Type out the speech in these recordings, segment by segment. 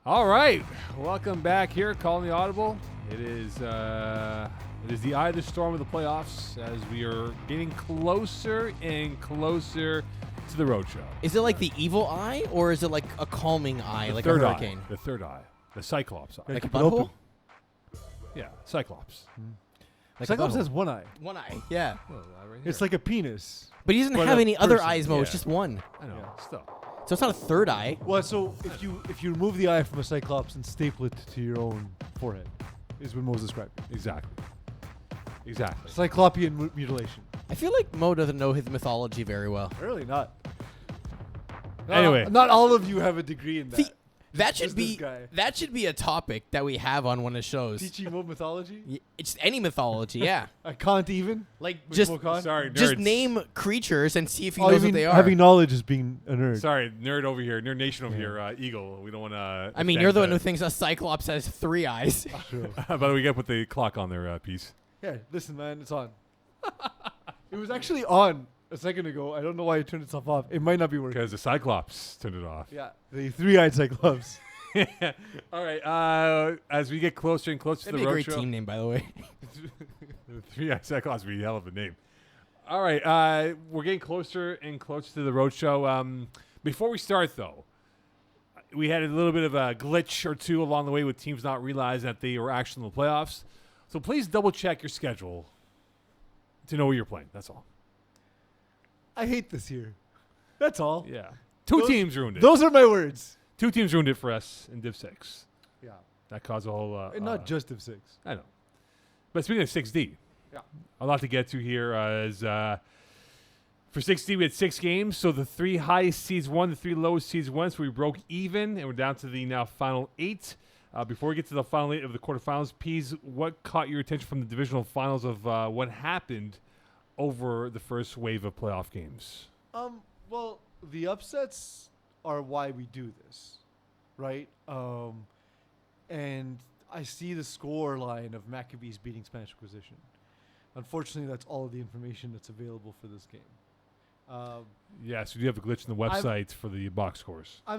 All right, welcome back here, calling the Audible. It is the eye of the storm of the playoffs as we are getting closer and closer to the roadshow. Is it like the evil eye, or is it like a calming eye, like a hurricane? The third eye, the Cyclops eye. Like a butthole? Yeah, Cyclops. Like Cyclops a butthole. has one eye. One eye, yeah. Oh, right It's here. like a penis. But he doesn't But have a any other person, eyes, Mo. It's yeah. just one. I know, Yeah. still. So it's not a third eye. Well, so if you remove the eye from a Cyclops and staple it to your own forehead, is what Mo's describing. Exactly. Cyclopean mutilation. I feel like Mo doesn't know his mythology very well. Really not. Anyway. not all of you have a degree in that. See, that should Just this be guy. that should be a topic that we have on one of the shows. Teaching Mo mythology? It's any mythology, yeah. I can't even. Like With just Mo Khan? Sorry, nerds. just name creatures and see if he Oh, you knows mean what they are. having knowledge is being a nerd. Sorry, nerd over here, nerd nation over Yeah. here, Eagle. We don't want to. I mean, you're the one who thinks a Cyclops has 3 eyes. True. By the way, we got to put the clock on there, piece. Yeah, listen, man, it's on. It was actually on a second ago. I don't know why it turned itself off. It might not be working. Because the Cyclops turned it off. Yeah, the three-eyed Cyclops. All right. As we get closer and closer That'd to be the a great roadshow, team name, by the way. the three-eyed Cyclops would be a hell of a name. All right. We're getting closer and closer to the roadshow. Before we start, though, we had a little bit of a glitch or two along the way with teams not realizing that they were actually in the playoffs. So please double-check your schedule to know where you're playing. That's all. I hate this year. That's all. Yeah. Two Those- teams ruined it. Those are my words. 2 teams ruined it for us in Div 6. Yeah. That caused a whole... And not just Div 6. I know. But speaking of 6D, Yeah. a lot to get to here. For 6D, we had 6 games. So the 3 highest seeds won, the 3 lowest seeds won. So we broke even, and we're down to the now final 8. Before we get to the final 8 of the quarterfinals, Pease, what caught your attention from the divisional finals of what happened over the first wave of playoff games? Well, the upsets are why we do this, right? And I see the score line of Maccabees beating Spanish Inquisition. Unfortunately, that's all of the information that's available for this game. Yes, we do have a glitch in the website for the box scores. I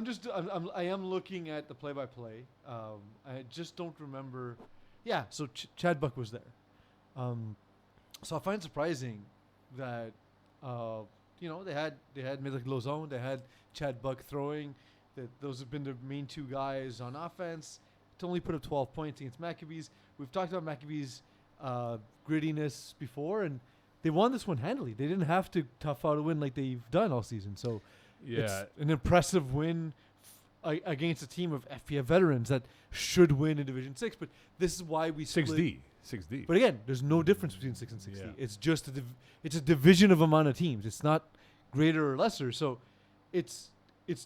am looking at the play-by-play. I just don't remember. Yeah, so Chad Buck was there. So I find it surprising that they had Milik Lozon, they had Chad Buck throwing. That those have been the main 2 guys on offense. To only put up 12 points against Maccabees. We've talked about Maccabees' grittiness before, and they won this one handily. They didn't have to tough out a win like they've done all season. So Yeah. it's an impressive win against a team of FPF veterans that should win in Division 6. But this is why we 6D. 6D. But again, there's no difference between 6 and 6D. Yeah. It's just it's a division of amount of teams. It's not greater or lesser. So it's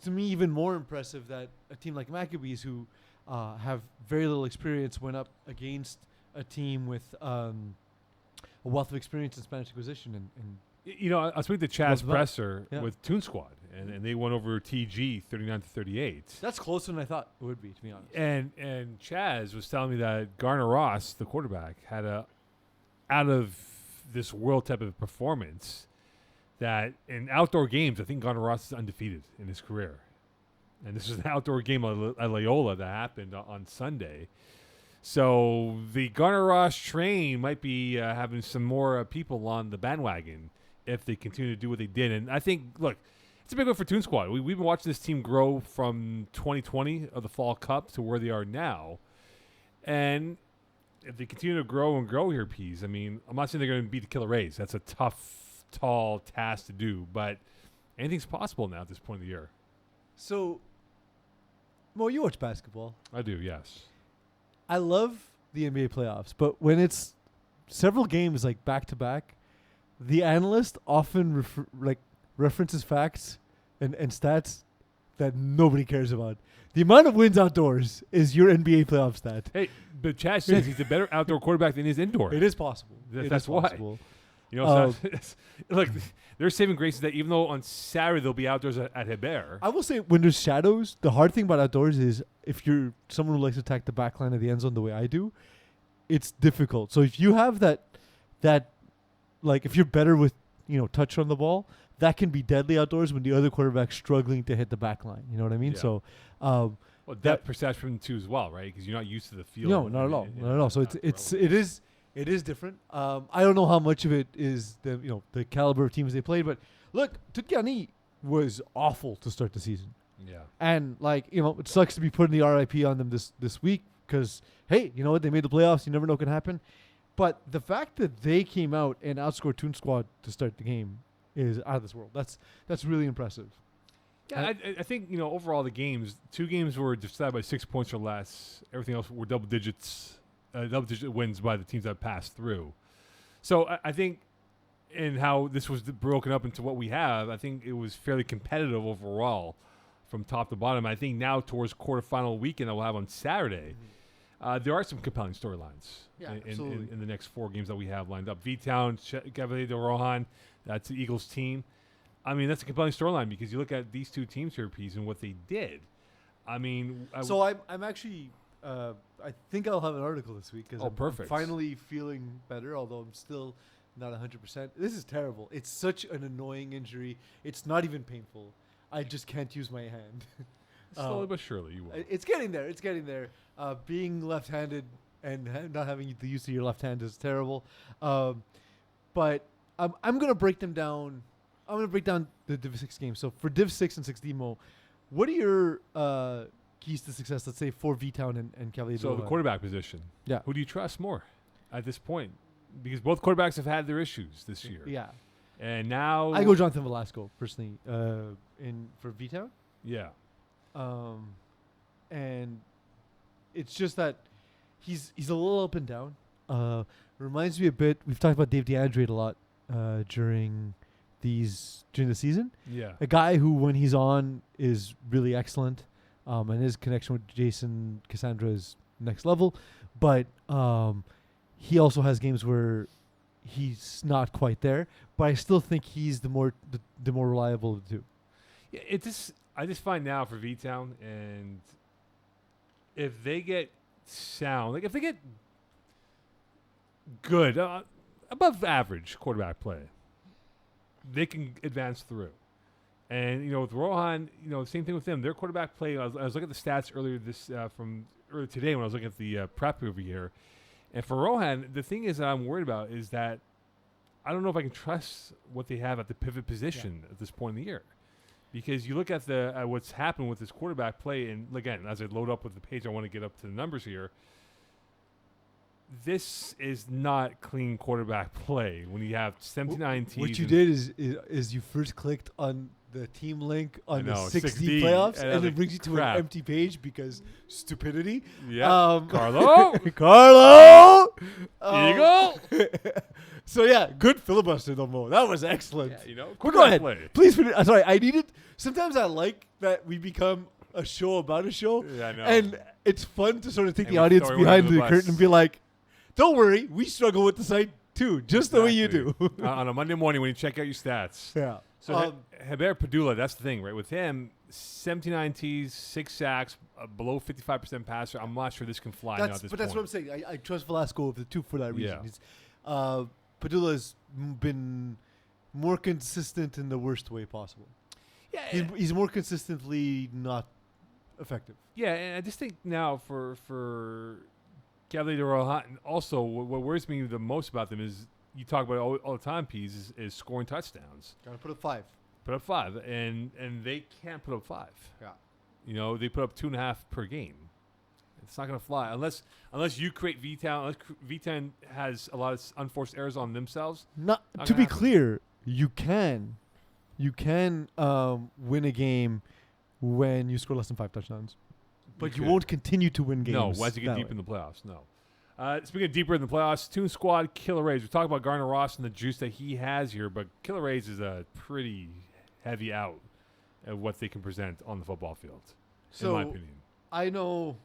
to me even more impressive that a team like Maccabees, who have very little experience, went up against a team with a wealth of experience in Spanish Inquisition. And I was speaking to Chaz What's that? Presser Yeah. with Toon Squad, and they won over TG 39-38. that's closer than I thought it would be, to be honest. And Chaz was telling me that Garner Ross, the quarterback, had a out of this world type of performance. That in outdoor games, I think Garner Ross is undefeated in his career, and this is an outdoor game at Loyola that happened on Sunday. So the Garner Ross train might be having some more people on the bandwagon if they continue to do what they did. And I think, look, it's a big one for Toon Squad. We've been watching this team grow from 2020 of the Fall Cup to where they are now. And if they continue to grow and grow here, Pease, I mean, I'm not saying they're going to beat the Killer Rays. That's a tough, tall task to do. But anything's possible now at this point of the year. So, Mo, you watch basketball. I do, yes. I love the NBA playoffs, but when it's several games like back to back, the analyst often references facts and stats that nobody cares about. The amount of wins outdoors is your NBA playoff stat. Hey, but Chad says he's a better outdoor quarterback than he is indoor. It is possible. That's why. You know, look, they're saving grace that even though on Saturday they'll be outdoors at Hebert. I will say when there's shadows, the hard thing about outdoors is if you're someone who likes to attack the back line of the end zone the way I do, it's difficult. So if you have that like if you're better with, touch on the ball, that can be deadly outdoors when the other quarterback's struggling to hit the back line. You know what I mean? Yeah. So Well, Well, depth perception too as well, right? Because you're not used to the field. No, not at all. Not at all. So it is different. I don't know how much of it is the caliber of teams they played, but look, Tutgani was awful to start the season. Yeah. And it sucks to be putting the RIP on them this week because hey, you know what? They made the playoffs. You never know what can happen. But the fact that they came out and outscored Toon Squad to start the game is out of this world. That's really impressive. Yeah, I think overall the games, 2 games were decided by 6 points or less. Everything else were double digit wins by the teams that passed through. So I think in how this was broken up into what we have, I think it was fairly competitive overall from top to bottom. I think now towards quarterfinal weekend that we'll have on Saturday, there are some compelling storylines in the next 4 games that we have lined up. V-Town, Cavalier de Rohan, that's the Eagles team. I mean, that's a compelling storyline because you look at these 2 teams here, Pease, and what they did. I mean... I'm actually... I think I'll have an article this week because I'm finally feeling better, although I'm still not 100%. This is terrible. It's such an annoying injury. It's not even painful. I just can't use my hand. Slowly but surely, you will. It's getting there. It's getting there. Being left-handed and not having the use of your left hand is terrible. But I'm going to break them down. I'm going to break down the Div 6 games. So for Div 6 and 6 Demo, what are your keys to success, let's say, for V-Town and Cavalier? So the quarterback position. Yeah. Who do you trust more at this point? Because both quarterbacks have had their issues this year. Yeah. And now... I go Jonathan Velasco, personally, for V-Town. Yeah. And it's just that he's a little up and down. Reminds me a bit, we've talked about Dave DeAndre a lot during the season. Yeah. A guy who, when he's on, is really excellent. And his connection with Jason Cassandra is next level. But he also has games where he's not quite there. But I still think he's the more reliable of the 2. Yeah, I just find now for V-Town, and if they get sound, like if they get good, above average quarterback play, they can advance through. And, with Rohan, same thing with them. Their quarterback play, I was looking at the stats earlier today when I was looking at the prep over here. And for Rohan, the thing is that I'm worried about is that I don't know if I can trust what they have at the pivot position at this point in the year. Because you look at what's happened with this quarterback play, and again, as I load up with the page, I want to get up to the numbers here. This is not clean quarterback play when you have 79 teams. What you did is you first clicked on the team link on the 6D playoffs, and it brings you to an empty page because stupidity. Yeah. Carlo. Here you go. So yeah, good filibuster, though, Mo. That was excellent. Yeah, but go ahead. Play. Please finish. Sorry, I need it. Sometimes I like that we become a show about a show. Yeah, I know. And it's fun to sort of take the audience behind the curtain and be like, don't worry, we struggle with the site too, just the way you do. On a Monday morning when you check out your stats. Yeah. So Heber Padula, that's the thing, right? With him, 79 Ts, 6 sacks, below 55% passer. I'm not sure this can fly now at this point. But that's what I'm saying. I trust Velasco of the 2 for that reason. Yeah. Padula's been more consistent in the worst way possible. Yeah, he's more consistently not effective. Yeah, and I just think now for Cavalier de Rohan, also what worries me the most about them is you talk about all the time, Pease, is scoring touchdowns. Got to put up 5. Put up 5, and they can't put up 5. Yeah. They put up 2.5 per game. It's not going to fly unless you create V-Town. Unless V-Town has a lot of unforced errors on themselves. Not to be clear, you can win a game when you score less than 5 touchdowns, but you won't continue to win games. No, as you get deep in the playoffs, no. Speaking of deeper in the playoffs, Toon Squad, Killer Rays. We talked about Garner Ross and the juice that he has here, but Killer Rays is a pretty heavy out of what they can present on the football field, in my opinion. I know,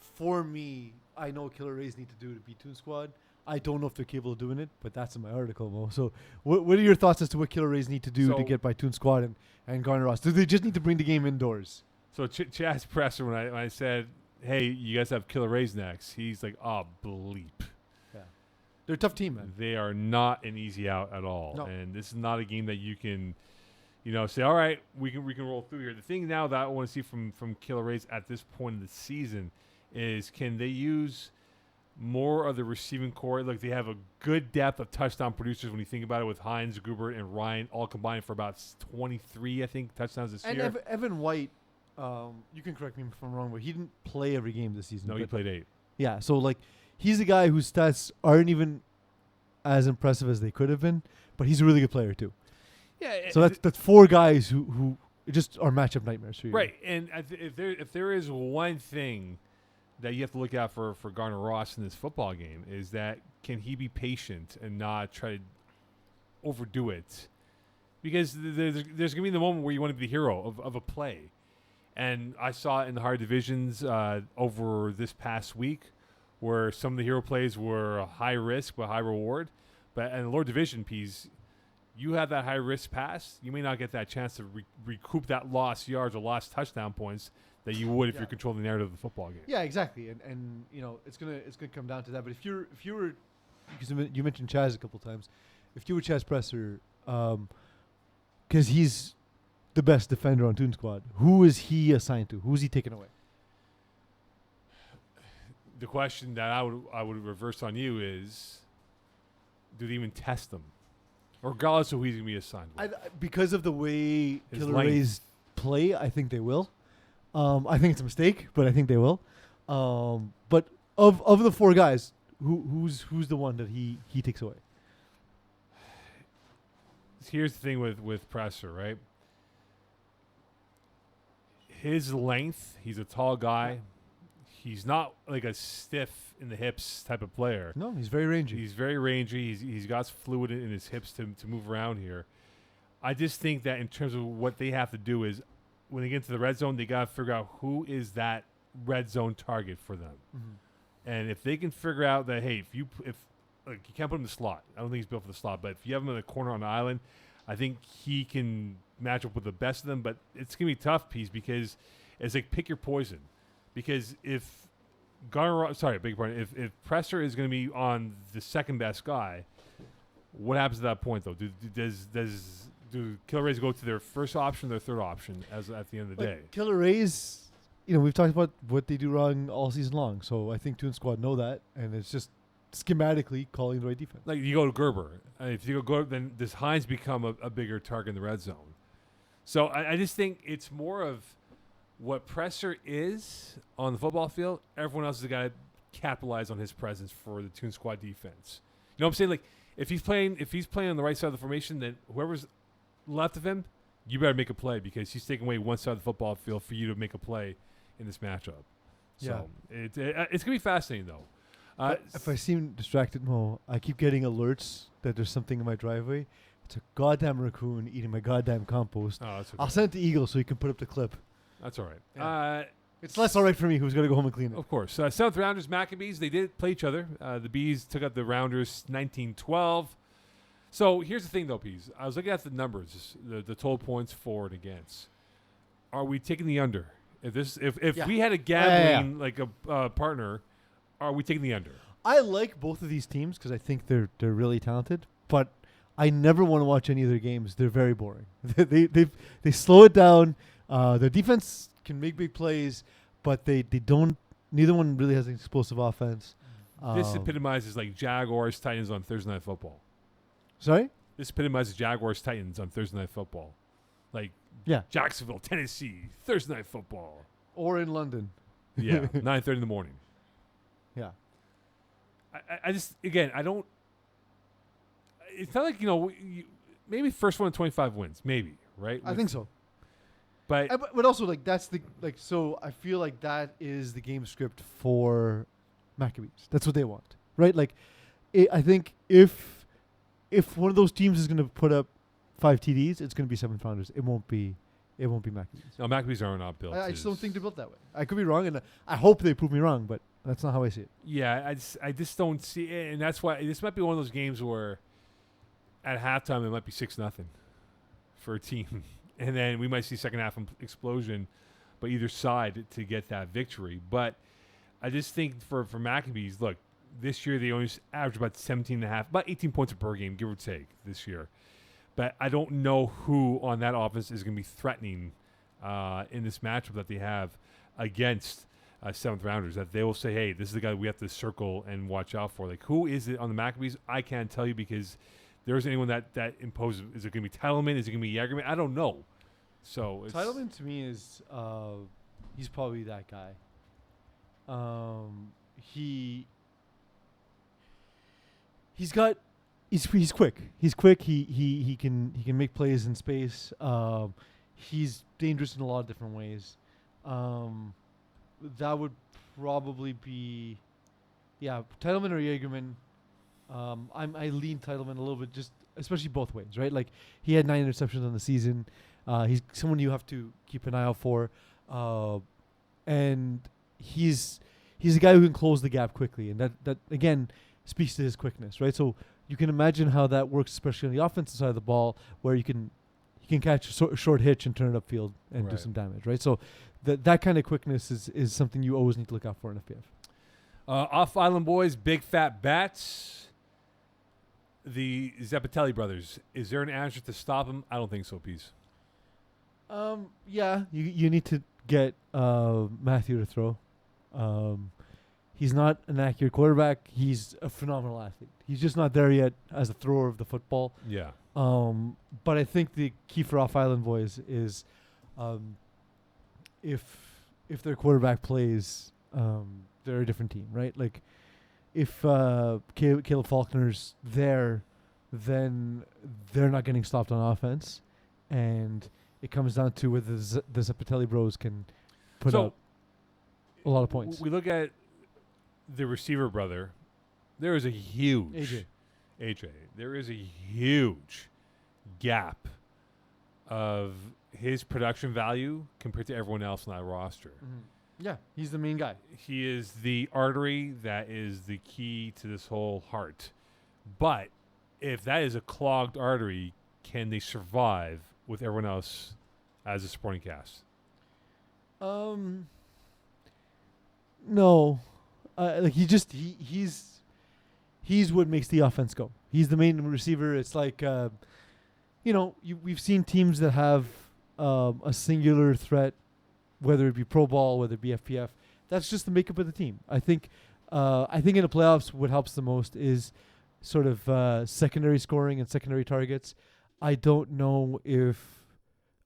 for me, I know what Killer Rays need to do to beat Toon Squad. I don't know if they're capable of doing it, but that's in my article, Mo. So what are your thoughts as to what Killer Rays need to do to get by Toon Squad and Garner Ross? Do they just need to bring the game indoors? So Chaz Presser, when I said, hey, you guys have Killer Rays next, he's like, oh, bleep. Yeah. They're a tough team, man. They are not an easy out at all. No. And this is not a game that you can say, all right, we can roll through here. The thing now that I want to see from Killer Rays at this point in the season is, can they use more of the receiving core? Like, they have a good depth of touchdown producers when you think about it, with Hines, Gruber, and Ryan all combined for about 23, I think, touchdowns this year. And Evan White, you can correct me if I'm wrong, but he didn't play every game this season. No, he played 8. Yeah, so like he's a guy whose stats aren't even as impressive as they could have been, but he's a really good player too. Yeah. So that's 4 guys who just are matchup nightmares for you. Right, and if there is one thing that you have to look out for Garner Ross in this football game, is that can he be patient and not try to overdo it? Because there's going to be the moment where you want to be the hero of a play. And I saw it in the higher divisions over this past week, where some of the hero plays were high risk but high reward. But in the lower division piece, you have that high risk pass, you may not get that chance to recoup that lost yards or lost touchdown points that you would if you're controlling the narrative of the football game. Yeah, exactly. And it's gonna come down to that. But if you were, because you mentioned Chaz a couple times, if you were Chaz Presser, because he's the best defender on Toon Squad, who is he assigned to? Who is he taking away? The question that I would reverse on you is, do they even test them, regardless of who he's going to be assigned with? Because of the way His Killer length. Rays play, I think they will. I think it's a mistake, but I think they will. But of the 4 guys, who's the one that he takes away? Here's the thing with Presser, right? His length, he's a tall guy. He's not like a stiff in the hips type of player. No, he's very rangy. He's very rangy. He's got fluid in his hips to move around here. I just think that in terms of what they have to do is, when they get into the red zone, they got to figure out who is that red zone target for them. Mm-hmm. And if they can figure out that, hey, if like, you can't put him in the slot. I don't think he's built for the slot. But if you have him in the corner on the island, I think he can match up with the best of them. But it's going to be a tough piece, because it's like pick your poison. Because if beg your pardon, if Presser is going to be on the second best guy, what happens at that point, though? Do Killer Rays go to their first option, their third option, as at the end of the day? Killer Rays, we've talked about what they do wrong all season long. So I think Toon Squad know that, and it's just schematically calling the right defense. Like, you go to Gerber. If you go, then does Hines become a bigger target in the red zone? So I just think it's more of what Presser is on the football field. Everyone else has got to capitalize on his presence for the Toon Squad defense. You know what I'm saying? Like, if he's playing on the right side of the formation, then whoever's left of him, you better make a play, because he's taking away one side of the football field for you to make a play in this matchup. So it's going to be fascinating, though. If I seem distracted, Mo, I keep getting alerts that there's something in my driveway. It's a goddamn raccoon eating my goddamn compost. Oh, that's okay. I'll send it to Eagle so he can put up the clip. That's all right. Yeah. It's less all right for me, who's going to go home and clean it. Of course. South Rounders, Maccabees, they did play each other. The Bees took out the Rounders 19-12. So here's the thing, though, Peas. I was looking at the numbers, the total points for and against. Are we taking the under? If we had a gambling like a partner, are we taking the under? I like both of these teams because I think they're really talented, but I never want to watch any of their games. They're very boring. they slow it down. Their defense can make big plays, but they don't. Neither one really has an explosive offense. This epitomizes like Jaguars Titans on Thursday Night Football. Sorry? This epitomizes Jaguars Titans on Thursday Night Football. Like Jacksonville, Tennessee, Thursday Night Football. Or in London. Yeah, 9:30 in the morning. Yeah. I just, again, I don't. It's not like, maybe first one in 25 wins, maybe, right? I think so. But but also, like, that's the, like, so I feel like that is the game script for Maccabees. That's what they want, right? Like, I think if one of those teams is going to put up 5 TDs, it's going to be 7 Founders. It won't be Maccabees. No, Maccabees are not built. I just don't think they're built that way. I could be wrong, and I hope they prove me wrong, but that's not how I see it. Yeah, I just don't see it, and that's why this might be one of those games where at halftime it might be 6-0 for a team, and then we might see second half explosion by either side to get that victory. But I just think for Maccabees, look, this year they only average about 17.5, about 18 points per game, give or take, this year. but I don't know who on that offense is going to be threatening in this matchup that they have against seventh rounders. That they will say, "Hey, this is the guy we have to circle and watch out for." Like, who is it on the Maccabees? I can't tell you because there isn't anyone that imposes. Is it going to be Titleman? Is it going to be Jagerman? I don't know. So Titleman to me is he's probably that guy. He's quick. He's quick. He can make plays in space. He's dangerous in a lot of different ways. That would probably be, Titleman or Jagerman. I lean Titleman a little bit, just especially both ways, right? Like he had 9 interceptions on the season. He's someone you have to keep an eye out for, and he's a guy who can close the gap quickly, and that again speaks to his quickness, right? So you can imagine how that works, especially on the offensive side of the ball, where you can catch a short hitch and turn it upfield and do some damage, right? So that kind of quickness is something you always need to look out for in FPF. Off Island Boys, Big Fat Bats. The Zappatelli brothers. Is there an answer to stop them? I don't think so, Peace. You need to get Matthew to throw. He's not an accurate quarterback. He's a phenomenal athlete. He's just not there yet as a thrower of the football. Yeah. But I think the key for Off Island Boys is if their quarterback plays, they're a different team, right? Like if Caleb Faulkner's there, then they're not getting stopped on offense, and it comes down to whether the Zappatelli bros can put up a lot of points. We look at the receiver brother. There is a huge AJ. There is a huge gap of his production value compared to everyone else on that roster. Mm-hmm. Yeah, he's the main guy. He is the artery that is the key to this whole heart. But if that is a clogged artery, can they survive with everyone else as a supporting cast? No. Like he's what makes the offense go. He's the main receiver. It's like we've seen teams that have a singular threat, whether it be pro ball, whether it be FPF. That's just the makeup of the team. I think in the playoffs, what helps the most is sort of secondary scoring and secondary targets. I don't know if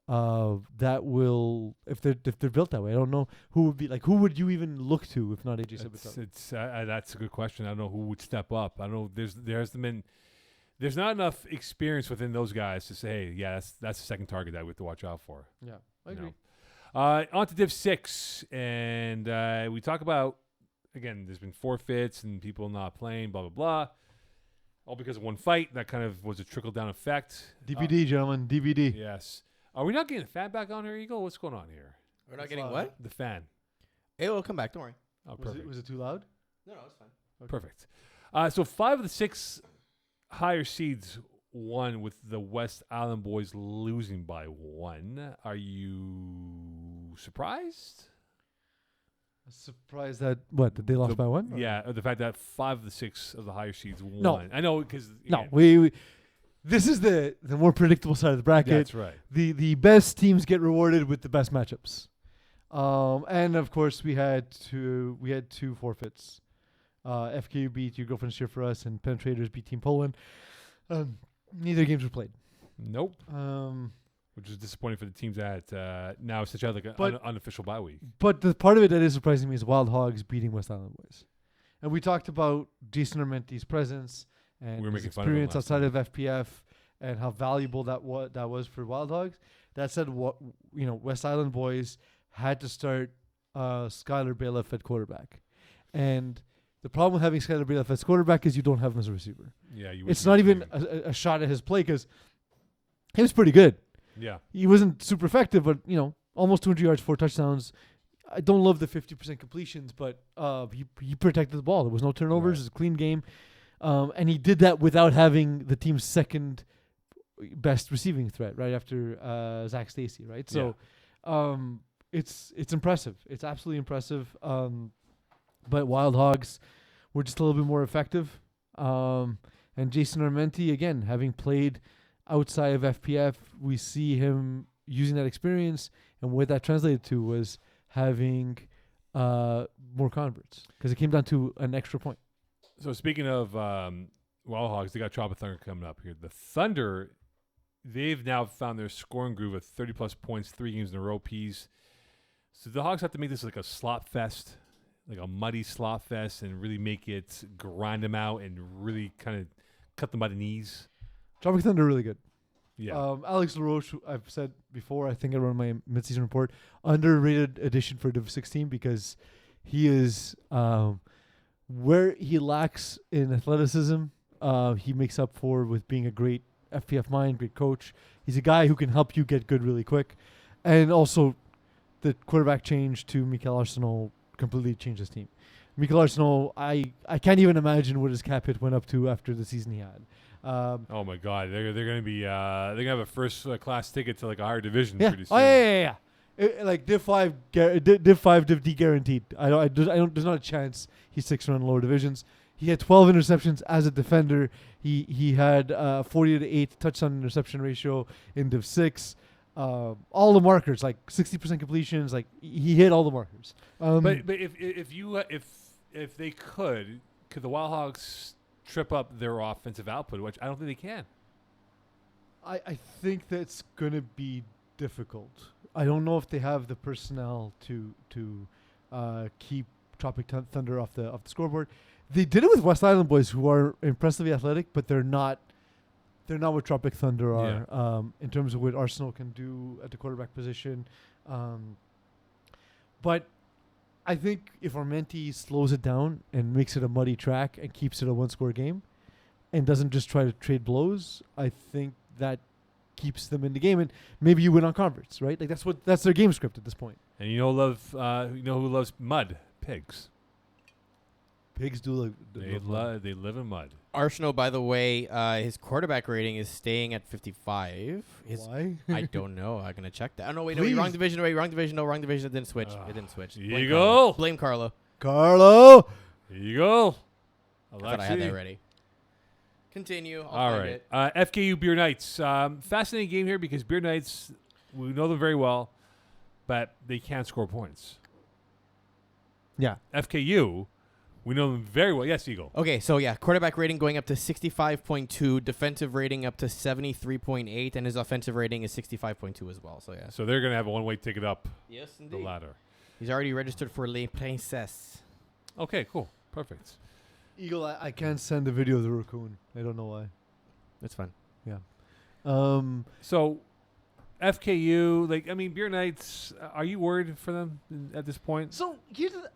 if they're built that way. I don't know who would you even look to if not AJ Sabatelli? That's a good question. I don't know who would step up. I don't know. There's not enough experience within those guys to say, hey, yeah, that's the second target that we have to watch out for. Yeah, I agree. On to Div 6, and we talk about, again, there's been forfeits and people not playing, blah, blah, blah. All because of one fight. That kind of was a trickle-down effect. DVD, gentlemen, DVD. Yes. Are we not getting the fan back on here, Eagle? What's going on here? We're not getting what? The fan. It will come back. Don't worry. Oh, perfect. Was it too loud? No, it's fine. Okay. Perfect. So 5 of the 6 higher seeds won with the West Island Boys losing by 1. Are you surprised? Surprised that they lost by 1? Yeah, the fact that 5 of the 6 of the higher seeds won. No. I know because we this is the more predictable side of the bracket. That's right. The best teams get rewarded with the best matchups. And of course we had 2 forfeits. FKU beat Your Girlfriend's Cheer for Us, and Penetrators beat Team Poland. Neither games were played. Nope. Which is disappointing for the teams that now essentially have like an unofficial bye week. But the part of it that is surprising me is Wild Hogs beating West Island Boys. And we talked about Jason Armenti's presence and his experience outside of FPF and how valuable that was for Wild Hogs. That said, West Island Boys had to start Skylar Bailiff at quarterback. And the problem with having Skylar Bailiff as quarterback is you don't have him as a receiver. Yeah, it's not even a shot at his play because he was pretty good. Yeah. He wasn't super effective, but, almost 200 yards, 4 touchdowns. I don't love the 50% completions, but he protected the ball. There was no turnovers. Right. It was a clean game. And he did that without having the team's second best receiving threat right after Zach Stacy, right? So it's impressive. It's absolutely impressive. But Wild Hogs were just a little bit more effective. And Jason Armenti, again, having played outside of FPF, we see him using that experience, and what that translated to was having more converts because it came down to an extra point. So speaking of Wild Hogs, they got Tropic Thunder coming up here. The Thunder, they've now found their scoring groove of 30-plus points, 3 games in a row piece. So the Hogs have to make this like a slot fest, like a muddy slot fest, and really make it grind them out and really kind of cut them by the knees. Tropic Thunder are really good. Yeah. Alex LaRoche, who I've said before, I think I wrote my midseason report, underrated addition for Div 16 because he is where he lacks in athleticism, he makes up for with being a great FPF mind, great coach. He's a guy who can help you get good really quick. And also, the quarterback change to Mikael Arsenal completely changed his team. Mikael Arsenal, I can't even imagine what his cap hit went up to after the season he had. Oh my God, they're gonna be they're gonna have a first class ticket to like a higher division Yeah. pretty soon. Oh yeah. Like Div 5, Div 5, Div D guaranteed. I don't. There's not a chance he sticks around lower divisions. He had 12 interceptions as a defender. He had 40 to 8 touchdown interception ratio in Div 6. All the markers, like 60% completions, like he hit all the markers. But if they could the Wild Hogs trip up their offensive output, which I don't think they can. I think that's gonna be difficult. I don't know if they have the personnel to keep Tropic Thunder off the scoreboard. They did it with West Island boys, who are impressively athletic, but they're not what Tropic Thunder are in terms of what Arsenal can do at the quarterback position. But I think if Armenti slows it down and makes it a muddy track and keeps it a one-score game and doesn't just try to trade blows, I think that keeps them in the game, and maybe you win on converts, right? Like that's their game script at this point. And you know who loves mud? Pigs. Pigs do They live in mud. Arsenal, by the way, his quarterback rating is staying at 55. Why? I don't know. I'm gonna check that. Oh no, wait, wrong division. Wait, wrong division. No, wrong division. It didn't switch. It didn't switch. Here you go. Blame Carlo. Carlo. Here you go. I thought I had that ready. Continue. I'll All find right. it. FKU Beer Knights. Fascinating game here because Beer Knights, we know them very well, but they can't score points. Yeah. FKU, we know them very well. Yes, Eagle. Okay, so yeah, quarterback rating going up to 65.2, defensive rating up to 73.8, and his offensive rating is 65.2 as well. So yeah. So they're going to have a one-way ticket up Yes, the indeed. ladder. He's already registered for Les Princesses. Okay, cool. Perfect. Eagle, I can't send a video of the raccoon. I don't know why. That's fine. So FKU, Beer Knights, are you worried for them at this point? So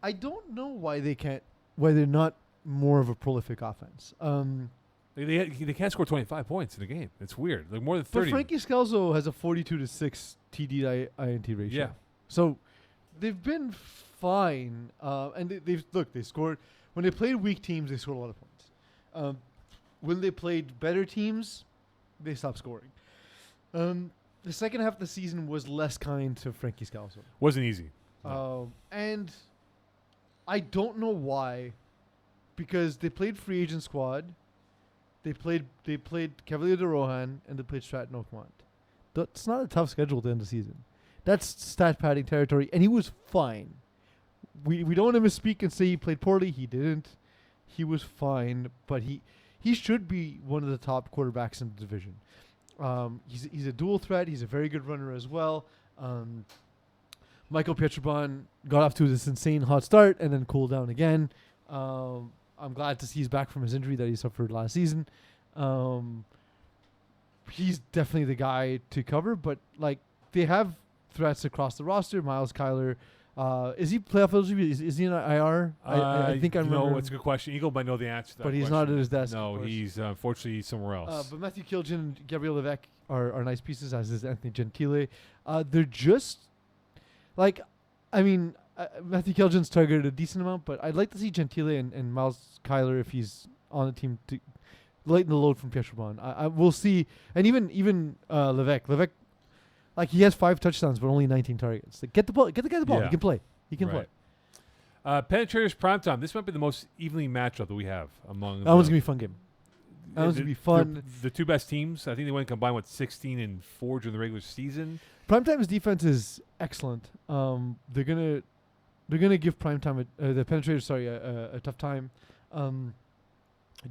I don't know why they're not more of a prolific offense. They can't score 25 points in a game. It's weird. Like more than 30. But Frankie Scalzo has a 42-6 TD to INT ratio. Yeah. So they've been fine. And they scored. When they played weak teams, they scored a lot of points. When they played better teams, they stopped scoring. The second half of the season was less kind to Frankie Scalzo. Wasn't easy. And I don't know why, because they played free agent squad, they played Cavalier de Rohan, and they played Stratton Oakmont. That's not a tough schedule to end the season. That's stat padding territory, and he was fine. We don't want to misspeak and say he played poorly. He didn't. He was fine, but he should be one of the top quarterbacks in the division. He's a dual threat. He's a very good runner as well. Michael Pietrobon got off to this insane hot start and then cooled down again. I'm glad to see he's back from his injury that he suffered last season. He's definitely the guy to cover, but they have threats across the roster. Miles Kyler, is he playoff eligible? Is he in IR? I think I remember. No, it's a good question. Eagle might know the answer to that but he's question. not at his desk. No, he's unfortunately somewhere else. But Matthew Kilgen and Gabriel Levesque are nice pieces, as is Anthony Gentile. They're just Matthew Kilgen's targeted a decent amount, but I'd like to see Gentile and Miles Kyler, if he's on the team, to lighten the load from Pietrobon. I will see, and even Levesque, he has 5 touchdowns but only 19 targets. Get the ball, get the guy the ball. Yeah. He can play. He can play. Penetrators Primetime. This might be the most evenly matchup that we have among. That one's gonna be a fun game. That would be fun. The two best teams, I think they went combined with 16-4 during the regular season. Primetime's defense is excellent. They're gonna give Primetime the Penetrators a tough time.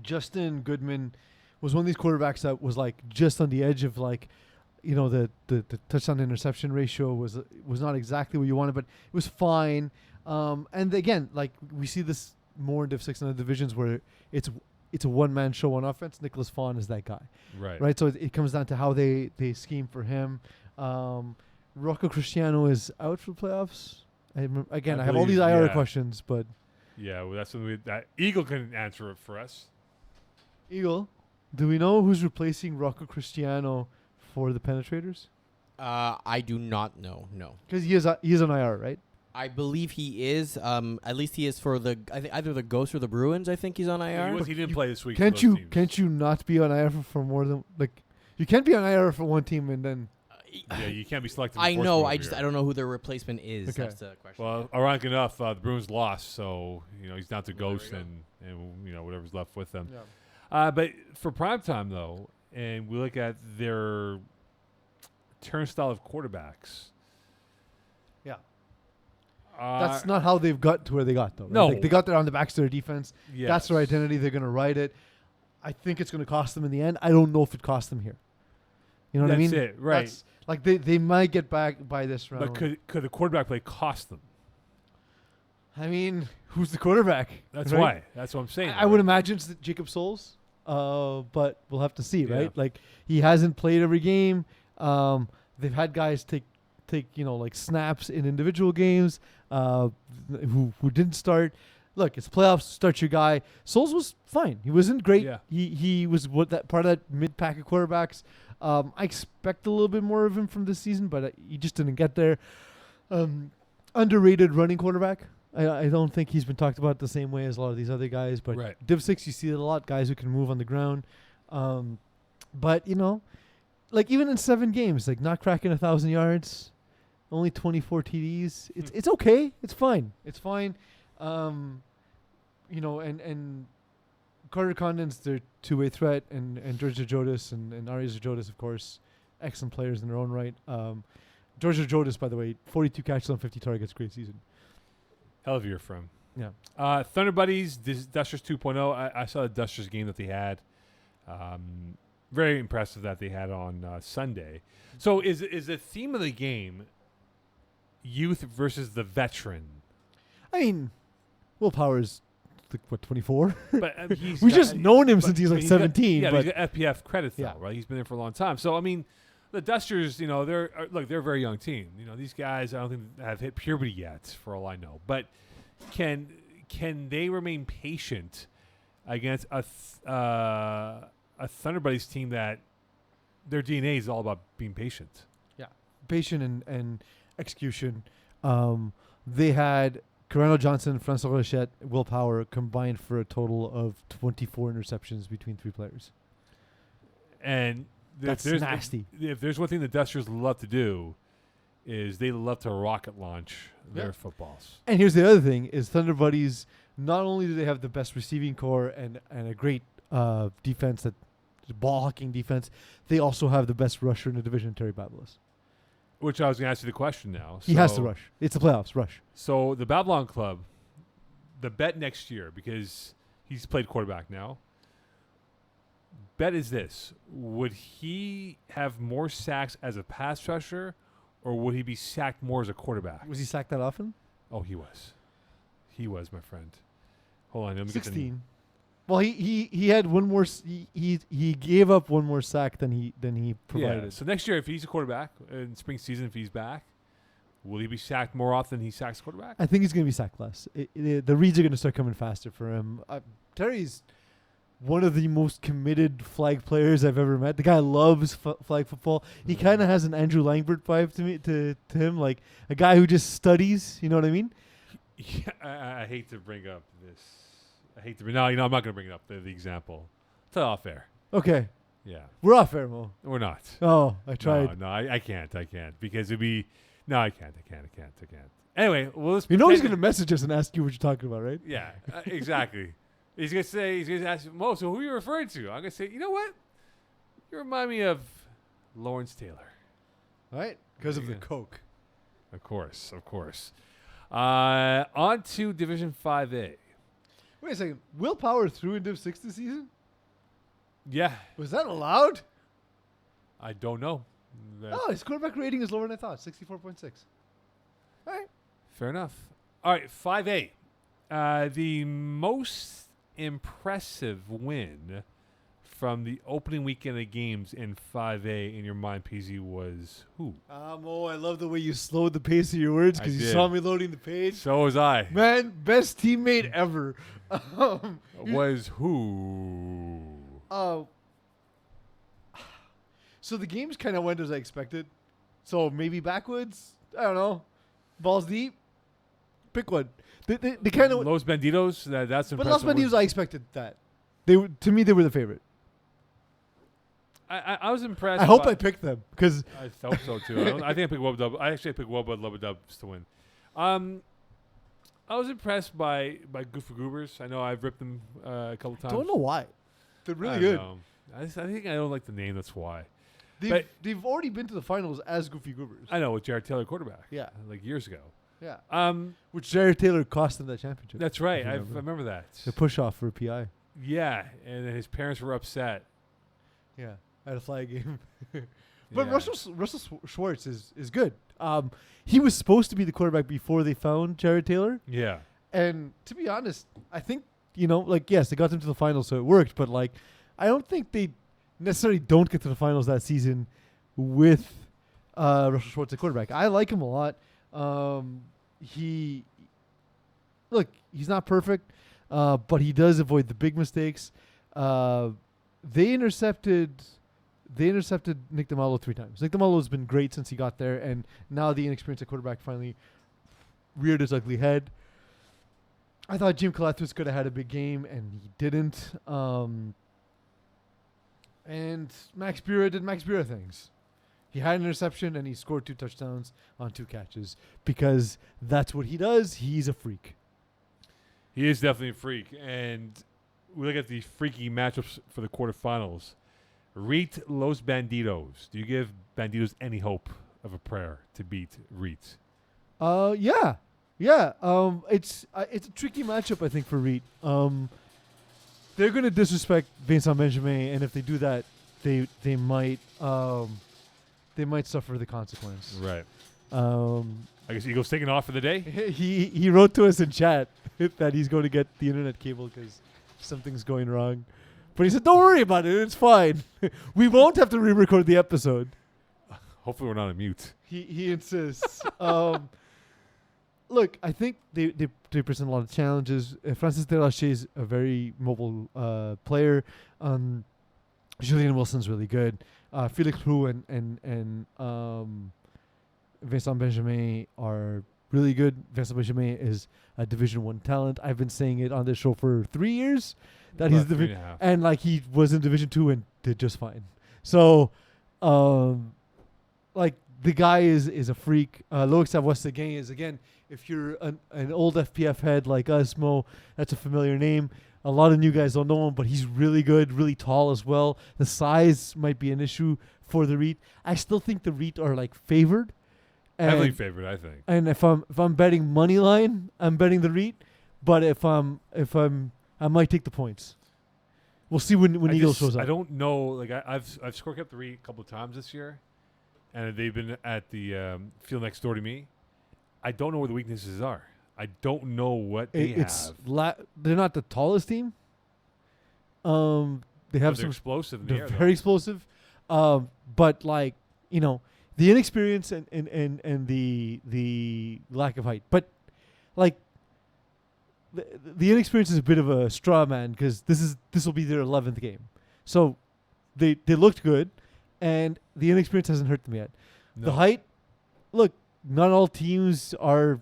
Justin Goodman was one of these quarterbacks that was like just on the edge of like, the touchdown to interception ratio was not exactly what you wanted, but it was fine. And again, like we see this more in Div 6 and other divisions where it's a one-man show on offense. Nicholas Fawn is that guy. Right. So it comes down to how they scheme for him. Rocco Cristiano is out for the playoffs. I have all these IR questions, but yeah, well, that's something that Eagle can answer it for us. Eagle, do we know who's replacing Rocco Cristiano for the Penetrators? I do not know. No, because he is on IR, right? I believe he is. At least he is for I think either the Ghosts or the Bruins. I think he's on IR. He didn't play this week. Can't you not be on IR for more than you can't be on IR for one team and then. Yeah, you can't be selected. I know. I don't know who their replacement is. Okay. That's the question. Well, ironically enough, the Bruins lost, so he's down to Ghost and whatever's left with them. Yeah. But for primetime though, and we look at their turnstile of quarterbacks. Yeah. That's not how they've got to where they got though. Right? No, they got there on the backs of their defense. Yes. That's their identity. They're going to ride it. I think it's going to cost them in the end. I don't know if it cost them here. You know what I mean? That's it, right? Like they might get back by this round. But could the quarterback play cost them? I mean, who's the quarterback? That's right? why. That's what I'm saying. I would imagine it's Jacob Souls, but we'll have to see, right? Like he hasn't played every game. They've had guys take like snaps in individual games who didn't start. Look, it's playoffs. Start your guy. Souls was fine. He wasn't great. Yeah. He was that part of that mid pack of quarterbacks. I expect a little bit more of him from this season, but he just didn't get there. Underrated running quarterback. I don't think he's been talked about the same way as a lot of these other guys, but Div 6 you see it a lot, guys who can move on the ground. But like even in 7 games, like not cracking 1,000 yards, only 24 TDs. It's okay. It's fine. It's fine. And Carter Condon's their two-way threat, and Georgia Jodis and Arias Jodis, of course, excellent players in their own right. Georgia Jodis, by the way, 42 catches on 50 targets, great season. Hell of a year from. Yeah. Thunder Buddies, Dusters 2.0. I saw the Dusters game that they had. Very impressive that they had on Sunday. So is the theme of the game youth versus the veteran? I mean, Will Power's 24? But we just known him since he's like 17. But but he's got FPF credits though, right? He's been there for a long time. So I mean, the Dusters, they're a very young team. These guys I don't think have hit puberty yet, for all I know. But can they remain patient against a Thunder Buddies team that their DNA is all about being patient? Yeah, patient and execution. They had Corrado Johnson, Francois Rochette, Will Power combined for a total of 24 interceptions between 3 players. And that's nasty. If there's one thing the Dusters love to do, is they love to rocket launch their footballs. And here's the other thing: is Thunder Buddies not only do they have the best receiving core and a great defense, that ball hawking defense, they also have the best rusher in the division, Terry Babelas. Which I was going to ask you the question now. He has to rush. It's the playoffs. Rush. So the Babylon Club, the bet next year, because he's played quarterback now, bet is this: would he have more sacks as a pass rusher, or would he be sacked more as a quarterback? Was he sacked that often? Oh, he was. He was, my friend. Hold on. Let me 16. Well, he had one more. He gave up one more sack than he provided. Yeah. So next year, if he's a quarterback in spring season, if he's back, will he be sacked more often than he sacks quarterback? I think he's going to be sacked less. The reads are going to start coming faster for him. Terry's one of the most committed flag players I've ever met. The guy loves flag football. He kind of has an Andrew Langbert vibe to him, like a guy who just studies. You know what I mean? Yeah, I hate to bring up this. No, I'm not going to bring it up, the example. It's off air. Okay. Yeah. We're off air, Mo. We're not. Oh, I tried. No, I can't. Because it'd be... No, I can't. Anyway, well, let's... You know he's going to message us and ask you what you're talking about, right? Yeah, exactly. He's gonna ask Mo. So who are you referring to? I'm gonna say, you know what? You remind me of Lawrence Taylor. Right? Because of the Yeah. Coke. Of course. On to Division 5A. Wait a second. Will Power threw in Div 6 this season? Yeah, Was that allowed? I don't know. Oh, his quarterback rating is lower than I thought. 64.6. All right. Fair enough. All right, 5A. The most impressive win from the opening weekend of games in 5A in your mind, PZ, was who? Mo, I love the way you slowed the pace of your words I because you did. saw me loading the page. So was I. Man, best teammate ever. Was who? So the games kind of went as I expected. So maybe backwoods. I don't know. Balls deep. Pick one. They kind of. Los Banditos. That's But impressive. Los Bandidos, I expected that. To me, they were the favorite. I was impressed. I hope by- I picked them because I hope so too. I think I picked Wub Dub. I actually picked Wub Lubba Dubs to win. I was impressed by Goofy Goobers. I know I've ripped them a couple times. don't know why. They're I really don't good. know. I think I don't like the name. That's why. They've already been to the finals as Goofy Goobers. I know with Jared Taylor quarterback. Yeah. like years ago. Yeah. Which Jared Taylor cost them that championship. That's right. If you I remember. remember that. The push off for a PI. Yeah, and then his parents were upset. Yeah. At a flag game. But Yeah. Russell Schwartz is good. He was supposed to be the quarterback before they found Jared Taylor. Yeah. And to be honest, I think, yes, they got them to the finals, so it worked. But, I don't think they necessarily don't get to the finals that season with Russell Schwartz at quarterback. I like him a lot. He's not perfect, but he does avoid the big mistakes. They intercepted Nick DeMalo 3 times. Nick DeMalo has been great since he got there, and now the inexperienced at quarterback finally reared his ugly head. I thought Jim Calathus could have had a big game, and he didn't. And Max Bura did Max Bura things. He had an interception, and he scored 2 touchdowns on 2 catches because that's what he does. He's a freak. He is definitely a freak. And we look at the freaky matchups for the quarterfinals. Reet Los Banditos. Do you give Banditos any hope of a prayer to beat Reet? Yeah. It's a tricky matchup, I think, for Reed. They're gonna disrespect Vincent Benjamin, and if they do that, they might suffer the consequence. Right. I guess Eagles taking off for the day? He wrote to us in chat that he's going to get the internet cable because something's going wrong. But he said, "Don't worry about it. It's fine. We won't have to re-record the episode." Hopefully we're not on mute. He insists. Look, I think they present a lot of challenges. Francis Delahaye is a very mobile player. Julian Wilson's really good. Felix Roux and Vincent Benjamin are really good. Vincent Benjamin is a Division 1 talent. I've been saying it on this show for 3 years that he's About 3.5. and he was in Division 2 and did just fine. So, the guy is a freak. Loic Savoie-Seguin is, again, if you're an old FPF head like us, Mo, that's a familiar name. A lot of new guys don't know him, but he's really good, really tall as well. The size might be an issue for the REIT. I still think the REIT are favored. Heavily favored, I think. And if I'm betting money line, I'm betting the REIT. But if I might take the points. We'll see when Eagles shows up. I don't know. I've score kept the REIT a couple of times this year, and they've been at the field next door to me. I don't know where the weaknesses are. I don't know what they have. They're not the tallest team. They have They're some explosive in the They're air, very explosive. But the inexperience and the lack of height. But the inexperience is a bit of a straw man because this will be their 11th game. So they looked good, and the inexperience hasn't hurt them yet. No. The height, look, not all teams are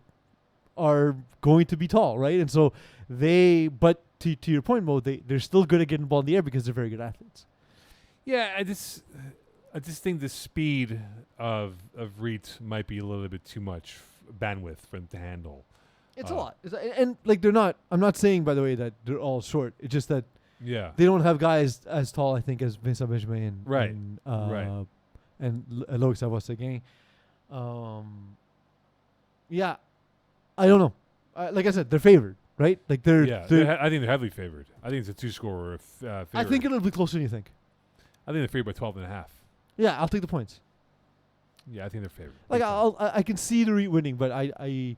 going to be tall, right? And so but to your point, Mo, they're still good at getting the ball in the air because they're very good athletes. Yeah, I just think the speed of REIT might be a little bit too much bandwidth for them to handle. It's a lot. And like they're not. I'm not saying, by the way, that they're all short. It's just that Yeah. they don't have guys as tall, I think, as Vincent Benjamin and Right. and, Loic Savoie-Seguin. Yeah, I don't know. Like I said, they're favored, right? Like they're. Yeah. I think they're heavily favored. I think it's a 2-scorer favorite. I think it'll be closer than you think. I think they're favored by 12.5. Yeah, I'll take the points. Yeah, I think they're favored. Like Big time. I can see the winning, but I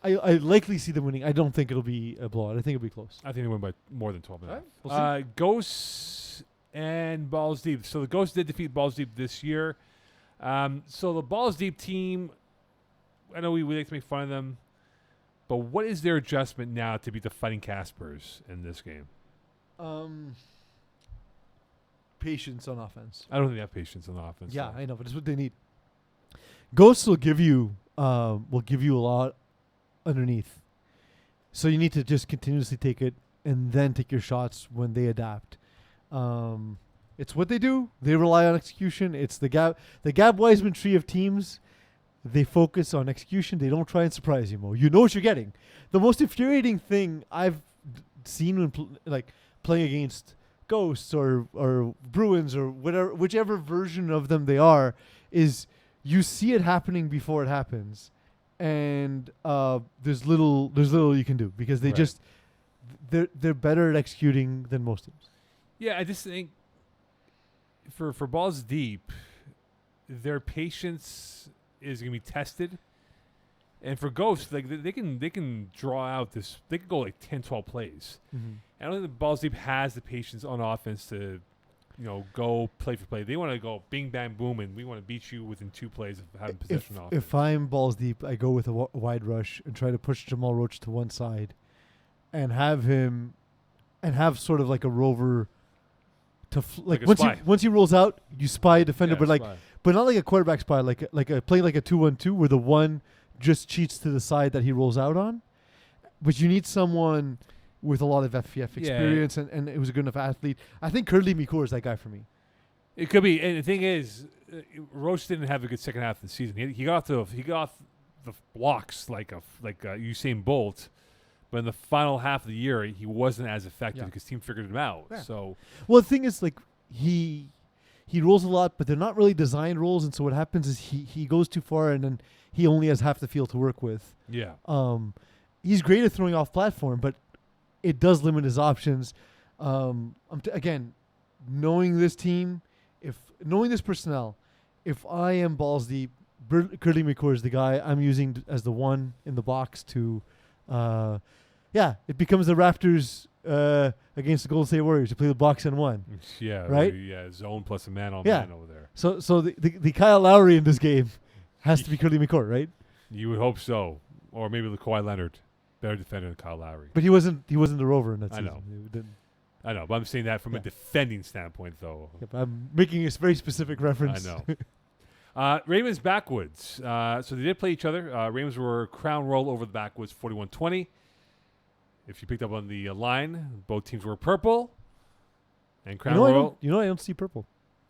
likely see them winning. I don't think it'll be a blowout. I think it'll be close. I think they win by more than 12.5. Alright, we'll see. Ghosts and Balls Deep. So the Ghosts did defeat Balls Deep this year. So the Balls Deep team, I know we like to make fun of them, but what is their adjustment now to beat the Fighting Caspers in this game? Patience on offense. I don't think they have patience on offense. Yeah, though. I know, but it's what they need. Ghosts will give you a lot underneath. So you need to just continuously take it and then take your shots when they adapt. It's what they do. They rely on execution. It's the Gab Wiseman tree of teams. They focus on execution. They don't try and surprise you, Mo. You know what you're getting. The most infuriating thing I've seen when playing against Ghosts or Bruins or whichever version of them they are, is you see it happening before it happens, and there's little you can do because they Right. they're better at executing than most teams. Yeah, I just think for Balls Deep, their patience is going to be tested. And for Ghosts, like they can draw out this. They could go like 10, 12 plays. I don't think the Balls Deep has the patience on offense to, go play for play. They want to go bing, bang, boom, and we want to beat you within 2 plays of having possession offense. If I'm Balls Deep, I go with a wide rush and try to push Jamal Roach to one side, and have sort of like a rover to Like a spy. once he rolls out, you spy a defender, Yeah, but not like a quarterback spy, like a play like a 2-1-2 where the one just cheats to the side that he rolls out on. But you need someone with a lot of FPF experience and who's a good enough athlete. I think Curly Micour is that guy for me. It could be. And the thing is, Roach didn't have a good second half of the season. He got off the blocks like Usain Bolt, but in the final half of the year, he wasn't as effective because team figured him out. Yeah. So, Well, the thing is, like, he rolls a lot, but they're not really designed rolls, and so what happens is he goes too far, and then he only has half the field to work with. yeah. He's great at throwing off platform, but it does limit his options. Again, knowing this team, knowing this personnel, if I am Balls Deep, Curly Micour is the guy I'm using as the one in the box to, it becomes the Raptors against the Golden State Warriors. You play the box and one. Yeah. Right? Yeah. Zone plus a man on Yeah. man over there. So the Kyle Lowry in this game has to be Curly Micour, right? You would hope so. Or maybe the Kawhi Leonard. Better defender than Kyle Lowry. But he wasn't the rover in that I season. know. He didn't. I know, but I'm saying that from a Yeah. defending standpoint, though. Yep, I'm making a very specific reference. I know. Ravens backwoods. So they did play each other. Ravens were crown roll over the backwoods 41-20. If you picked up on the line, both teams were purple. And crown roll. I don't see purple.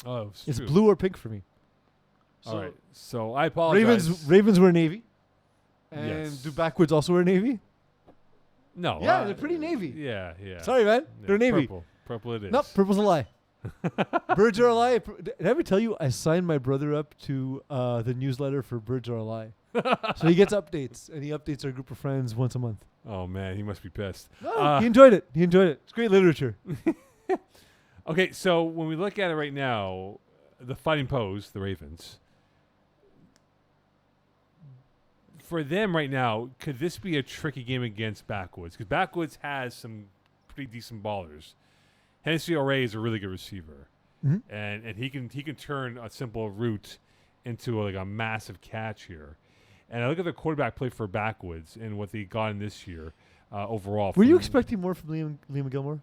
Oh, It's true. blue or pink for me. All right. So I apologize. Ravens wear navy. And Yes. do backwoods also wear navy? No. Yeah, they're pretty navy. Yeah, yeah. Sorry, man. Yeah, They're navy. Purple. Purple it is. Nope, purple's a lie. Birds are a lie. Did I ever tell you I signed my brother up to the newsletter for Birds Are a Lie? So he gets updates, and he updates our group of friends once a month. Oh, man. He must be pissed. No, he enjoyed it. It's great literature. Okay, so when we look at it right now, the Fighting Pose, the Ravens, for them right now, could this be a tricky game against Backwoods? Because Backwoods has some pretty decent ballers. Hennessy O'Reilly is a really good receiver, and he can turn a simple route into a massive catch here. And I look at the quarterback play for Backwoods and what they got in this year overall. Were you from- expecting more from Liam Gilmore?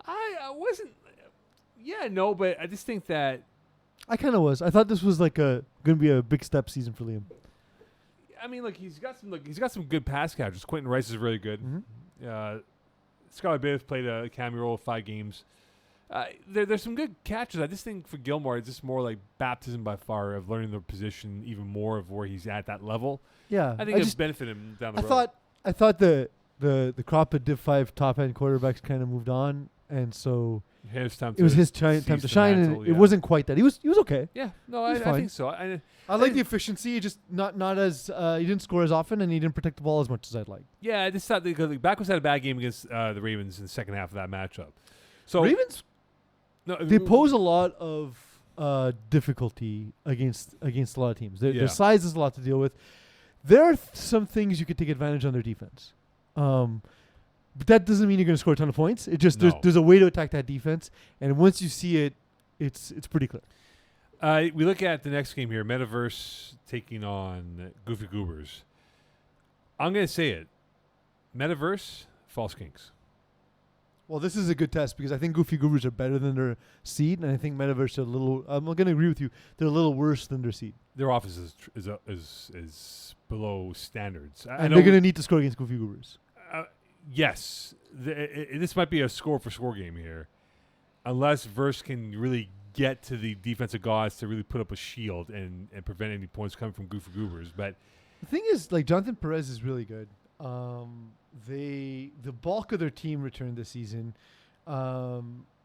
I wasn't. Yeah, no, but I just think that. I kind of was. I thought this was going to be a big step season for Liam. I mean, he's got some good pass catchers. Quentin Rice is really good. Skylar Biff played a cameo role of 5 games. There's some good catches. I just think for Gilmore, it's just more like baptism by fire of learning the position even more of where he's at that level. Yeah, I think it'll benefit him down the road. I thought the crop of Div 5 top end quarterbacks kind of moved on, and so it was his time to shine, and it wasn't quite that. He was okay. Yeah, no, I think so. I like the efficiency, just not as he didn't score as often, and he didn't protect the ball as much as I'd like. Yeah, I just thought because Backus had a bad game against the Ravens in the second half of that matchup. So Ravens, they pose a lot of difficulty against a lot of teams. Their size is a lot to deal with. There are some things you could take advantage on their defense. But that doesn't mean you're going to score a ton of points. It just there's a way to attack that defense, and once you see it, it's pretty clear. We look at the next game here, Metaverse taking on Goofy Goobers. I'm going to say it. Metaverse, False Kings. Well, this is a good test because I think Goofy Goobers are better than their seed, and I think Metaverse are a little. I'm going to agree with you. They're a little worse than their seed. Their offense is below standards, and they're going to need to score against Goofy Goobers. Yes, this might be a score-for-score game here, unless Verse can really get to the defensive gods to really put up a shield and prevent any points coming from Goofy Goobers. But the thing is, like, Jonathan Perez is really good. The bulk of their team returned this season. No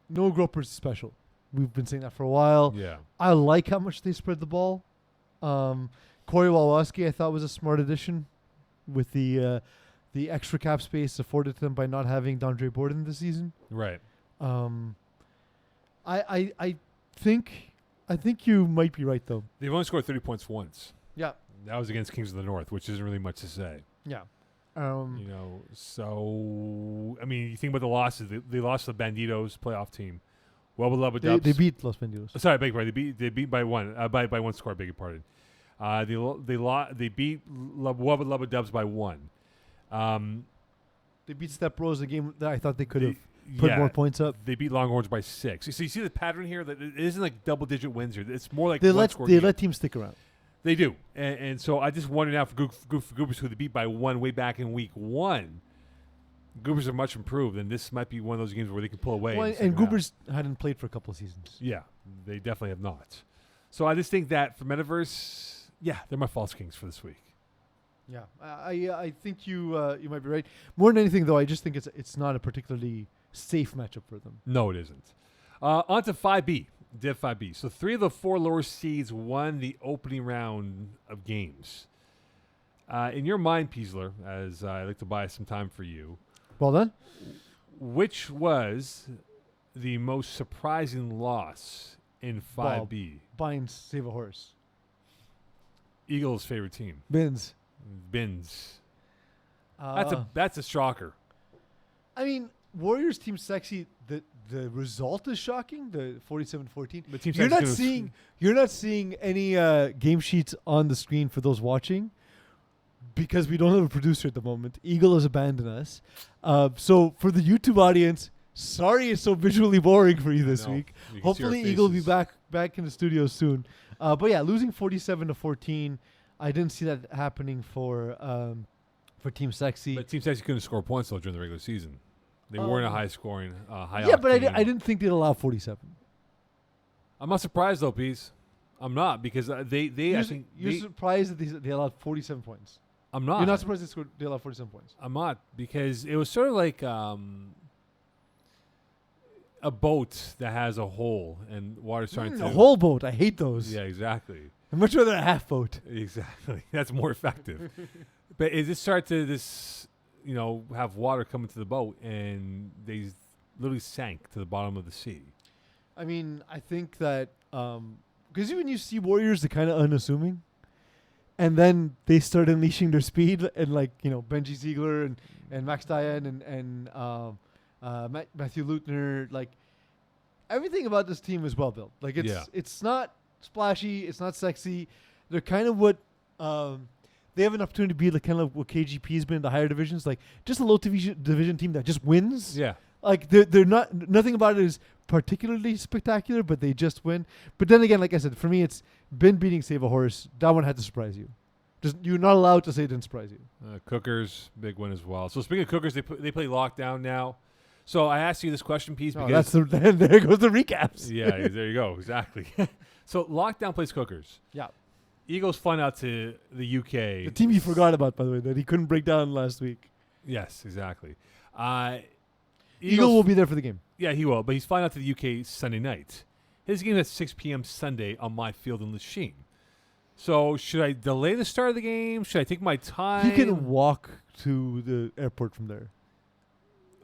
Groper's special. We've been saying that for a while. Yeah, I like how much they spread the ball. Corey Walowski, I thought, was a smart addition with the extra cap space afforded to them by not having Dondre Borden this season. Right. I think you might be right though. They've only scored 30 points once. Yeah. That was against Kings of the North, which isn't really much to say. Yeah. So I mean, you think about the losses. They lost to the Banditos playoff team. Well, with Lubba Dubs. They beat Los Banditos. Sorry, beg your pardon. They beat by one. By one score. Beg your pardon. They beat Lubba Dubs by one. They beat Step Bros, a game that I thought they could have put more points up. They beat Longhorns by 6. So you see the pattern here that it isn't like double-digit wins here. It's more like they let teams stick around. They do, and so I just wonder now for Goobers, who they beat by 1 way back in week 1. Goobers are much improved, and this might be one of those games where they can pull away. Well, and Goobers hadn't played for a couple of seasons. Yeah, they definitely have not. So I just think that for Metaverse, they're my False Kings for this week. Yeah, I think you might be right. More than anything, though, I just think it's not a particularly safe matchup for them. No, it isn't. On to 5B, Div 5B. So 3 of the 4 lower seeds won the opening round of games. In your mind, Peasler, as I like to buy some time for you. Well done. Which was the most surprising loss in 5B? Bines Save a Horse. Eagles' favorite team. Bins. That's a shocker. I mean, Warriors Team Sexy. The result is shocking. The 47-14. You're not seeing any game sheets on the screen for those watching because we don't have a producer at the moment. Eagle has abandoned us. So for the YouTube audience, sorry it's so visually boring for you this week. Hopefully Eagle will be back in the studio soon. But yeah, losing 47-14. I didn't see that happening for Team Sexy. But Team Sexy couldn't score points though during the regular season. They weren't a high-scoring, high. Yeah, but I didn't think they'd allow 47. I'm not surprised though, Pease. I'm not because you're surprised that they allowed 47 points. I'm not. You're not surprised they allowed 47 points. I'm not because it was sort of like a boat that has a hole and water's starting to. A whole boat. I hate those. Yeah, exactly. I'd much rather a half boat. Exactly. That's more effective. But it just started to have water come into the boat, and they literally sank to the bottom of the sea. I mean, I think that because when you see Warriors, they're kind of unassuming, and then they start unleashing their speed, and Benji Ziegler and Max Diane and Matthew Leutner, like everything about this team is well built. Like it's not splashy, it's not sexy. They're kind of what they have an opportunity to be like kind of what KGP's been in the higher divisions, like just a low division team that just wins. Yeah. Like they're not, nothing about it is particularly spectacular, but they just win. But then again, like I said, for me, it's been beating Save a Horse. That one had to surprise you. Just you're not allowed to say it didn't surprise you. Cookers, big win as well. So speaking of Cookers, they play lockdown now. So I asked you this question, piece, No, because there goes the recaps. yeah, there you go, exactly. So Lockdown plays Cookers. Yeah. Eagles flying out to the UK. The team you forgot about, by the way, that he couldn't break down last week. Yes, exactly. Eagle will be there for the game. Yeah, he will, but he's flying out to the UK Sunday night. His game is at 6 p.m. Sunday on my field in Lachine. So should I delay the start of the game? Should I take my time? He can walk to the airport from there.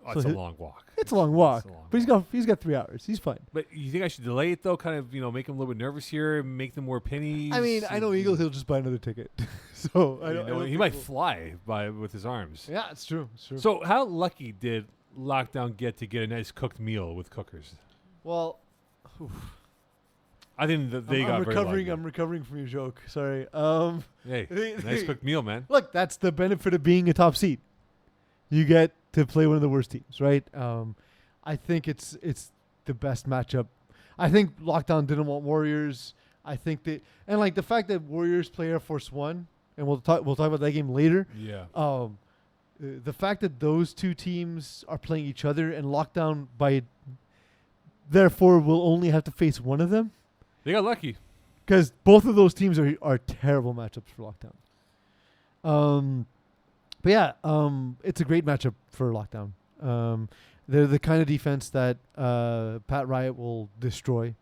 Oh, so it's a he- long walk. It's a long walk, It's a long but walk. he's got 3 hours. He's fine. But you think I should delay it though? Kind of, make him a little bit nervous here, make them more pennies. I mean, I know Eagle. He'll just buy another ticket. So I You don't, know, he think might we'll- fly with his arms. Yeah, it's true. It's true. So how lucky did Lockdown get to get a nice cooked meal with Cookers? well, I think that they I'm got very recovering. lucky. I'm recovering from your joke. Sorry. Hey, they- nice cooked meal, man. Look, that's the benefit of being a top seed. You get to play one of the worst teams, right? I think it's the best matchup. I think Lockdown didn't want Warriors. I think that, and like the fact that Warriors play Air Force One, and we'll talk about that game later. Yeah. The fact that those two teams are playing each other and Lockdown therefore will only have to face one of them, They got lucky. because both of those teams are terrible matchups for Lockdown. But yeah, it's a great matchup for Lockdown. They're the kind of defense that Pat Riot will destroy.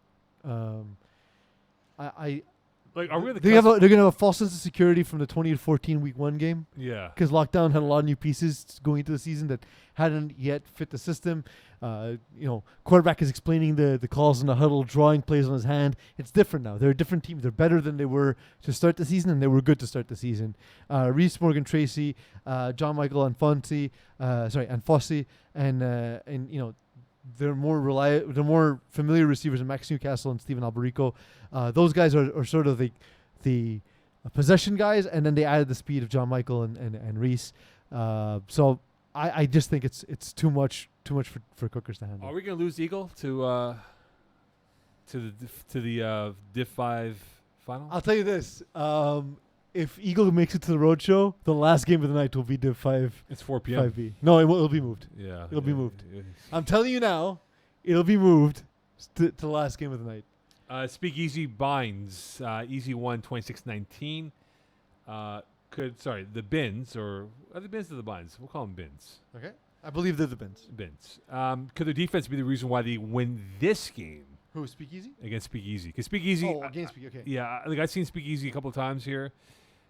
Like, are we the They're gonna have a false sense of security from the 20-14 Week 1 game, Yeah. because Lockdown had a lot of new pieces going into the season that hadn't yet fit the system. Quarterback is explaining the calls in the huddle, drawing plays on his hand. It's different now. They're a different team. They're better than they were to start the season, and they were good to start the season. Reese Morgan Tracy, John Michael Anfossey, and they're more familiar receivers than Max Newcastle and Steven Alberico. Those guys are sort of the possession guys, and then they added the speed of John Michael and Reese. So I just think it's too much for Cookers to handle. Are we gonna lose Eagle to the Div 5 final? I'll tell you this: if Eagle makes it to the road show, the last game of the night will be Div 5 It's 4 p.m. 5B. No, it'll be moved. Yeah. It'll be moved. Yeah. I'm telling you now, it'll be moved to the last game of the night. Speakeasy Binds, Easy 1, 26-19. The Bins, or are the Bins or the Binds? We'll call them Bins. Okay, I believe they're the Bins. Bins. Could their defense be the reason why they win this game Who, Speakeasy? against Speakeasy? Because Speakeasy, Oh, against Speakeasy. Okay. yeah, like I've seen Speakeasy a couple of times here.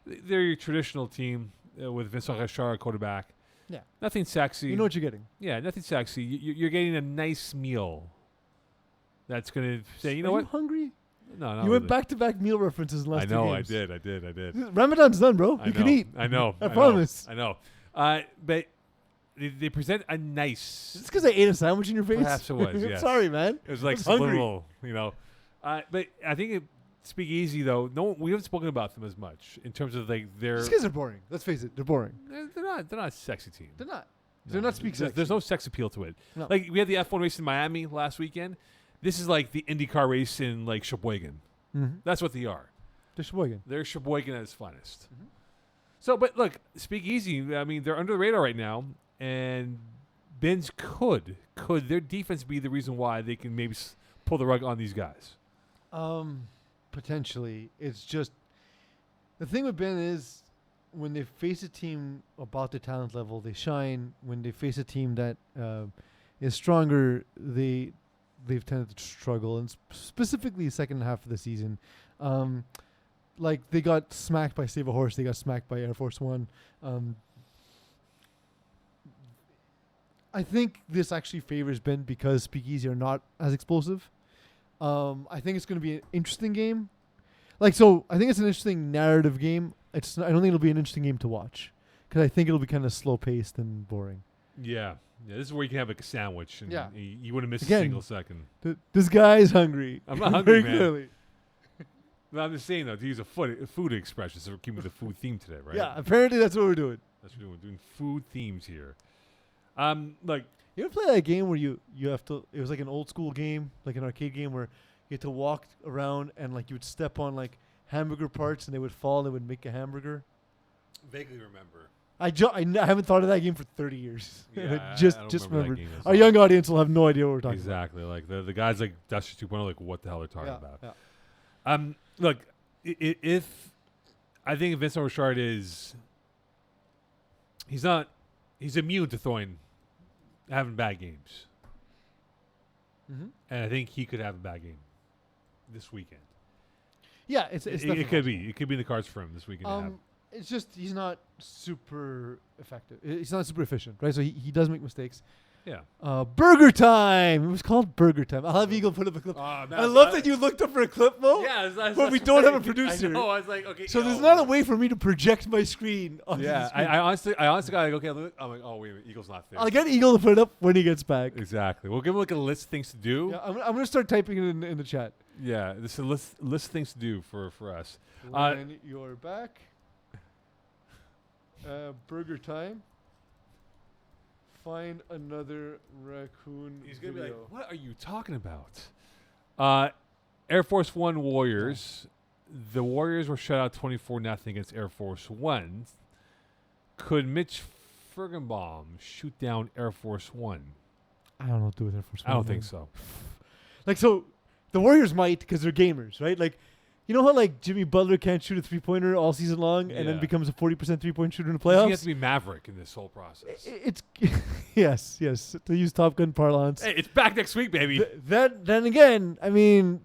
They're your traditional team with Vincent Richard quarterback. Yeah. Nothing sexy. You know what you're getting. Yeah, nothing sexy. You're getting a nice meal. That's gonna say, you know Are what? you hungry? No, no. You went back-to-back meal references in the I last 2 know, games. I did. Ramadan's done, bro. I You know, can eat. I know. I promise. I know. But they present a nice. It's because I ate a sandwich in your face. Perhaps it was, yes. Sorry, man. It was like was hungry. subliminal, But I think Speakeasy though. No, we haven't spoken about them as much in terms of like their. These guys are boring. Let's face it, they're boring. They're not a sexy team. They're not. No. They're not speak There's- sexy. There's no sex appeal to it. No. Like we had the F1 race in Miami last weekend. This is like the IndyCar race in like Sheboygan. Mm-hmm. That's what they are. They're Sheboygan. They're Sheboygan at its finest. Mhm. So, but look, Speakeasy. I mean, they're under the radar right now, and Ben's could their defense be the reason why they can maybe pull the rug on these guys? Potentially. It's just the thing with Ben is when they face a team about their talent level, they shine. When they face a team that is stronger, they've tended to struggle, and specifically the second half of the season. Like they got smacked by Save a Horse, they got smacked by Air Force One. I think this actually favors Ben because Speakeasy are not as explosive. I think it's going to be an interesting game. I think it's an interesting narrative game. I don't think it'll be an interesting game to watch because I think it'll be kind of slow paced and boring. Yeah. This is where you can have like a sandwich, and Yeah. you wouldn't miss Again, a single second. This guy is hungry. I'm not hungry, Very man. clearly. No, I'm just saying though, to use a food expression, so we're keeping the food theme today, right? Yeah, apparently that's what we're doing. That's what we're doing. Food themes here. Like You ever play that game where you have to? It was like an old school game, like an arcade game where you had to walk around and like you would step on like hamburger parts and they would fall and they would make a hamburger. vaguely remember. I haven't thought of that game for 30 years. Yeah, just I don't remember remembered. that game as Our well. young audience will have no idea what we're talking Exactly. Like the guys like Dusty 2.0, like what the hell they're talking about. about. Yeah. Look, if I think Vincent Richard is, he's immune to having bad games, Mm-hmm. and I think he could have a bad game this weekend. Yeah, it's It definitely could be. It could be in the cards for him this weekend. to have. It's just he's not super effective. He's not super efficient, right? So he does make mistakes. Yeah. Burger time. It was called Burger time. I'll have Eagle put up a clip. I love that you looked up for a clip, Mo. Yeah, but we don't have a producer. I know. I was like, okay. So there's not a way for me to project my screen onto the Yeah, screen. I honestly got like, okay. I'm like, oh wait a minute, Eagle's not there. I'll get Eagle to put it up when he gets back. Exactly. We'll give him like a list of things to do. Yeah, I'm gonna start typing it in the chat. Yeah, this is a list of things to do for us. When you're back. Burger time. Find another raccoon He's gonna video. be like, "What are you talking about?" Air Force One Warriors. The Warriors were shut out 24-0 against Air Force One. Could Mitch Furgenbaum shoot down Air Force One? I don't know what to do with Air Force I One, don't think man. so. Like, so the Warriors might because they're gamers, right? Like, you know how like Jimmy Butler can't shoot a 3-pointer all season long and then Yeah. becomes a 40% 3-point shooter in the He playoffs? has to be Maverick in this whole process. It's yes, to use Top Gun parlance. Hey, it's back next week, baby. Then again, I mean,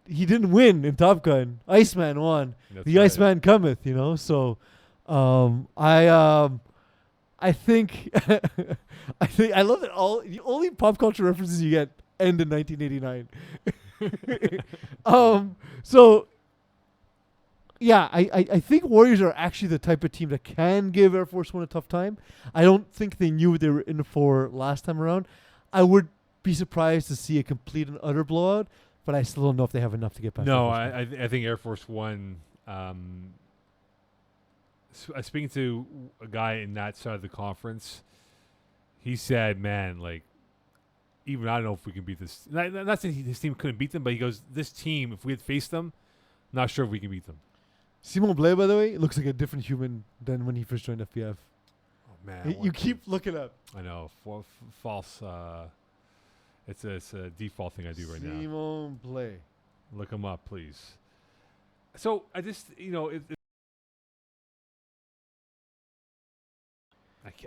he didn't win in Top Gun. Iceman won. That's The right. Iceman cometh, you know. So, I think I love that all the only pop culture references you get end in 1989. So yeah, I think Warriors are actually the type of team that can give Air Force One a tough time. I don't think they knew what they were in for last time around. I would be surprised to see a complete and utter blowout, but I still don't know if they have enough to get past. No, Air Force One. I think Air Force One. Speaking to a guy in that side of the conference, he said, "Man, like, even I don't know if we can beat this." Not saying his team couldn't beat them, but he goes, "This team, if we had faced them, not sure if we can beat them." Simon Blais, by the way, looks like a different human than when he first joined FPF. Oh man, You keep looking up. I know false. It's a default thing I do right now. Simon Blais. Look him up, please. So I just,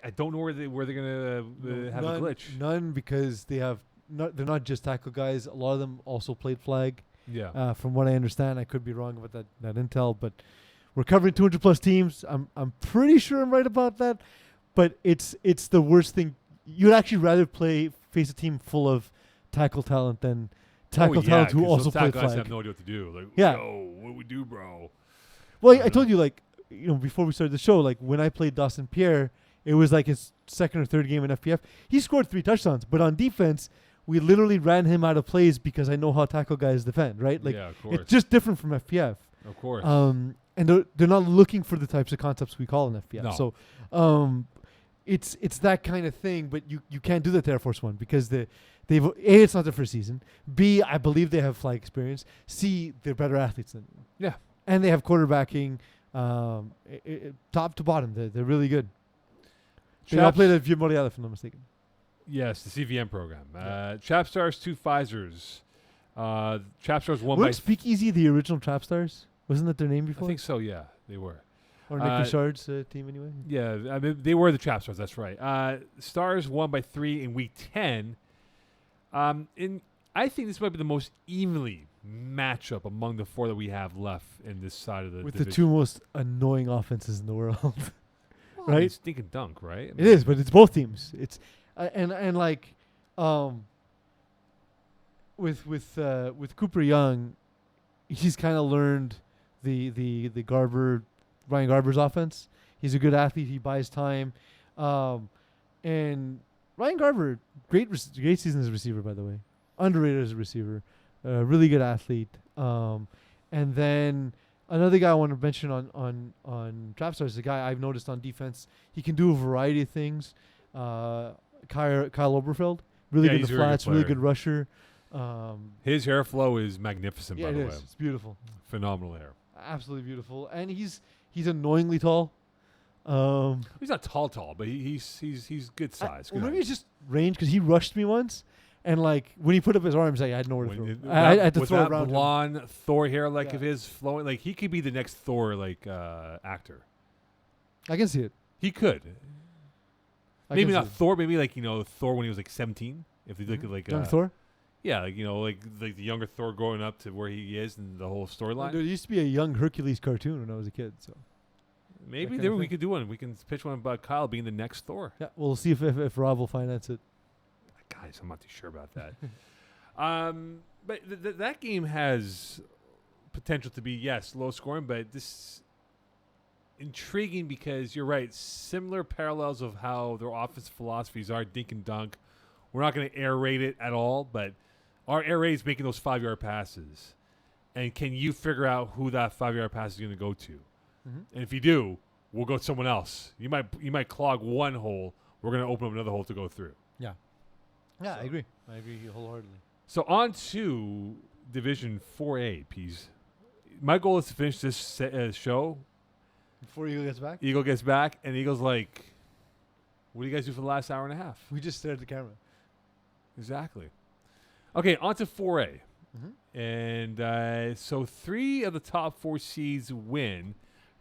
I don't know where they're gonna have a glitch. None, because they're not just tackle guys. A lot of them also played flag. Yeah. From what I understand, I could be wrong about that intel, but we're covering 200 plus teams. I'm pretty sure I'm right about that, but it's the worst thing. You'd actually rather face a team full of tackle talent than tackle talent who 'cause also those play tackle guys flag. have no idea what to do. Like, Yeah. yo, what do we do, bro? Well, I I told know. you, like, before we started the show, like when I played Dawson Pierre, it was like his second or third game in FPF. He scored 3 touchdowns, but on defense, we literally ran him out of plays because I know how tackle guys defend, right? Like, yeah, of course. it's just different from FPF. Of course. And they're not looking for the types of concepts we call in FPF. No. So, it's that kind of thing, but you can't do that to Air Force One because it's not their first season. B, I believe they have flag experience. C, they're better athletes than you. Yeah. And they have quarterbacking, top to bottom. They're really good. They all Chaps- played at Vieux Montréal, if I'm not mistaken. Yes, the CVM program. Yeah. Trapstars, 2 Pfizers. Trapstars won Weren't by. Speakeasy the original Trap Stars? Wasn't that their name I before? think so. Yeah, they were. Or Nick Richard's team anyway? Yeah, I mean they were the Trapstars. That's right. Stars won by 3 in week 10. I think this might be the most evenly matchup among the 4 that we have left in this side of the With division. the 2 most annoying offenses in the world. Well, I mean, right? Stink and dunk, right? I It mean, is, but it's both teams. It's and like with Cooper Young, he's kind of learned the Ryan Garber's offense. He's a good athlete. He buys time, and Ryan Garber, great season as a receiver, by the way. Underrated as a receiver, really good athlete. And then another guy I want to mention on Trapstars is a guy I've noticed on defense. He can do a variety of things. Kyle Oberfeld, really Yeah, good in he's the a very good flats, really player. good rusher. His hair flow is magnificent, Yeah, by it the is. way. It's beautiful, Phenomenal hair. absolutely beautiful, and he's annoyingly tall. He's not tall, but he's good size. Well, good maybe height. it's just range because he rushed me once, and like when he put up his arms, I had nowhere to When throw. it- I that- had to with throw that around him. blonde Thor hair like Yeah. of his flowing, like he could be the next Thor actor. I can see it. He could. I Maybe can not see it. Thor. Maybe like Thor when he was like 17. If they look at like Young Thor. yeah, like like the younger Thor growing up to where he is and the whole storyline. There used to be a young Hercules cartoon when I was a kid. So Maybe kind there of we thing. could do one. We can pitch one about Kyle being the next Thor. yeah, we'll see if Rob will finance it. Guys, I'm not too sure about that. But that game has potential to be low scoring, but this intriguing because you're right. Similar parallels of how their offensive philosophies are dink and dunk. We're not going to air raid it at all, but our air raid is making those 5-yard passes. And can you figure out who that 5-yard pass is going to go to? And if you do, we'll go to someone else. You might clog one hole. We're going to open up another hole to go through. Yeah, I agree. I agree wholeheartedly. So on to Division 4A, Peas. My goal is to finish this show. Before Eagle gets back, Eagle gets back, and Eagle's like, what do you guys do for the last hour and a half? we just stared at the camera. Exactly. Okay, on to 4A. Mm-hmm. And so 3 of the top 4 seeds win.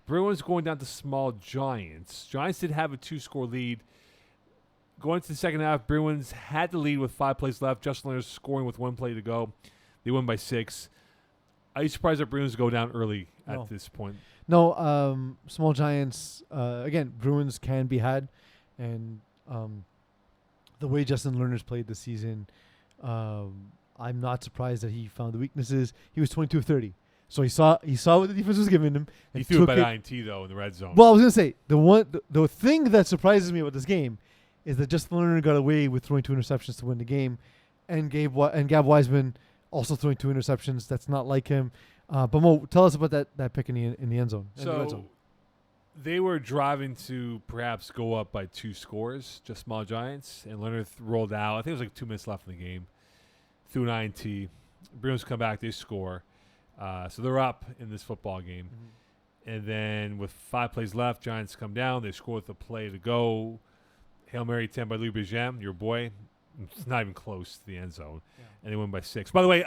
Bruins going down to small Giants. Giants did have a 2-score lead. Going into the second half, Bruins had the lead with 5 plays left. Justin Leonard scoring with 1 play to go. They won by 6. Are you surprised that Bruins go down early No. at this point? No, small Giants. Again, Bruins can be had, and the way Justin Lerner's played this season, I'm not surprised that he found the weaknesses. He was 22 of 30, so he saw what the defense was giving him. He and threw a took bad it. INT, though, in the red zone. Well, I was gonna say the thing that surprises me about this game is that Justin Lerner got away with throwing 2 interceptions to win the game, and Gab Wiseman also throwing 2 interceptions. That's not like him. But Mo, tell us about that pick in the end zone. in the red So zone. they were driving to perhaps go up by 2 scores, just small Giants, and Leonard rolled out. I think it was like 2 minutes left in the game. Threw an INT. Bruins come back, they score. So they're up in this football game. And then with 5 plays left, Giants come down. They score with a play to go. Hail Mary 10 by Louis Bijan, your boy. It's not even close to the end zone. Yeah. And they win by 6. By the way,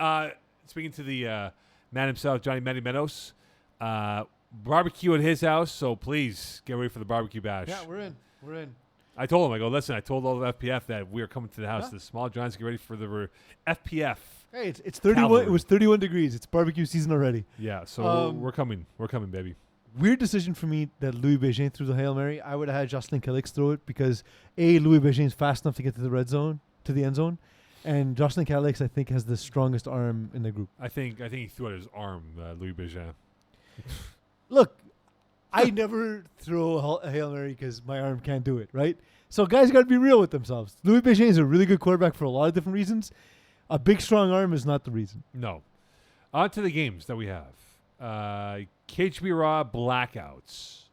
speaking to the man himself, Johnny Matty Meadows, barbecue at his house, so please get ready for the barbecue bash. Yeah, we're in. I told him, I go, listen, I told all of FPF that we are coming to the house. Yeah. The small Giants, get ready for the FPF. Hey, it's 31. Cavalry. It was 31 degrees. It's barbecue season already. Yeah, so Um, we're coming. We're coming, baby. Weird decision for me that Louis Bijan threw the Hail Mary. I would have had Jocelyn Calix throw it because Louis Bijan's fast enough to get to the red zone, to the end zone, and Jocelyn Calix I think has the strongest arm in the group. I think he threw out his arm, Louis Bijan. Look, I never throw a Hail Mary because my arm can't do it, right? So guys got to be real with themselves. Louis Bijan is a really good quarterback for a lot of different reasons. A big, strong arm is not the reason. No. On to the games that we have. KHB Raw blackouts.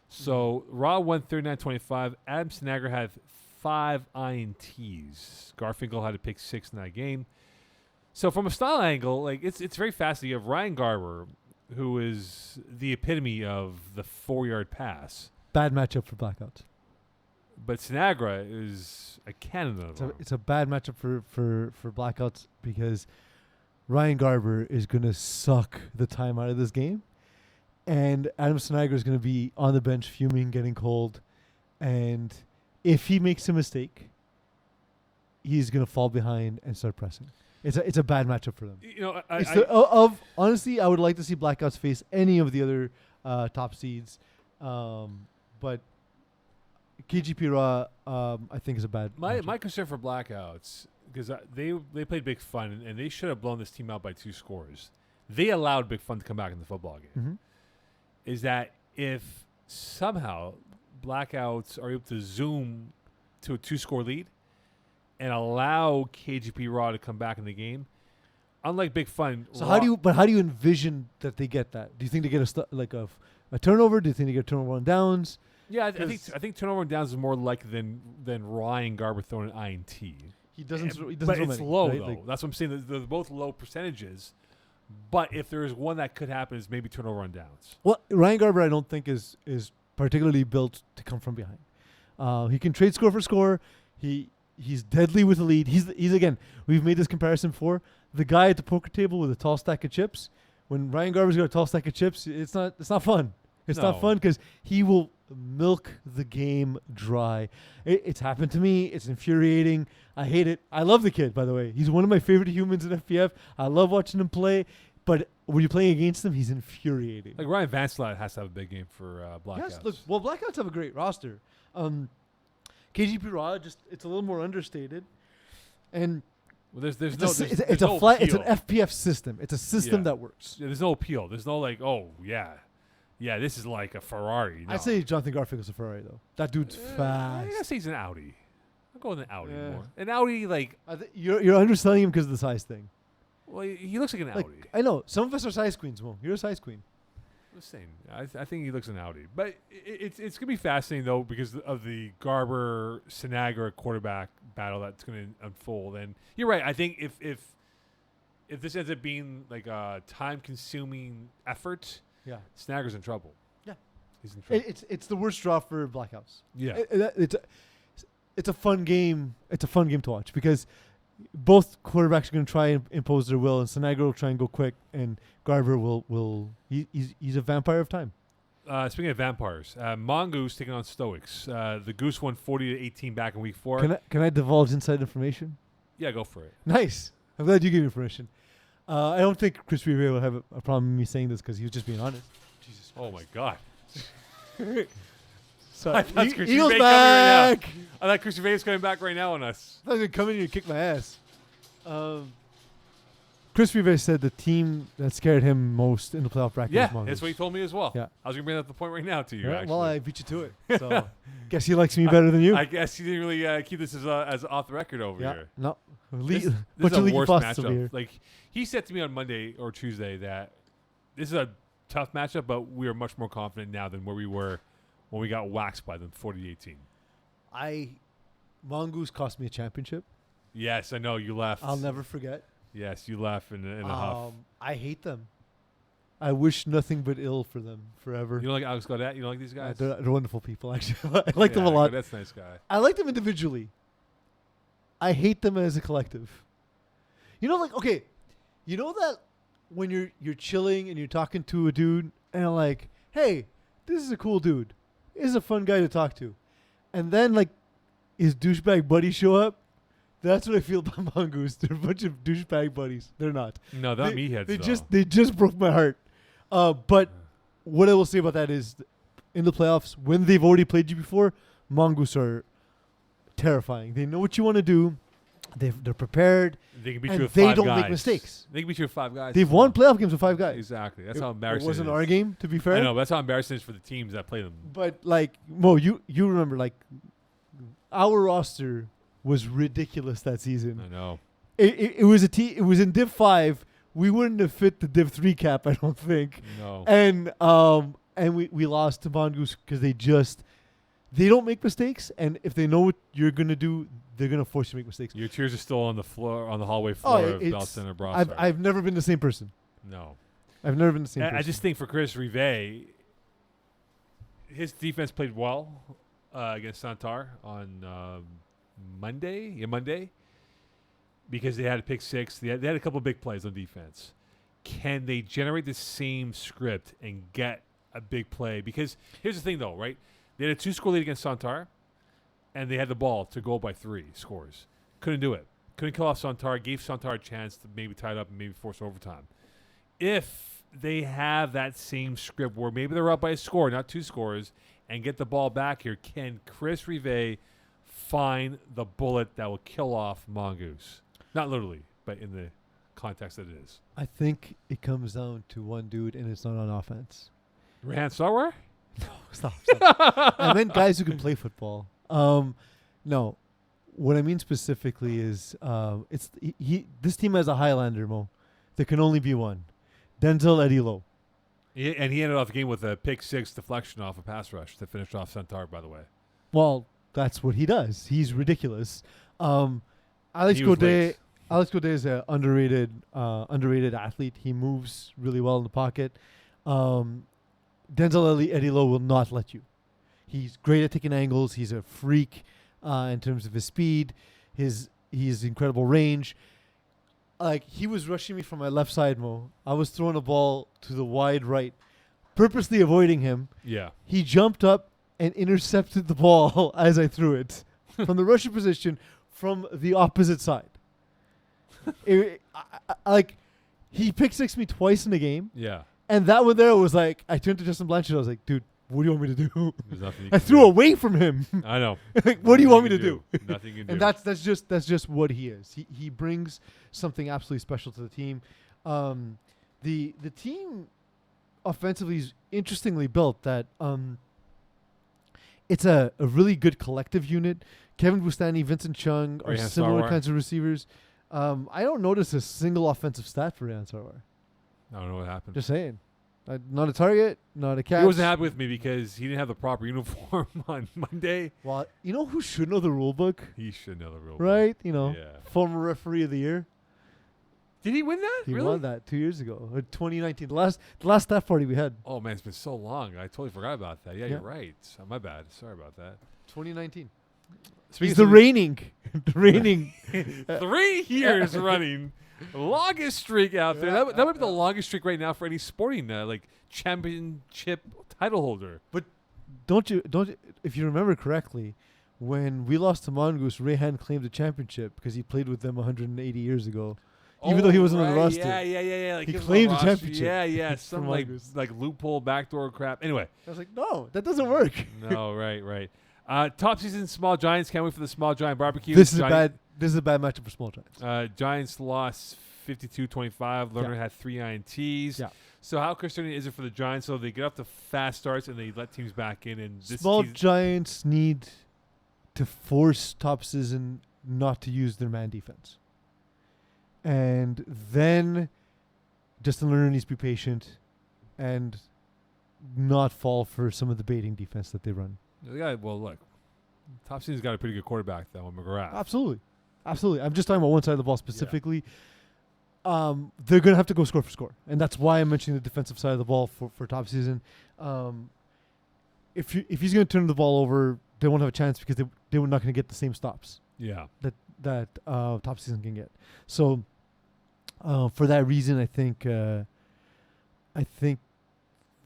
So Raw won 39-25. Adam Sinagra had 5 INTs. Garfinkel had to pick 6 in that game. So from a style angle, like it's very fascinating. You have Ryan Garber, who is the epitome of the 4-yard pass. Bad matchup for blackouts. But Sinagra is a cannon of them. It's a bad matchup for blackouts because Ryan Garber is going to suck the time out of this game. And Adam Sinagra is going to be on the bench fuming, getting cold. And if he makes a mistake, he's going to fall behind and start pressing. It's a bad matchup for them. You know, Honestly, I would like to see blackouts face any of the other top seeds. But KGP Raw, I think, is a bad matchup. My concern for blackouts, because they played Big Fun, and they should have blown this team out by 2 scores. They allowed Big Fun to come back in the football game. Mm-hmm. Is that if somehow blackouts are able to zoom to a 2-score lead and allow KGP Raw to come back in the game, unlike Big Fun. So how do you envision that they get that? Do you think they get a turnover? Do you think they get a turnover on downs? Yeah, I think turnover and downs is more likely than Ryan Garber throwing an INT. He doesn't. He doesn't But throw it's many, low right? though. Like, That's what I'm saying. They're both low percentages. But if there is one that could happen, is maybe turnover on downs. well, Ryan Garber, I don't think is particularly built to come from behind. He can trade score for score. He's deadly with the lead. He's again. We've made this comparison before. The guy at the poker table with a tall stack of chips. When Ryan Garber's got a tall stack of chips, it's not fun. It's not No. fun because he will milk the game dry. It's happened to me. It's infuriating. I hate it. I love the kid, by the way. He's one of my favorite humans in FPF. I love watching him play. But when you're playing against him, he's infuriating. Like Ryan Vanslot has to have a big game for Blackouts. Yes, look, well, Blackouts have a great roster. KGP Raw, it's a little more understated. And Well, there's it's no a, there's, it's there's a no flat. It's an appeal. FPF system. It's a system Yeah. that works. Yeah, there's no appeal. There's no like, oh yeah, this is like a Ferrari. No. I'd say Jonathan Garfinkel's a Ferrari though. That dude's I fast. gotta say he's an Audi. I'm going with an Audi Yeah. more. An Audi, like, You're underselling him because of the size thing. well, he looks like an Like, Audi. I know some of us are size queens. Mo, you're a size queen. I'm just saying. I think he looks an Audi, but it's gonna be fascinating though because of the Garber Sinagra quarterback battle that's gonna unfold. And you're right. I think if this ends up being like a time-consuming effort, Yeah, Snager's in trouble. Yeah. He's in trouble. it's the worst draw for Blackouts. Yeah. It's a fun game. It's a fun game to watch because both quarterbacks are going to try and impose their will, and Sinagra will try and go quick, and Garber he's a vampire of time. Speaking of vampires, Mongoose taking on Stoics. The Goose won 40-18 back in week 4. Can I divulge inside information? Yeah, go for it. Nice. I'm glad you gave me permission. I don't think Chris Riviere will have a problem with me saying this because he was just being honest. Jesus. Oh my God. Sorry. I thought Chris Eagles Riviere coming right back. now. I thought Chris Riviere is coming back right now on us. I was going to come in here and kick my ass. Chris Riviere said the team that scared him most in the playoff bracket Yeah, was Mongoose. that's what he told me as well. Yeah. I was gonna bring up the point right now to you. Yeah, Actually, well, I beat you to it. So guess he likes me better than you. I guess you didn't really keep this as off the record over here. No. This Bunch is of a leaky worst faucets over matchup. here. Like he said to me on Monday or Tuesday that this is a tough matchup, but we are much more confident now than where we were when we got waxed by them 40-18. Mongoose cost me a championship. Yes, I know you left. I'll never forget. Yes, you left in a huff. I hate them. I wish nothing but ill for them forever. You don't like Alex Godet? You don't like these guys? They're wonderful people, actually. I like them a lot. That's a nice guy. I like them individually. I hate them as a collective. You know, like, okay, you know that when you're chilling and you're talking to a dude and you're like, hey, this is a cool dude. This is a fun guy to talk to. And then, like, his douchebag buddies show up. That's what I feel about Mongoose. They're a bunch of douchebag buddies. They're not. No, they're not meatheads, though. They just broke my heart. But what I will say about that is, in the playoffs, when they've already played you before, Mongoose are terrifying. They know what you want to do. They're prepared. They can beat and you with they 5 don't guys. make mistakes. They can beat you with 5 guys. They've won playoff games with 5 guys. Exactly. That's It- how embarrassing It wasn't is. our game, to be fair. I know, but that's how embarrassing it is for the teams that play them. But, like, Mo, you remember, like, our roster was ridiculous that season. I know. It was it was in Div 5. We wouldn't have fit the Div 3 cap, I don't think. No. And we lost to Mongoose because they don't make mistakes, and if they know what you're gonna do, they're gonna force you to make mistakes. Your tears are still on the floor, on the hallway floor of Bell Center Brossard. I've never been the same person. No. I've never been the same person. I just think for Chris Rivet, his defense played well against Santar on Monday. Yeah, Monday. Because they had a pick 6. They had a couple of big plays on defense. Can they generate the same script and get a big play? Because here's the thing, though, right? They had a 2-score lead against Santar, and they had the ball to go by 3 scores. Couldn't do it. Couldn't kill off Santar. Gave Santar a chance to maybe tie it up and maybe force overtime. If they have that same script where maybe they're up by a score, not 2 scores, and get the ball back here, can Chris Rivet find the bullet that will kill off Mongoose? Not literally, but in the context that it is. I think it comes down to one dude, and it's not on offense. Rahan Sarwar? Stop. I meant guys who can play football. No, what I mean specifically is this team has a Highlander, Mo. There can only be one. Denzel Eddie Lowe. And he ended off the game with a pick 6 deflection off a pass rush to finish off Santar, by the way. Well, that's what he does. He's ridiculous. Alex He was Godet. late. Alex Godet is an underrated athlete. He moves really well in the pocket. Denzel Eddie Lowe will not let you. He's great at taking angles. He's a freak in terms of his speed, his incredible range. Like, he was rushing me from my left side, Mo. I was throwing a ball to the wide right, purposely avoiding him. Yeah. He jumped up and intercepted the ball as I threw it from the rushing position from the opposite side. Like, he pick-sixed me twice in the game, Yeah. and that one there was like, I turned to Justin Blanchard. I was like, dude, what do you want me to do? There's nothing you I can threw do. away from him. I know. Like, what do you Nothing want me you to can do? Nothing you can And do. that's just what he is. He brings something absolutely special to the team. The team offensively is interestingly built. That it's a really good collective unit. Kevin Bustani, Vincent Chung are Rehan similar Sarwar. kinds of receivers. I don't notice a single offensive stat for Rehan Sarwar. I don't know what happened. Just saying. Not a target, not a catch. He wasn't happy with me because he didn't have the proper uniform on Monday. Well, you know who should know the rule book, He should know the rule. right? You know, Yeah. former referee of the year. Did he win that? He really? won that 2 years ago, 2019. The last staff party we had. Oh man, it's been so long. I totally forgot about that. Yeah, Yeah. you're right. My bad. Sorry about that. 2019. Speaking He's the of- reigning, the reigning. 3 years running, longest streak out there. That might be the longest streak right now for any sporting like championship title holder. Don't you? If you remember correctly, when we lost to Mongoose, Rehan claimed the championship because he played with them 180 years ago. Even though he wasn't on the roster. Yeah. Like He was on claimed the roster. championship Yeah. for Some Mongoose. like loophole backdoor crap. Anyway, I was like, no, that doesn't work. no, right. Top season small Giants. Can't wait for the small Giant barbecue. This is a bad matchup for small Giants. Giants lost 52-25. Lerner had 3 INTs. Yeah. So how concerning is it for the Giants? So they get off to fast starts and they let teams back in. And this Small season- Giants need to force top season not to use their man defense. And then Justin Lerner needs to be patient and not fall for some of the baiting defense that they run. Well, look, top season's got a pretty good quarterback though, in McGrath. Absolutely. I'm just talking about one side of the ball specifically. They're going to have to go score for score. And that's why I'm mentioning the defensive side of the ball for top season. If he's going to turn the ball over, they won't have a chance because they were not going to get the same stops Yeah. that top season can get. So for that reason, I think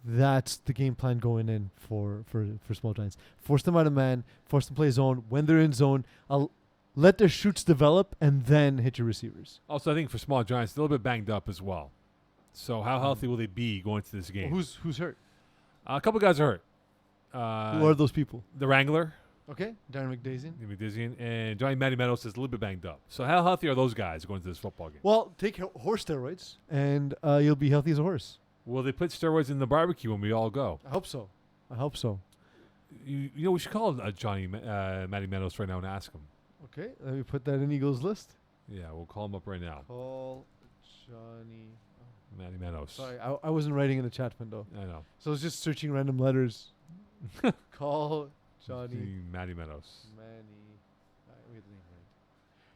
that's the game plan going in for small Giants. Force them out of man, force them to play zone. When they're in zone, I'll let their shoots develop and then hit your receivers. Also, I think for small Giants, they're a little bit banged up as well. So how healthy will they be going to this game? Who's hurt? A couple guys are hurt. Who are those people? The Wrangler, Okay, Darren McDazian. McDizian, and Johnny Matty Meadows is a little bit banged up. So how healthy are those guys going to this football game? Well, take horse steroids and you'll be healthy as a horse. Will they put steroids in the barbecue when we all go? I hope so. You know, we should call Johnny Matty Meadows right now and ask him. Okay, let me put that in Eagles list. Yeah, we'll call him up right now. Call Johnny. Matty Meadows. Sorry, I wasn't writing in the chat window. I know. So I was just searching random letters. Call Johnny Matty Meadows. Manny. Wait,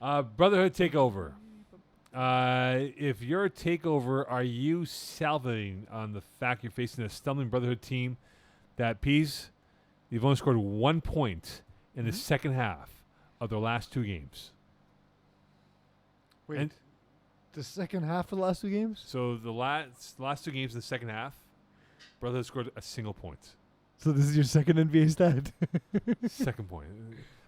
right. Brotherhood Takeover. If you're a takeover, are you salivating on the fact you're facing a stumbling Brotherhood team that they've only scored 1 point in the second half of their last 2 games? Wait, And- the second half of the last 2 games? So the last 2 games in the second half, Brotherhood scored a single point. So this is your second NBA stat? Second point.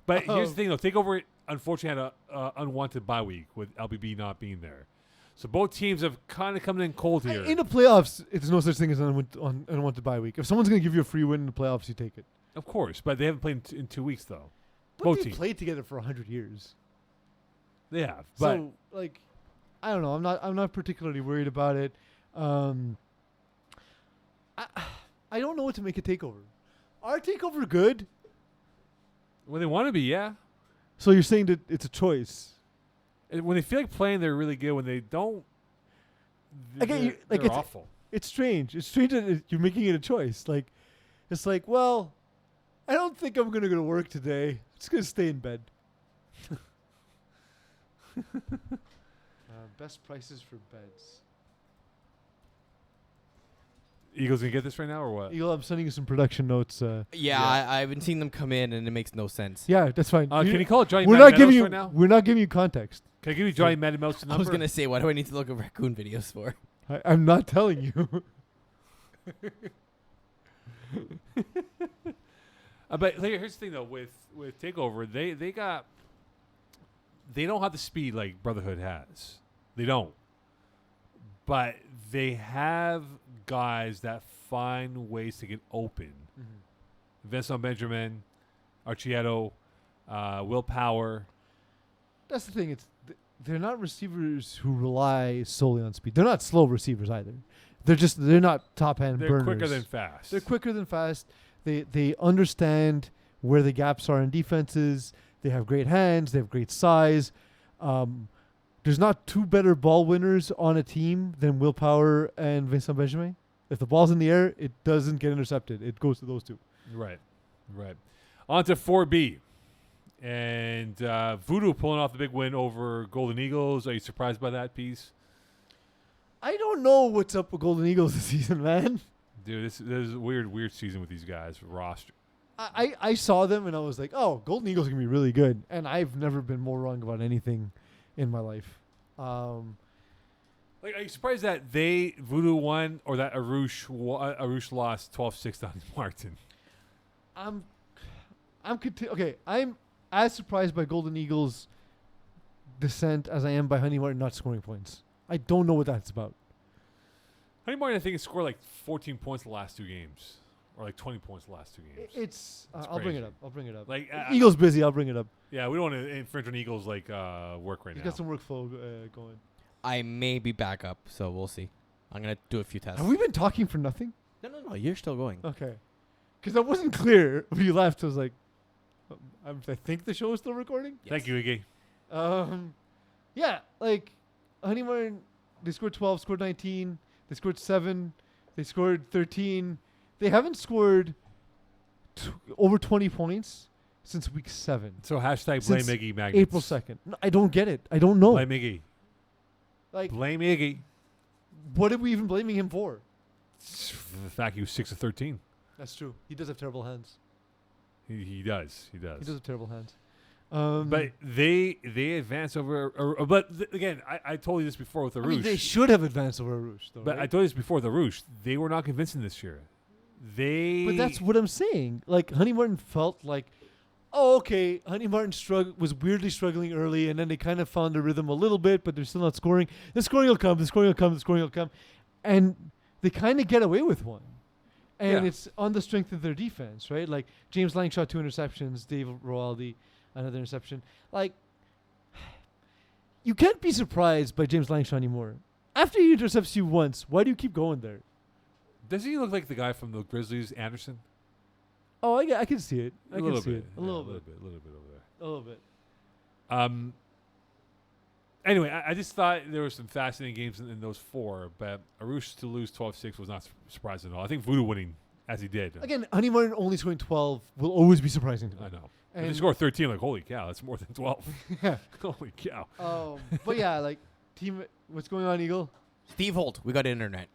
But here's the thing, though. Takeover, unfortunately, had a unwanted bye week with LBB not being there. So both teams have kind of come in cold here. In the playoffs, there's no such thing as an unwanted bye week. If someone's going to give you a free win in the playoffs, you take it. Of course, but they haven't played in 2 weeks, though. But Both they teams. played together for 100 years. They have. But So, like, I don't know. I'm not particularly worried about it. I don't know what to make a takeover. Are takeover good? when they want to be, yeah. So you're saying that it's a choice? When they feel like playing, they're really good. When they don't, Again, they're it's awful. It's strange. It's strange that you're making it a choice. Like, it's like, well, I don't think I'm gonna go to work today. I'm just gonna stay in bed. Best prices for beds. Eagles gonna get this right now or what? Eagle, I'm sending you some production notes. Yeah, Yeah. I've been seeing them come in, and it makes no sense. Yeah, that's fine. Can you call it Johnny we're not Matamoros giving you. right now? We're not giving you context. Can I give you Johnny Matamoros number? I was gonna say, what do I need to look at raccoon videos for? I'm not telling you. But here's the thing though, with Takeover, they don't have the speed like Brotherhood has. They don't. But they have guys that find ways to get open. Vincent Benjamin, Archietto, Will Power. That's the thing. They're not receivers who rely solely on speed. They're not slow receivers either. They're not top hand They're burners. quicker than fast. They're quicker than fast. They understand where the gaps are in defenses. They have great hands. They have great size. There's not two better ball winners on a team than Will Power and Vincent Benjamin. If the ball's in the air, it doesn't get intercepted. It goes to those two. Right. On to 4B. And Voodoo pulling off the big win over Golden Eagles. Are you surprised by that piece? I don't know what's up with Golden Eagles this season, man. Dude, this is a weird season with these guys, roster. I saw them and I was like, oh, Golden Eagles can be really good. And I've never been more wrong about anything in my life. Are you surprised that Voodoo won or that Arush lost 12-6 on Martin? I'm as surprised by Golden Eagles' descent as I am by Honey Martin not scoring points. I don't know what that's about. Honey Martin, I think, has scored like 14 points the last two games. Or like 20 points the last two games. It's That's I'll bring it crazy. up. I'll bring it up. Like Eagles busy. I'll bring it up. Yeah, we don't want to infringe on Eagles like work right He's now. got some workflow going. I may be back up, so we'll see. I'm gonna do a few tests. Have we been talking for nothing? No. You're still going. Okay. Because that wasn't clear when you left. I was like, I think the show is still recording. Thank you, Iggy. Yeah, like Honey Martin, they scored 12, scored 19, they scored 7, they scored 13. They haven't scored over 20 points since week 7. So hashtag blame Since Iggy Magnets. April 2nd. No, I don't get it. I don't know. Blame Iggy. Like, Blame Iggy. what are we even blaming him for? The fact he was 6 of 13. That's true. He does have terrible hands. He does. He does have terrible hands. But they advance over. Again, I told you this before with the I mean, Rouge. they should have advanced over Arush, though. But right? I told you this before with the Rouge. They were not convincing this year. But that's what I'm saying. Like, Honey Martin felt like, oh, okay, Honey Martin was weirdly struggling early, and then they kind of found the rhythm a little bit, but they're still not scoring. The scoring will come, the scoring will come, the scoring will come. And they kind of get away with one. And Yeah. it's on the strength of their defense, right? Like, James Langshaw, 2 interceptions, Dave Roaldi, another interception. Like, you can't be surprised by James Langshaw anymore. After he intercepts you once, why do you keep going there? Doesn't he look like the guy from the Grizzlies, Anderson? Oh, I can see it. I A can little see bit. it. A Yeah, little bit. A little bit over there. A little bit. Anyway, I just thought there were some fascinating games in those four, but Arush to lose 12-6 was not surprising at all. I think Voodoo winning, as he did. Again, Honey Martin only scoring 12 will always be surprising to me. I know. If And they score 13, like, holy cow, that's more than 12. yeah. Holy cow. But yeah, like, what's going on, Eagle? Steve Holt, we got internet.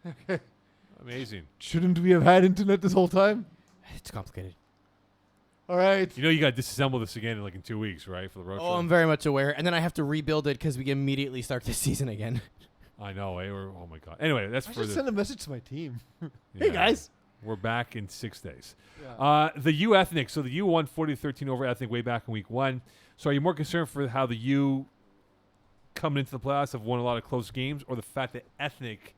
Amazing. Shouldn't we have had internet this whole time? It's complicated. All right. You know you got to disassemble this again in 2 weeks, right, for the road Oh, trip? I'm very much aware. And then I have to rebuild it because we immediately start this season again. I know. Oh, my God. Anyway, that's I for should the... send a message to my team. yeah. Hey, guys. We're back in 6 days. Yeah. The U Ethnic. So the U won 40-13 over Ethnic way back in week 1. So are you more concerned for how the U coming into the playoffs have won a lot of close games, or the fact that Ethnic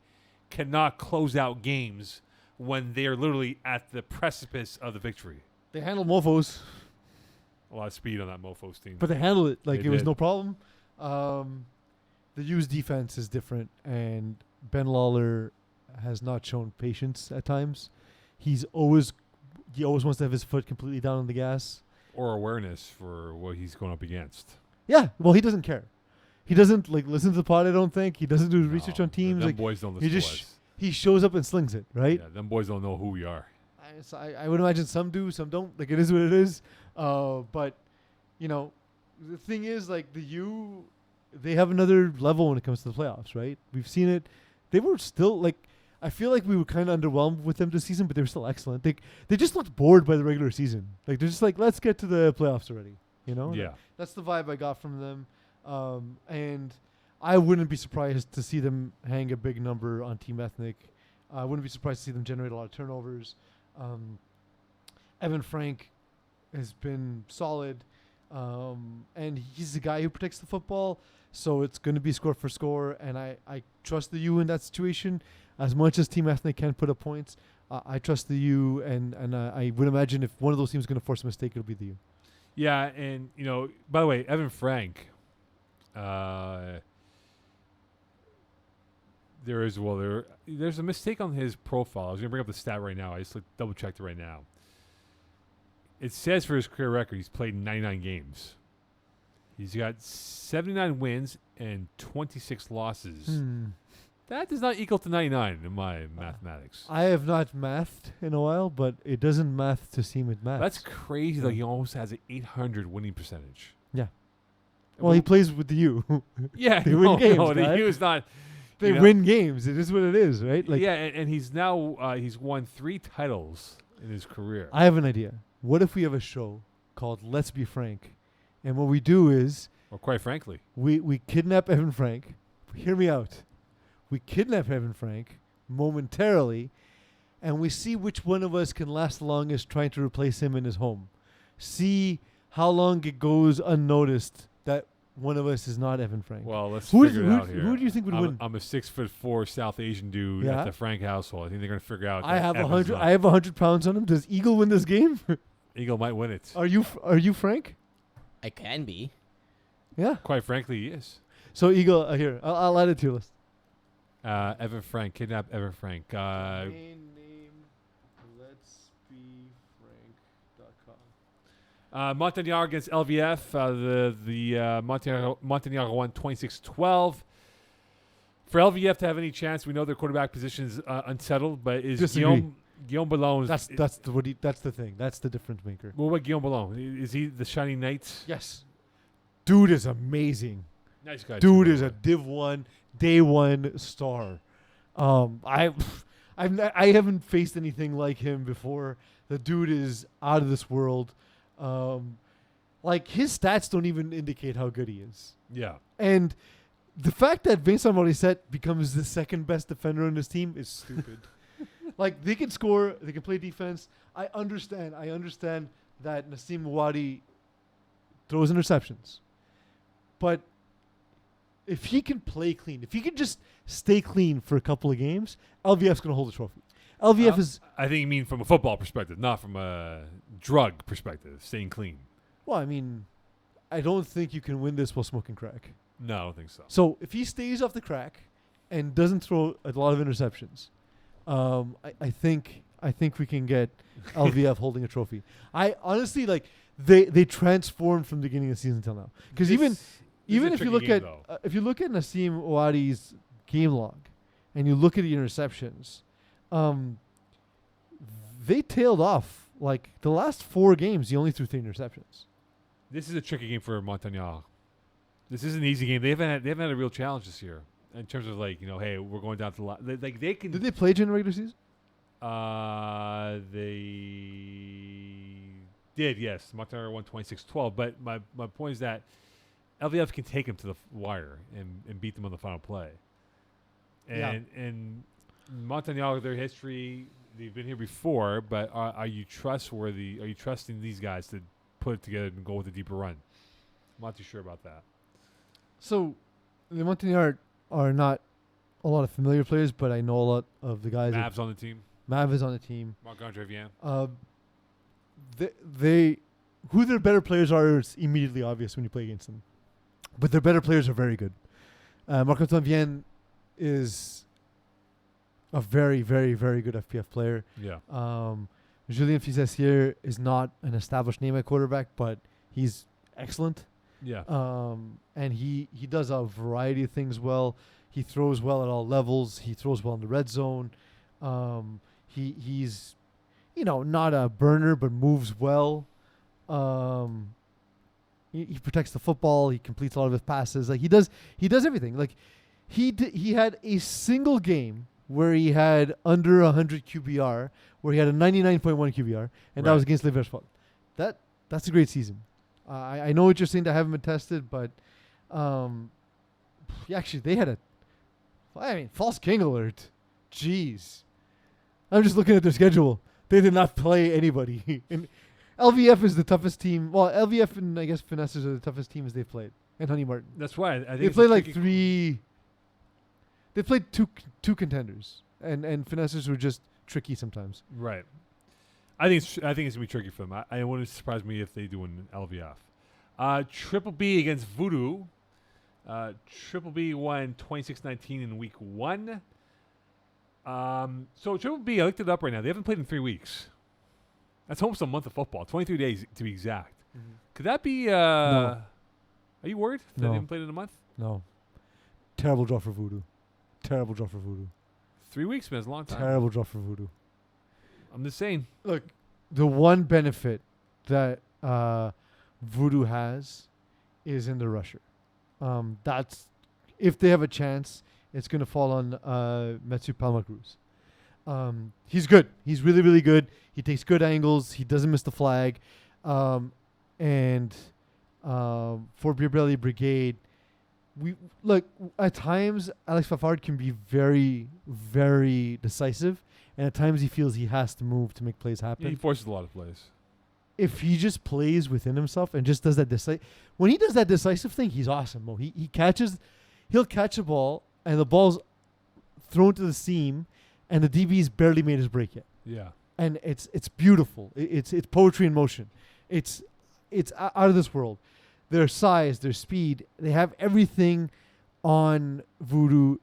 cannot close out games when they are literally at the precipice of the victory? They handle mofos, A lot of speed on that Mofos team. but they handle it like They it was did. no problem. The U's defense is different, and Ben Lawler has not shown patience at times. He always wants to have his foot completely down on the gas. Or awareness for what he's going up against. Yeah, well, he doesn't care. He doesn't listen to the pod. I don't think he doesn't do his research on teams. Them Like, boys don't he listen just to us. he shows up and slings it, right? Yeah, them boys don't know who we are. I would imagine some do, some don't. Like, it is what it is. But you know, the thing is, like, the U, they have another level when it comes to the playoffs, right? We've seen it. They were still like, I feel like we were kind of underwhelmed with them this season, but they were still excellent. They just looked bored by the regular season. Like they're just like, let's get to the playoffs already. You know? Yeah. That's the vibe I got from them. And I wouldn't be surprised to see them hang a big number on Team Ethnic. I wouldn't be surprised to see them generate a lot of turnovers. Evan Frank has been solid. And he's the guy who protects the football. So it's going to be score for score. And I trust the U in that situation. As much as Team Ethnic can put up points, I trust the U. And I would imagine if one of those teams is going to force a mistake, it'll be the U. Yeah, and by the way, Evan Frank, there's a mistake on his profile. I was gonna bring up the stat right now. I just double checked it right now. It says for his career record, he's played 99 games. He's got 79 wins and 26 losses. That does not equal to 99 in my mathematics. I have not mathed in a while, but it doesn't math to seem it maths. That's crazy. Like he almost has an 800 winning percentage. Yeah. Well, he plays with the U. Yeah, they win games. No, Guy. he was not. They win games. It is what it is, right? Like, yeah, and he's now he's won 3 titles in his career. I have an idea. What if we have a show called Let's Be Frank, and what we do is, Or quite frankly, we kidnap Evan Frank. Hear me out. We kidnap Evan Frank momentarily, and we see which one of us can last the longest trying to replace him in his home. See how long it goes unnoticed that one of us is not Evan Frank. well, let's Who figure it out here. who do you think would win? I'm a 6'4" South Asian dude Yeah. at the Frank household. I think they're gonna figure out. I that have Evan's 100. not. I have 100 pounds on him. Does Eagle win this game? Eagle might win it. Are you Frank? I can be. Yeah. Quite frankly, he is. So Eagle, here I'll add it to your list. Evan Frank, kidnap Evan Frank. Name, let's be frank.com. Montagnard against LVF. The Montagnard won 26-12. For LVF to have any chance, we know their quarterback position is unsettled, but is Disagree. Guillaume Ballon? That's the thing. That's the difference maker. Well, what Guillaume Ballon? Is he the shining knight? Yes. Dude is amazing. Nice guy. Dude too, is by a the way. Div 1, Day 1 star. I haven't faced anything like him before. The dude is out of this world. Like his stats don't even indicate how good he is. Yeah. And the fact that Vincent Morissette becomes the second best defender on his team is stupid. Like they can score, they can play defense. I understand that Nassim Mouadi throws interceptions. But if he can play clean, if he can just stay clean for a couple of games, LVF's going to hold the trophy. LVF is... I think you mean from a football perspective, not from a drug perspective, staying clean. Well, I mean, I don't think you can win this while smoking crack. No, I don't think so. So if he stays off the crack and doesn't throw a lot of interceptions, I think we can get LVF holding a trophy. I honestly they transformed from the beginning of the season until now. Because even if you look at Nassim Ouadi's game log and you look at the interceptions, they tailed off. Like the last 4 games, he only threw 3 interceptions. This is a tricky game for Montagnard. This is an easy game. They haven't had a real challenge this year in terms of hey, we're going down to the like they can. Did they play during the regular season? They did, yes. Montagnard won 26-12. But my point is that LVF can take them to the wire and beat them on the final play. And Montagnard, their history, they've been here before, but are you trustworthy? Are you trusting these guys to put it together and go with a deeper run? I'm not too sure about that. So, the Montagnard are not a lot of familiar players, but I know a lot of the guys. Mavs on the team. Mav is on the team. Marc-Andre Vian. Who their better players are is immediately obvious when you play against them. But their better players are very good. Marc-Andre Vian is a very, very, very good FPF player. Yeah. Julien Fizessier is not an established name at quarterback, but he's excellent. Yeah. And he does a variety of things well. He throws well at all levels. He throws well in the red zone. He's not a burner, but moves well. He protects the football. He completes a lot of his passes. Like he does everything. Like he had a single game where he had under 100 QBR, where he had a 99.1 QBR, and that Right. was against Liverpool. That's a great season. I know what you're saying. That haven't been tested, but actually they had false king alert. Jeez, I'm just looking at their schedule. They did not play anybody. And LVF is the toughest team. Well, LVF and I guess Finesses are the toughest teams they've played. And Honey Martin. That's why I think They it's a played like tricky- three. They played two contenders, and Finesses were just tricky sometimes. Right. I think it's gonna be tricky for them. I wouldn't surprise me if they do an LVF. Triple B against Voodoo. Triple B won 26-19 in week 1. So Triple B, I looked it up right now. They haven't played in 3 weeks. That's almost a month of football. 23 days to be exact. Could that be? Are you worried that No. they haven't played in a month? No. Terrible draw for Voodoo. 3 weeks, man, is a long time. Terrible draw for Voodoo. I'm just saying. Look, the one benefit that Voodoo has is in the rusher. That's if they have a chance, it's going to fall on Metsu Palma-Cruz. He's good. He's really, really good. He takes good angles. He doesn't miss the flag. And for Beer Belly Brigade, we look at times Alex Fafard can be very, very decisive, and at times he feels he has to move to make plays happen. He forces a lot of plays. If he just plays within himself and just does that when he does that decisive thing, he's awesome. Mo. He'll catch a ball and the ball's thrown to the seam, and the DB's barely made his break yet. Yeah. And it's beautiful. It's poetry in motion. It's out of this world. Their size, their speed, they have everything on Voodoo.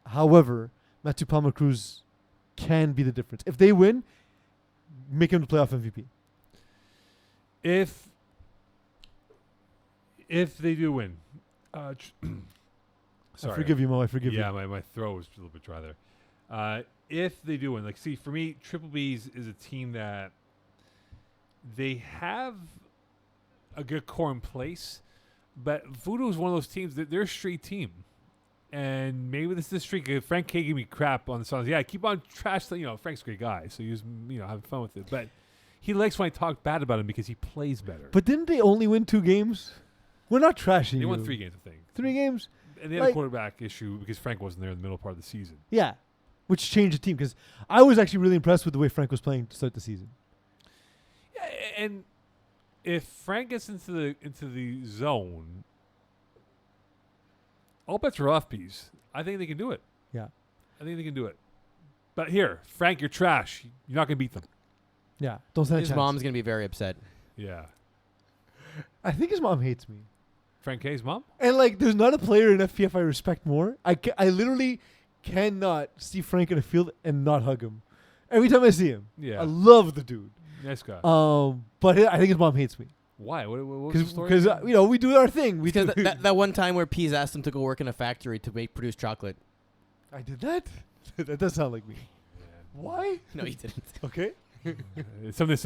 However, Matthew Palmer Cruz can be the difference. If they win, make him the playoff MVP. If they do win, sorry, I forgive you, Mo. I forgive you. Yeah, my throat was a little bit dry there. If they do win, like, see, for me, Triple B's is a team that they have a good core in place, but Voodoo is one of those teams that they're a street team. And maybe this is a streak. Frank K gave me crap on the songs. Yeah, keep on trash. Frank's a great guy, so he was, having fun with it. But he likes when I talk bad about him because he plays better. But didn't they only win 2 games? We're not trashing they you. won 3 games, I think. 3 games? And they had a quarterback issue because Frank wasn't there in the middle part of the season. Yeah. Which changed the team, because I was actually really impressed with the way Frank was playing to start the season. Yeah, and if Frank gets into the zone, all bets are off, Peas. I think they can do it. Yeah. I think they can do it. But here, Frank, you're trash. You're not going to beat them. Yeah. Don't stand a His chance. mom's going to be very upset. Yeah. I think his mom hates me. Frank K's mom? And, there's not a player in FPF I respect more. I literally cannot see Frank in a field and not hug him. Every time I see him. Yeah. I love the dude. Nice guy. But I think his mom hates me. Why? What was the story? Because we do our thing. We Because do. that one time where Pease asked him to go work in a factory to produce chocolate. I did that? That does sound like me. Why? No, he didn't. Okay. It sounds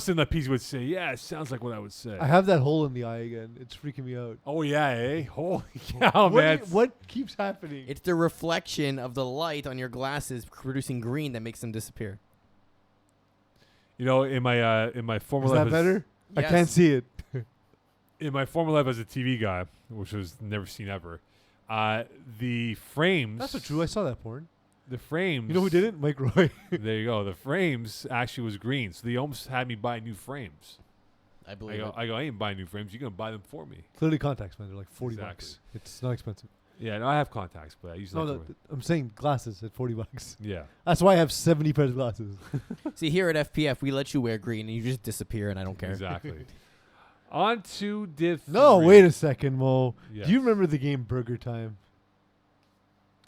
something that Peas would say. Yeah, it sounds like what I would say. I have that hole in the eye again. It's freaking me out. Oh, yeah, eh? Holy cow, man. What keeps happening? It's the reflection of the light on your glasses producing green that makes them disappear. In my former Is life that better? I Yes. can't see it. in my former life as a TV guy, which was never seen ever, the frames. That's not true. I saw that porn. The frames. You know who did it? Mike Roy. There you go. The frames actually was green, so they almost had me buy new frames. I believe it. I ain't buying new frames. You're gonna buy them for me. Clearly contacts, man. They're like 40 Exactly. bucks. It's not expensive. Yeah, no, I have contacts, but I use No, them. I'm saying glasses at 40 bucks. Yeah. That's why I have 70 pairs of glasses. See, here at FPF, we let you wear green and you just disappear, and I don't care. Exactly. On to Div. No, 3. wait a second, Mo. Yes. Do you remember the game Burger Time?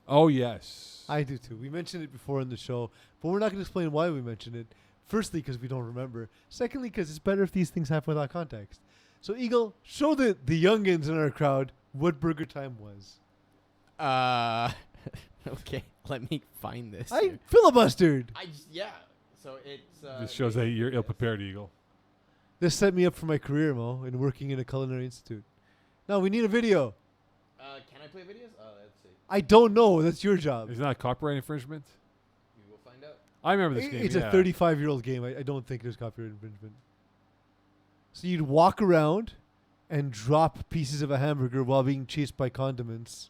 Oh yes. I do too. We mentioned it before in the show, but we're not going to explain why we mentioned it. Firstly, because we don't remember. Secondly, because it's better if these things happen without context. So, Eagle, show the youngins in our crowd what Burger Time was. Okay, let me find this. I here. filibustered. So it's. This shows that you're ill prepared, Eagle. This set me up for my career, Mo, in working in a culinary institute. Now we need a video. Can I play videos? Let's see. I don't know. That's your job. Is it not a copyright infringement? We will find out. I remember this game. It's yeah. a 35-year-old game. I don't think there's copyright infringement. So you'd walk around and drop pieces of a hamburger while being chased by condiments.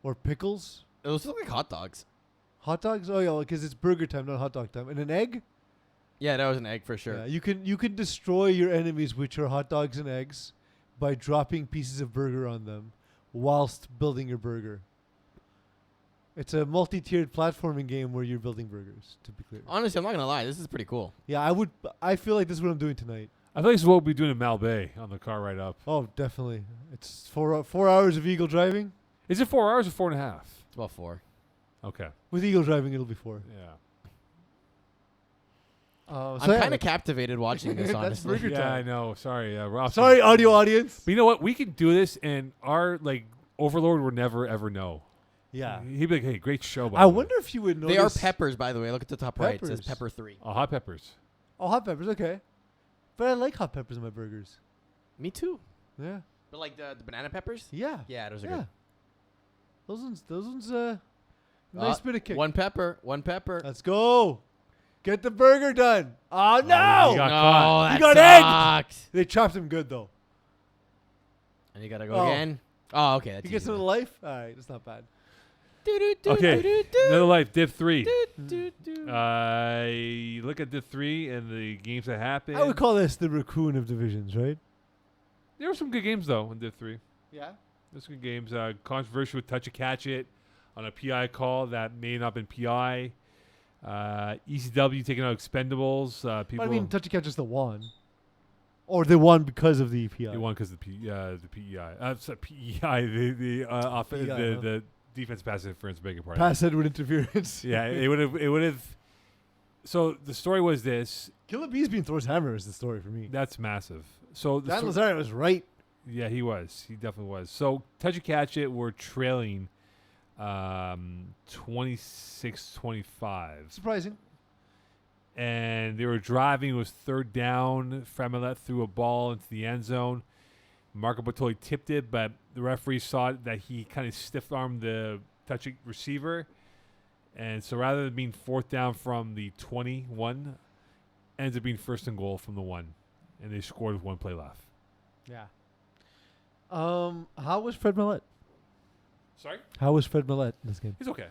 Or pickles. It was like hot dogs. Hot dogs? Oh, yeah, because it's burger time, not hot dog time. And an egg? Yeah, that was an egg for sure. Yeah, you can destroy your enemies, which are hot dogs and eggs, by dropping pieces of burger on them whilst building your burger. It's a multi-tiered platforming game where you're building burgers, to be clear. Honestly, I'm not gonna lie. This is pretty cool. Yeah, I feel like this is what I'm doing tonight. I think this is what we'll be doing in Malbay on the car ride up. Oh, definitely. It's 4 hours of eagle driving. Is it 4 hours or 4.5? It's about 4. Okay. With eagle driving, it'll be 4. Yeah. I'm kind of captivated watching this, That's honestly. burger Yeah, time. I know. Sorry, Rob. Sorry, audio audience. But you know what? We can do this, and our overlord will never ever know. Yeah. He'd be like, "Hey, great show." By I the way." wonder if you would notice. They are peppers, by the way. Look at the top right. It says Peppers. pepper 3. Oh, hot peppers. Oh, hot peppers, okay. But I like hot peppers in my burgers. Me too. Yeah. But like the banana peppers? Yeah. Yeah, those are Yeah. good. Those ones, nice bit of kick. One pepper. Let's go. Get the burger done. Oh, no. you got caught. that You got egged. sucks. They chopped him good, though. And you gotta go Oh. again. Oh, okay. That's He gets easy another then. life? All right, that's not bad. Okay. Another life. Div 3. Do. You look at Div 3 and the games that happened. I would call this the raccoon of divisions, right? There were some good games though in Div 3. Yeah. There's some good games. Controversial with Touch a Catch It on a PI call that may not have been PI. ECW taking out Expendables. People. I mean, Touchy Catch the one. Or they won because of the EPI. They won because of the PEI. Sorry, PEI. The defense pass interference. Beg your pardon. Pass Edward interference. Yeah, it would have. It would have. So the story was this. Killer Bees being Thor's hammer is the story for me. That's massive. So the Dan sto- Lazario was right. yeah, he was. He definitely was. So Touch a Catch It were trailing 26-25. Surprising. And they were driving. It was third down. Fremilet threw a ball into the end zone. Marco Bertoli tipped it, but the referee saw that he kind of stiff-armed the touch receiver. And so rather than being fourth down from the 21, ends up being first and goal from the 1. And they scored with 1 play left. Yeah. How was Fred Millett? Sorry? How was Fred Millett in this game? He's okay.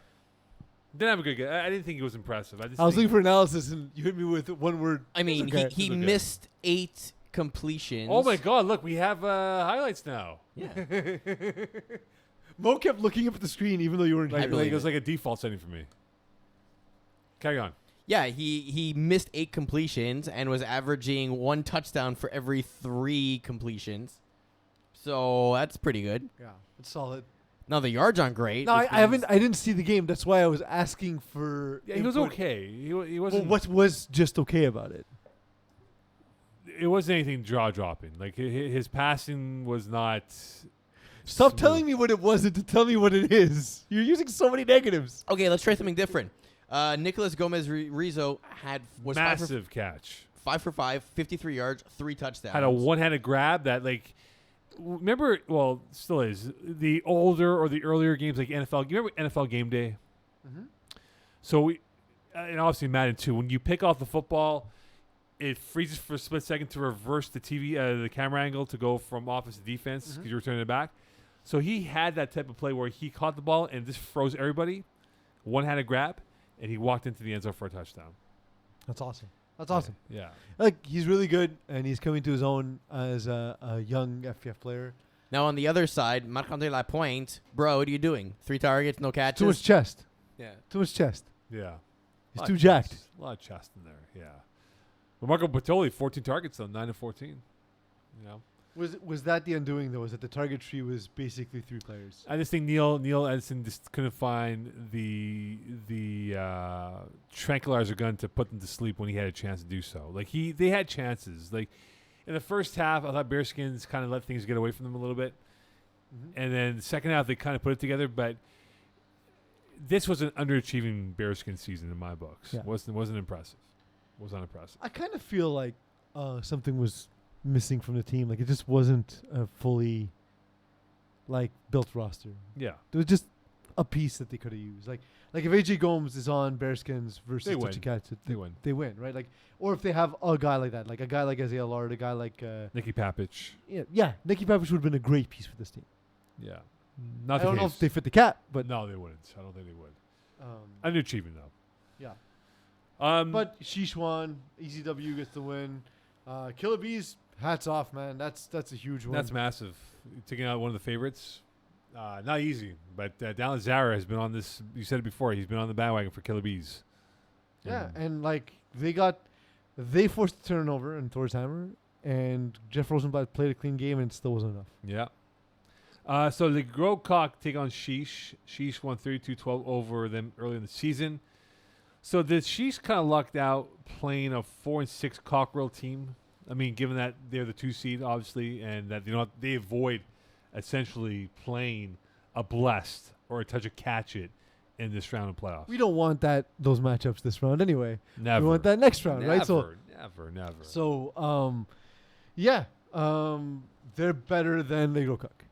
Didn't have a good game. I didn't think it was impressive. I was looking for analysis, and you hit me with one word. I mean, okay. he It's okay. missed 8 completions. Oh my God! Look, we have highlights now. Yeah. Mo kept looking up at the screen, even though you weren't Like, here. believe it was it. like a default setting for me. Carry on. Yeah, he missed 8 completions and was averaging 1 touchdown for every 3 completions. So that's pretty good. Yeah, it's solid. Now the yards aren't great. No, which I means- didn't see the game. That's why I was asking for. Yeah, he was input. okay. He Well, wasn't. what was just okay about it? It wasn't anything jaw dropping. Like his passing was not. Stop smooth. telling me what it wasn't to tell me what it is. You're using so many negatives. Okay, let's try something different. Nicholas Gomez Rizzo was Massive catch. 5 for 5, 53 yards, 3 touchdowns. Had a one-handed grab that remember, well, still is the older or the earlier games like NFL. You remember NFL Game Day? Mm-hmm. So we, and obviously Madden too. When you pick off the football, it freezes for a split second to reverse the the camera angle to go from offense to defense because you're returning it back. So he had that type of play where he caught the ball and just froze everybody, one-handed grab, and he walked into the end zone for a touchdown. That's awesome. That's awesome. Yeah. Like, he's really good, and he's coming to his own as a young FPF player. Now on the other side, Marc-André Lapointe, bro, what are you doing? 3 targets, no catches. Too much chest. Yeah. Too much chest. Yeah. He's Lot too of jacked. chest. A lot of chest in there. Yeah. But Marco Bertoli, 14 targets though, 9 of 14. You know. Was that the undoing, though? Was that the target tree was basically 3 players? I just think Neil Edison just couldn't find the tranquilizer gun to put them to sleep when he had a chance to do so. Like they had chances. Like in the first half, I thought Bearskins kind of let things get away from them a little bit, and then the second half they kind of put it together. But this was an underachieving Bearskin season in my books. Yeah. wasn't impressive. Was unimpressive. I kind of feel like something was missing from the team. Like, it just wasn't a fully built roster. Yeah. There was just a piece that they could have used. Like if AJ Gomes is on Bearskins versus They win. Tachikatsu, They win. they win, right? Like, or if they have a guy like that, like a guy like Isaiah Lard, a guy like Nicky Papich. yeah, Nicky Papich would have been a great piece for this team. Yeah. I Not the don't know case. if they fit the cap, but No, they wouldn't. I don't think they would. um, An achievement, though. yeah. But But Shishwan, ECW gets the win. Killer Bees, hats off, man. That's a huge one. that's massive. Taking out one of the favorites. Not easy, but Dallin Zara has been on this. You said it before. He's been on the bandwagon for Killer Bees. Yeah, and like they forced the turnover in Thor's Hammer, and Jeff Rosenblatt played a clean game, and it still wasn't enough. Yeah. So the Gro Cock take on Sheesh. Sheesh won 32-12 over them early in the season. So the Sheesh kind of lucked out playing a 4-6 Cockrell team. I mean, given that they're the 2 seed, obviously, and that they avoid essentially playing a Blessed or a Touch of Catch It in this round of playoffs. We don't want those matchups this round anyway. Never. We want that next round, right? So Never. So, they're better than Legro Cuck.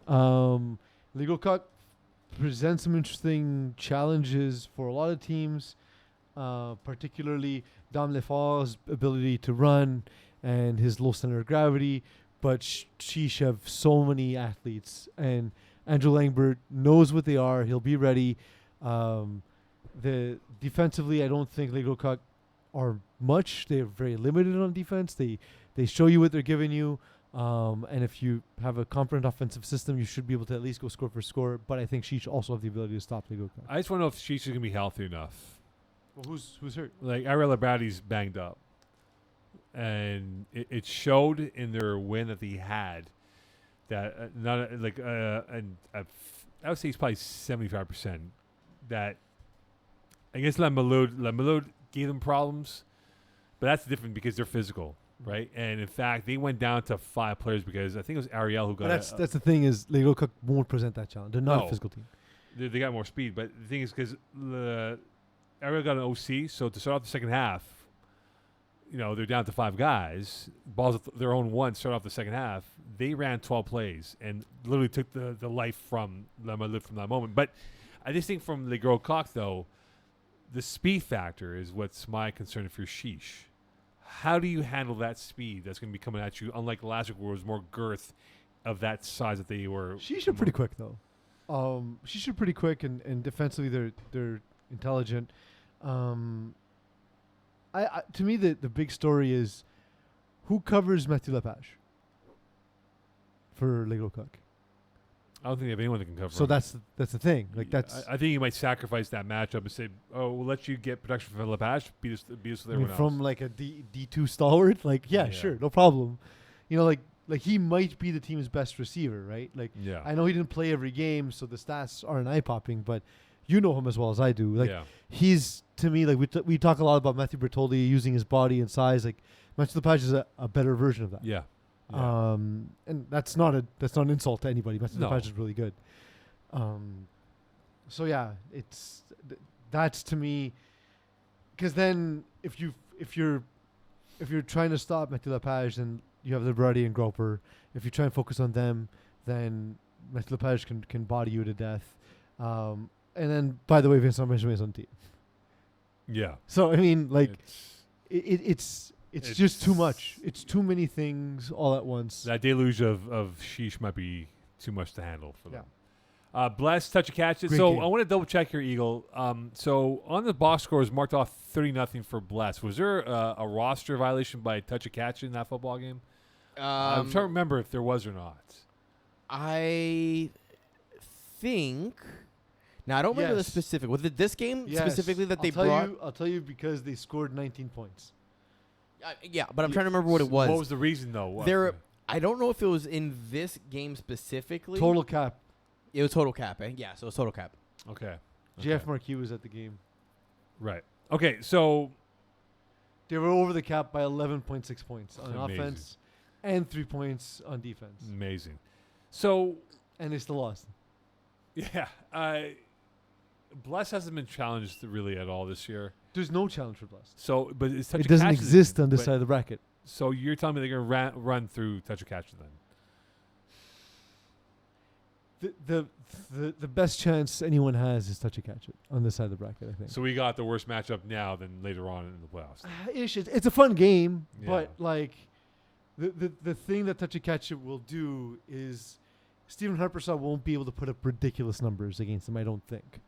Legro Cuck presents some interesting challenges for a lot of teams, particularly Dom Lefar's ability to run and his low center of gravity. But Sheesh have so many athletes, and Andrew Langbert knows what they are. He'll be ready. The defensively, I don't think Legro Cuck are much. They're very limited on defense. They show you what they're giving you. And if you have a competent offensive system, you should be able to at least go score for score. But I think Sheesh also have the ability to stop Legro Cuck. I just want to know if Sheesh is going to be healthy enough. Well, who's hurt? Like, Ariel Abadi's banged up. And it showed in their win that he had that I would say he's probably 75%. That I guess Lamalud gave them problems, but that's different because they're physical, right? And in fact, they went down to 5 players because I think it was Ariel who got. But that's the thing is Legro Cuck won't present that challenge. They're not No. a physical team. They got more speed, but the thing is because Ariel got an OC, so to start off the second half, they're down to 5 guys. Balls at their own one start off the second half. They ran 12 plays and literally took the life from Lamalud from that moment. But I just think from the Gros Coq, though, the speed factor is what's my concern if you're Sheesh. How do you handle that speed that's going to be coming at you, unlike last week where it was more girth of that size that they were? Sheesh are pretty quick though. Sheesh are pretty quick and defensively they're intelligent. To me the big story is who covers Mathieu Lepage for Legro Cuck. I don't think they have anyone that can cover So him. that's the thing. Like that's I think you might sacrifice that matchup and say, "Oh, we'll let you get protection from Lepage, beat us with everyone else." from like a D2 stalwart. Like yeah, Yeah. sure, no problem. Like he might be the team's best receiver, right? Like Yeah, I know he didn't play every game, so the stats aren't eye popping, but you know him as well as I do. Like yeah, he's to me like we talk a lot about Matthew Bertoldi using his body and size. Like Matthew Lepage is a better version of that. yeah. And that's not an insult to anybody. Matthew No. Lepage is really good. So yeah, that's to me, because then if you're trying to stop Matthew Lepage, then you have Liberati and Groper. If you try and focus on them, then Matthew Lepage can body you to death. And then, by the way, Vincent Benjamin is on the team. Yeah. So I mean, like, It's- it's just too much. It's too many things all at once. that deluge of Sheesh might be too much to handle for Yeah. them. Bless, touch a catch it. Great So game. I want to double check here, Eagle. So on the box score is marked off 30-0 for Bless. Was there a roster violation by touch a catch in that football game? I'm trying to remember if there was or not. I think. Now I don't remember the Yes. specific. Was it this game Yes. specifically that they I'll tell brought? You, I'll tell you because they scored 19 points. Yeah, but I'm trying to remember what it was. What was the reason, though? What? I don't know if it was in this game specifically. Total cap. It was total cap, eh? Yeah, so it was total cap. Okay. JF Okay. Marquis was at the game. Right. Okay, so They were over the cap by 11.6 points on Amazing. offense and 3 points on defense. amazing. So, And they still lost. yeah, Bless hasn't been challenged really at all this year. There's no challenge for Bless. So, but it's touch It a doesn't catch exist on this but- side of the bracket. So you're telling me they're going to run through touch a catch then? the best chance anyone has is touch a catch it on this side of the bracket. I think. So we got the worst matchup now than later on in the playoffs. It's a fun game, Yeah. but like the thing that touch a catch it will do is Stephen Harpershaw won't be able to put up ridiculous numbers against them. I don't think.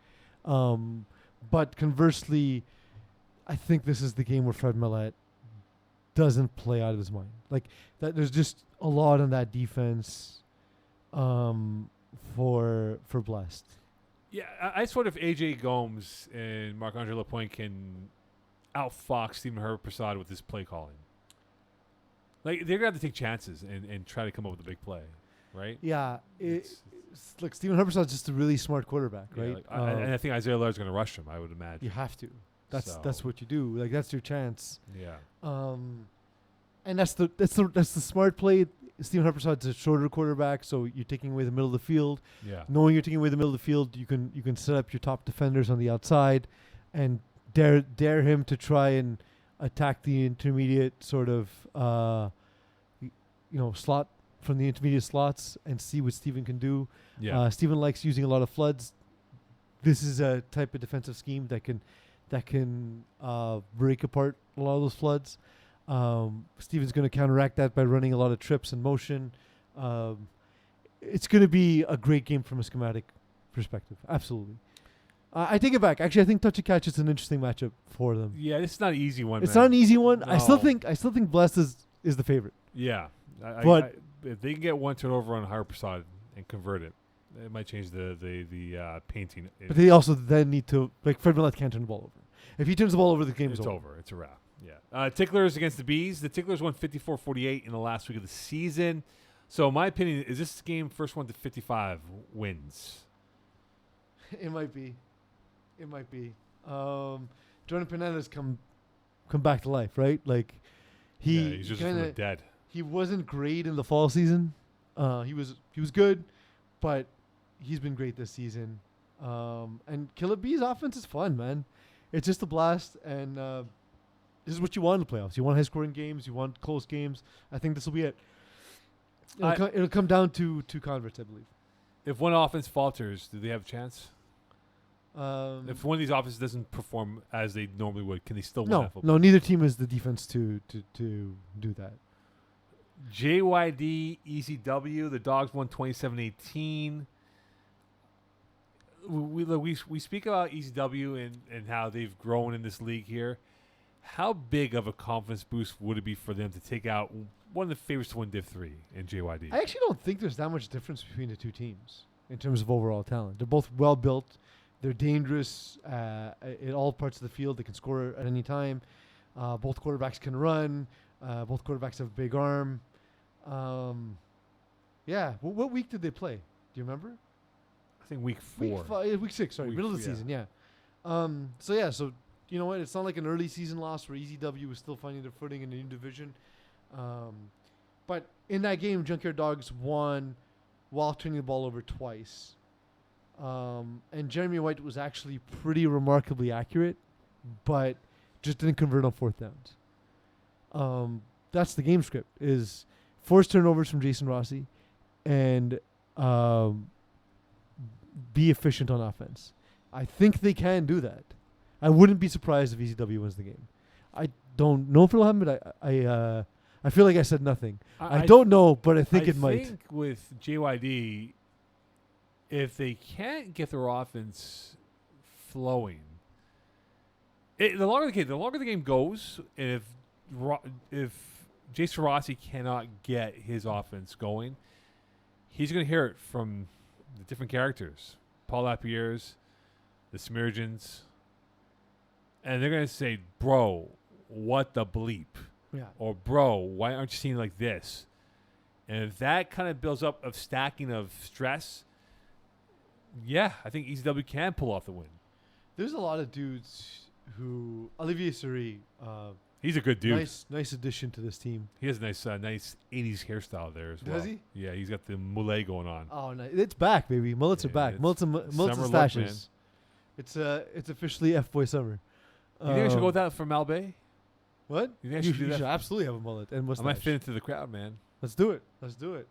But conversely, I think this is the game where Fred Millett doesn't play out of his mind. Like that, there's just a lot on that defense for Blessed. Yeah, I just wonder if AJ Gomes and Marc-Andre Lapointe can outfox Stephen Prasad with this play calling. Like, they're going to have to take chances and try to come up with a big play, right? Yeah. It's- Look, Stephen Harpersad's just a really smart quarterback, yeah, right? like, and I think Isaiah Lard's going to rush him, I would imagine. You have to. That's So- what you do. Like that's your chance. Yeah. And that's the smart play. Stephen Harpersad's a shorter quarterback, so you're taking away the middle of the field. Yeah. Knowing you're taking away the middle of the field, you can set up your top defenders on the outside, and dare him to try and attack the intermediate sort of slot from the intermediate slots and see what Stephen can do. Yeah. Stephen likes using a lot of floods. This is a type of defensive scheme that can break apart a lot of those floods. Stephen's going to counteract that by running a lot of trips and motion. It's going to be a great game from a schematic perspective. Absolutely. I take it back. Actually, I think touch and catch is an interesting matchup for them. Yeah, this is not an easy one, It's man. not an easy one. I still No. think Blessed is the favorite. Yeah. But- If they can get one turnover on Prasad and convert it, it might change the painting. But they also then need to, like, Fred Millett can't turn the ball over. If he turns the ball over, the game is It's over. over. It's a wrap. Yeah. Ticklers against the Bees. The Ticklers won 54-48 in the last week of the season. So my opinion is this game first one to 55 wins. It might be. Jordan Pineda's come back to life, right? Like He's just from the kinda, dead. he wasn't great in the fall season. He was good, but he's been great this season. And Killer Bees offense is fun, man. It's just a blast, and this is what you want in the playoffs. You want high-scoring games. You want close games. I think this will be it. It'll come down to two converts, I believe. If one offense falters, do they have a chance? If If one of these offenses doesn't perform as they normally would, can they still win that football? no, neither team has the defense to do that. JYD, ECW, the Dogs won 27-18. We speak about ECW and how they've grown in this league here. How big of a confidence boost would it be for them to take out one of the favorites to win Div 3 in JYD? I actually don't think there's that much difference between the two teams in terms of overall talent. They're both well built. They're dangerous in all parts of the field. They can score at any time. Both quarterbacks can run. Both quarterbacks have a big arm. Yeah. What week did they play? Do you remember? I think week 4. Week 6. Sorry, middle of the season. Yeah. So you know what? It's not like an early season loss where ECW was still finding their footing in the new division. But in that game, Junkyard Dogs won while turning the ball over twice. And Jeremy White was actually pretty remarkably accurate, but just didn't convert on fourth downs. That's the game script, is force turnovers from Jason Rossi and be efficient on offense. I think they can do that. I wouldn't be surprised if ECW wins the game. I don't know if it'll happen, but I feel like I said nothing. I don't know, but I think it might. I think with JYD, if they can't get their offense flowing, the longer the game goes, and if Jason Rossi cannot get his offense going, he's going to hear it from the different characters, Paul Lapierre's, the Smirgeons, and they're going to say, "Bro, what the bleep?" Yeah. Or, "Bro, why aren't you seeing like this?" And if that kind of builds up of stacking of stress, yeah, I think ECW can pull off the win. There's a lot of dudes who Olivier Suri, He's a good dude. nice addition to this team. He has a nice 80s hairstyle there as well. Does he? Yeah, he's got the mullet going on. Oh, nice. It's back, baby. Mullets are Yeah, back. it's Mullets and summer look, stashes. It's officially F-boy summer. You think I should go with that for Malbay? What? You think I should do that? should absolutely have a mullet and I mustache. might fit into the crowd, man. Let's do it. Let's do it.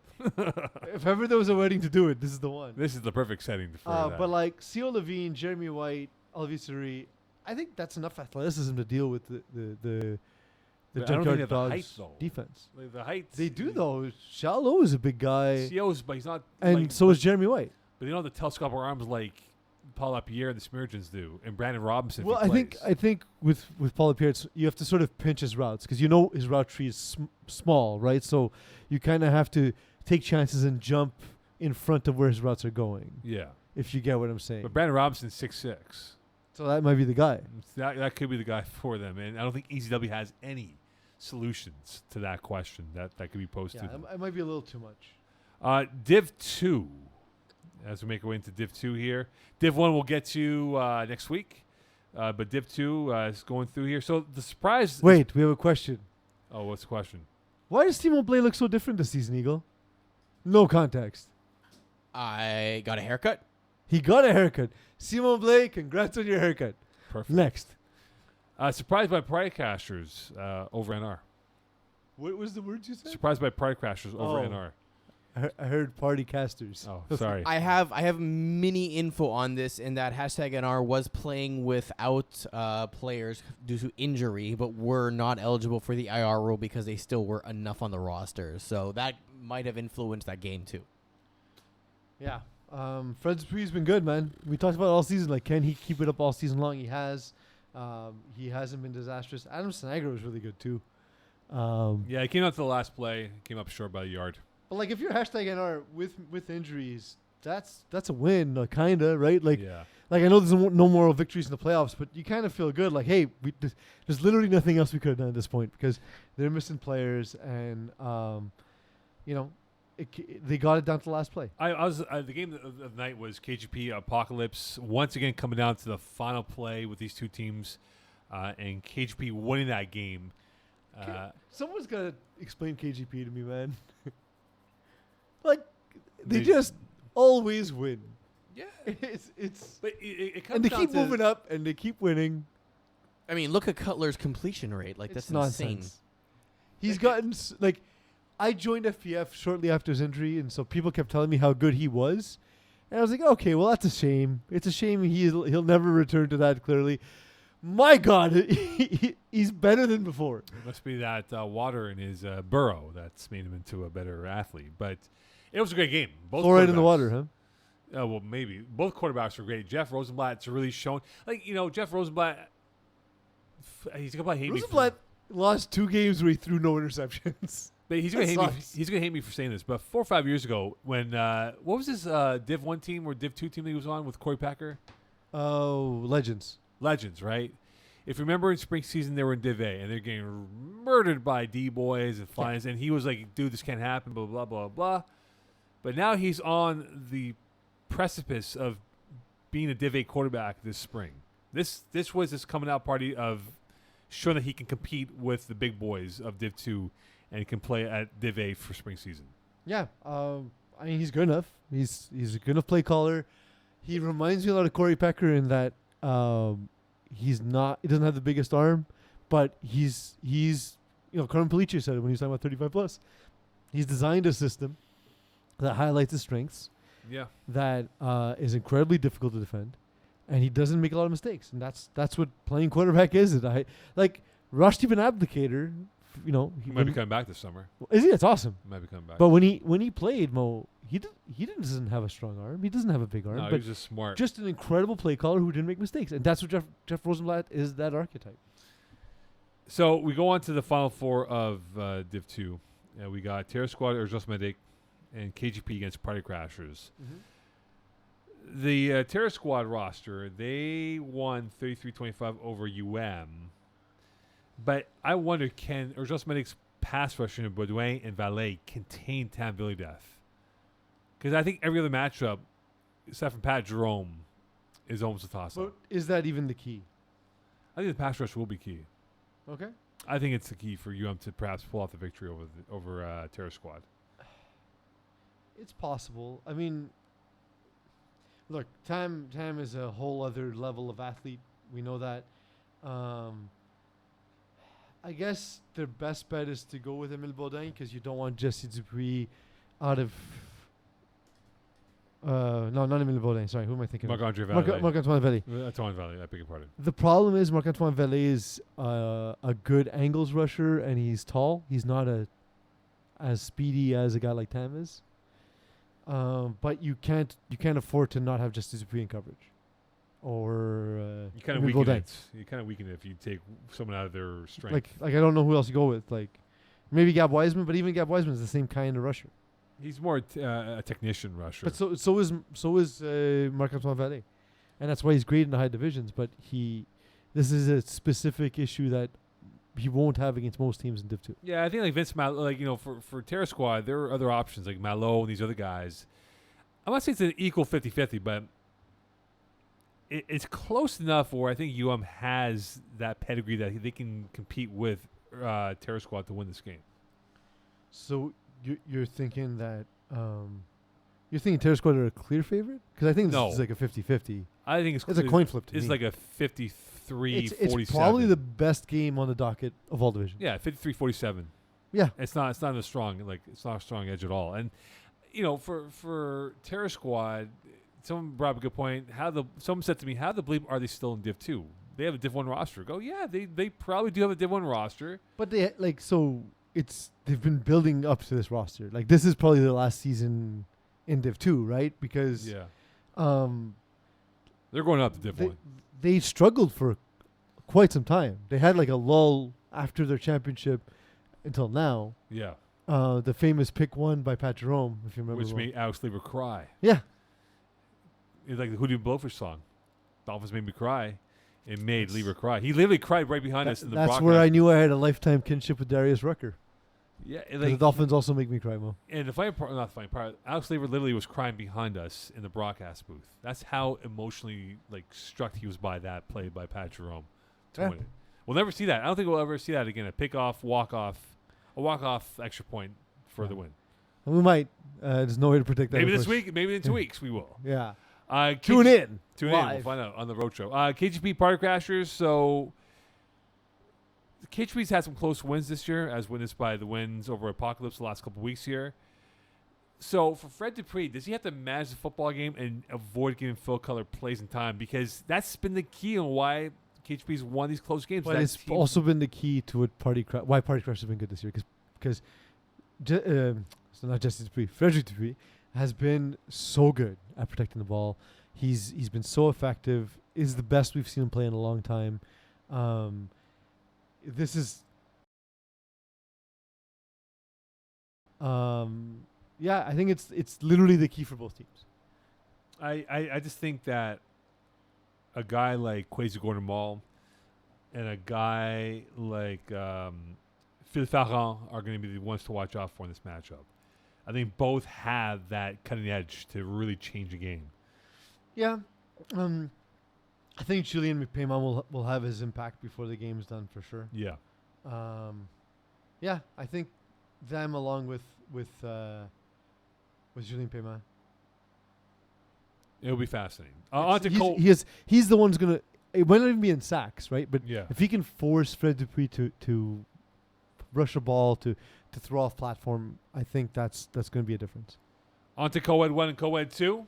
If ever there was a wedding to do it, this is the one. This is the perfect setting for that. But like Theo Levine, Jeremy White, Olivier Suri, I think that's enough athleticism to deal with the But I don't think they Junkyard have the height, Dogs though. defense. Like, the height. They do though. Shallow is a big guy, CO's, but he's not. and like, so is Jeremy White. But they don't have the telescopic arms like Paul Lapierre and the Smirgeons do, and Brandon Robinson. if Well, he I plays. think with Paul Lapierre, you have to sort of pinch his routes because you know his route tree is small, right? So you kind of have to take chances and jump in front of where his routes are going. Yeah, If you get what I'm saying. but Brandon Robinson's 6'6". So that might be the guy. That could be the guy for them, and I don't think ECW has any solutions to that question that could be posed Yeah, to them. it might be a little too much. Div 2, as we make our way into Div 2 here. Div 1 we'll get to next week, but Div 2 is going through here. So the surprise... Wait, we have a question. Oh, what's the question? Why does Timo Blay look so different this season, Eagle? No context. I got a haircut. He got a haircut. Simon Blay, congrats on your haircut. Perfect. Next. Surprised by Pride Crashers over NR. What was the word you said? Surprised by Pride Crashers over Oh. NR. I heard party casters. Oh, sorry. I have mini info on this in that hashtag NR was playing without players due to injury, but were not eligible for the IR rule because they still were enough on the roster. So that might have influenced that game too. Yeah. Fred Dupuis been good, man. We talked about it all season. Like, can he keep it up all season long? He has. He hasn't been disastrous. Adam Snagger was really good too. Yeah, he came out to the last play. Came up short by a yard. But like, if you're hashtag NR with injuries, that's a win, kinda, right? Like, Yeah. like I know there's no moral victories in the playoffs, but you kind of feel good. Like, hey, there's literally nothing else we could have done at this point because they're missing players, and you know, they got it down to the last play. I was the game of the night was KGP Apocalypse once again coming down to the final play with these two teams, and KGP winning that game. Someone's got to explain KGP to me, man. Like, they They- just always win. Yeah, It's but it comes and they down keep to moving up and they keep winning. I mean, look at Cutler's completion rate. Like, It's that's nonsense. insane. He's gotten like, I joined FPF shortly after his injury, and so people kept telling me how good he was, and I was like, okay, well that's a shame. It's a shame he'll never return to that. Clearly, my God, he's better than before. It must be that water in his burrow that's made him into a better athlete. But it was a great game. Both Fluoride in the quarterbacks- water, huh? Well, maybe. Both quarterbacks were great. Jeff Rosenblatt's really shown. Like, Jeff Rosenblatt, he's going to probably hate me. Rosenblatt lost 2 games where he threw no interceptions. But he's going to That hate me. sucks. He's going to hate me for saying this. But 4 or 5 years ago, when what was this Div 1 team or Div 2 team that he was on with Corey Packer? Oh, legends. Legends, right? If you remember in spring season, they were in Div A, and they're getting murdered by D-boys and flies, and he was like, dude, this can't happen, blah, blah, blah, blah. But now he's on the precipice of being a Div A quarterback this spring. This was his coming out party of showing that he can compete with the big boys of Div 2 and he can play at Div A for spring season. Yeah, I mean he's good enough. He's a good enough play caller. He reminds me a lot of Corey Pecker in that he doesn't have the biggest arm, but he's Carmen Palice said it when he was talking about 35 plus. He's designed a system that highlights his strengths, Yeah. that is incredibly difficult to defend, and he doesn't make a lot of mistakes. And that's what playing quarterback is. Like Rashti Ben Abdicator, He might be coming back this summer. is he? That's awesome. He might be coming back. But when he played, Mo, he doesn't have a strong arm. He doesn't have a big arm. no, he but was just smart. just an incredible play caller who didn't make mistakes, and that's what Jeff Rosenblatt is. That archetype. So we go on to the final 4 of Div 2. We got Terror Squad, Urgos Medic, and KGP against Party Crashers. The Terror Squad roster, they won 33-25 over but I wonder, can Urgos Medic's pass rush in Baudouin and Valet contain Tam Billy Death? Because I think every other matchup, except for Pat Jerome, is almost a toss-up. But is that even the key? I think the pass rush will be key. Okay. I think it's the key for UM to perhaps pull off the victory over Terror Squad. It's possible. I mean, look, Tam is a whole other level of athlete. We know that. I guess their best bet is to go with Emile Baudin because you don't want Jesse Dupuis out of. No, not Emile Baudin. Sorry, who am I thinking of? Marc-Andre Vallée. Marc-Antoine Vallée. Antoine Valley, I beg your pardon. The problem is Marc-Antoine Vallée is a good angles rusher and he's tall. He's not as speedy as a guy like Tam is. But you can't afford to not have Justice Dupuis in coverage. Or You kind of Emile weaken Baudin. it. You kind of weaken it if you take someone out of their strength. Like I don't know who else you go with. Like maybe Gab Wiseman, but even Gab Wiseman is the same kind of rusher. He's more a technician rusher. But so is Marc-Antoine Vallée, and that's why he's great in the high divisions. But this is a specific issue that he won't have against most teams in Div 2. Yeah, I think like Vince Malo, like, you know, for Terra Squad, there are other options like Malo and these other guys. I'm not saying it's an equal 50-50, but it's close enough where I think has that pedigree that they can compete with Terra Squad to win this game. So you're thinking that you're thinking Terra Squad are a clear favorite? Because I think this is like a 50-50. I think It's a coin flip to me. It's like a 53-47. It's probably the best game on the docket of all divisions. Yeah, 53-47. Yeah. It's not a strong edge at all. And you know, for Terra Squad, someone brought up a good point. Someone said to me, how the bleep are they still in Div 2? They have a Div 1 roster. Go, yeah, they probably do have a Div 1 roster. But they've been building up to this roster. Like this is probably their last season in Div 2, right? Because they're going up to Div 1. They struggled for quite some time. They had like a lull after their championship until now. Yeah. The famous pick one by Pat Jerome, if you remember. Which made Alex Lever cry. Yeah. It's like the Hootie and Blowfish song. Dolphins made me cry. It made Lever cry. He literally cried right behind us in the broadcast. That's where I knew I had a lifetime kinship with Darius Rucker. Yeah. The Dolphins also make me cry, Mo. And the funny part, not the funny part, Alex Lever literally was crying behind us in the broadcast booth. That's how emotionally struck he was by that play by Pat Jerome to win it. We'll never see that. I don't think we'll ever see that again. A pick-off, walk-off, a walk-off extra point for the win. And we might. There's no way to predict that. Maybe this week, maybe in 2 weeks we will. Yeah. Tune in. Live. We'll find out on the road show. KGP Party Crashers. So KGP's had some close wins this year, as witnessed by the wins over Apocalypse the last couple weeks here. So for Fred Dupree, does he have to manage the football game and avoid giving Phil Cutler plays in time? Because that's been the key on why KGP's won these close games. But it's also been the key to what why Party Crashers have been good this year. Because so not Jesse Dupree, Frederick Dupree has been so good at protecting the ball. He's been so effective. Is the best we've seen him play in a long time. This is I think it's literally the key for both teams. I just think that a guy like Kwesi Gordon Mall and a guy like Phil Farran are going to be the ones to watch out for in this matchup. I think both have that cutting edge to really change a game. Yeah. I think Julian McPayman will have his impact before the game's done for sure. Yeah. Yeah, I think them along with Julian Payman. It'll be fascinating. He's the one who's gonna. It might not even be in sacks, right? But yeah, if he can force Fred Dupuis to rush a ball to throw off platform, I think that's going to be a difference. On to co-ed 1 and co-ed 2.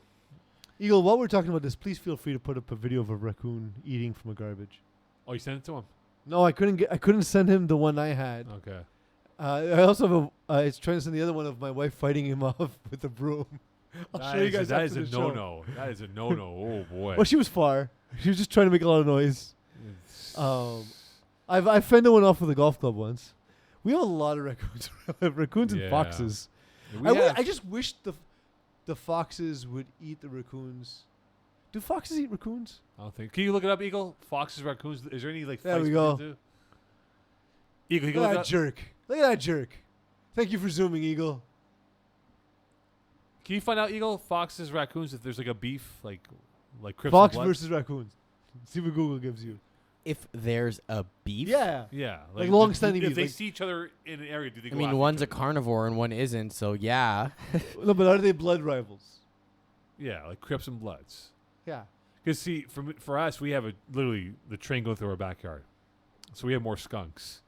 Eagle, while we're talking about this, please feel free to put up a video of a raccoon eating from a garbage. Oh, you sent it to him? No, I couldn't send him the one I had. Okay. I also have it's trying to send the other one of my wife fighting him off with a broom. I'll show you guys that after is the a show. no-no. That is a no-no. Oh, boy. Well, she was far. She was just trying to make a lot of noise. I've fended one off with a golf club once. We have a lot of raccoons. Raccoons and foxes. I just wish the foxes would eat the raccoons. Do foxes eat raccoons? I don't think. Can you look it up, Eagle? Foxes, raccoons. Is there any There fights we go. between the two? Eagle, you can Look look at it that up. jerk. Look at that jerk. Thank you for zooming, Eagle. Can you find out, Eagle, foxes, raccoons, if there's a beef, like Crips Fox and Bloods? versus raccoons. See what Google gives you. If there's a beef? Yeah. Yeah. Like long-standing If beef, they like- see each other in an area, do they I go mean, after one's each a other? carnivore and one isn't, so yeah. No, but are they blood rivals? Yeah, like Crips and Bloods. Yeah. Because, see, for us, we have literally the train going through our backyard. So we have more skunks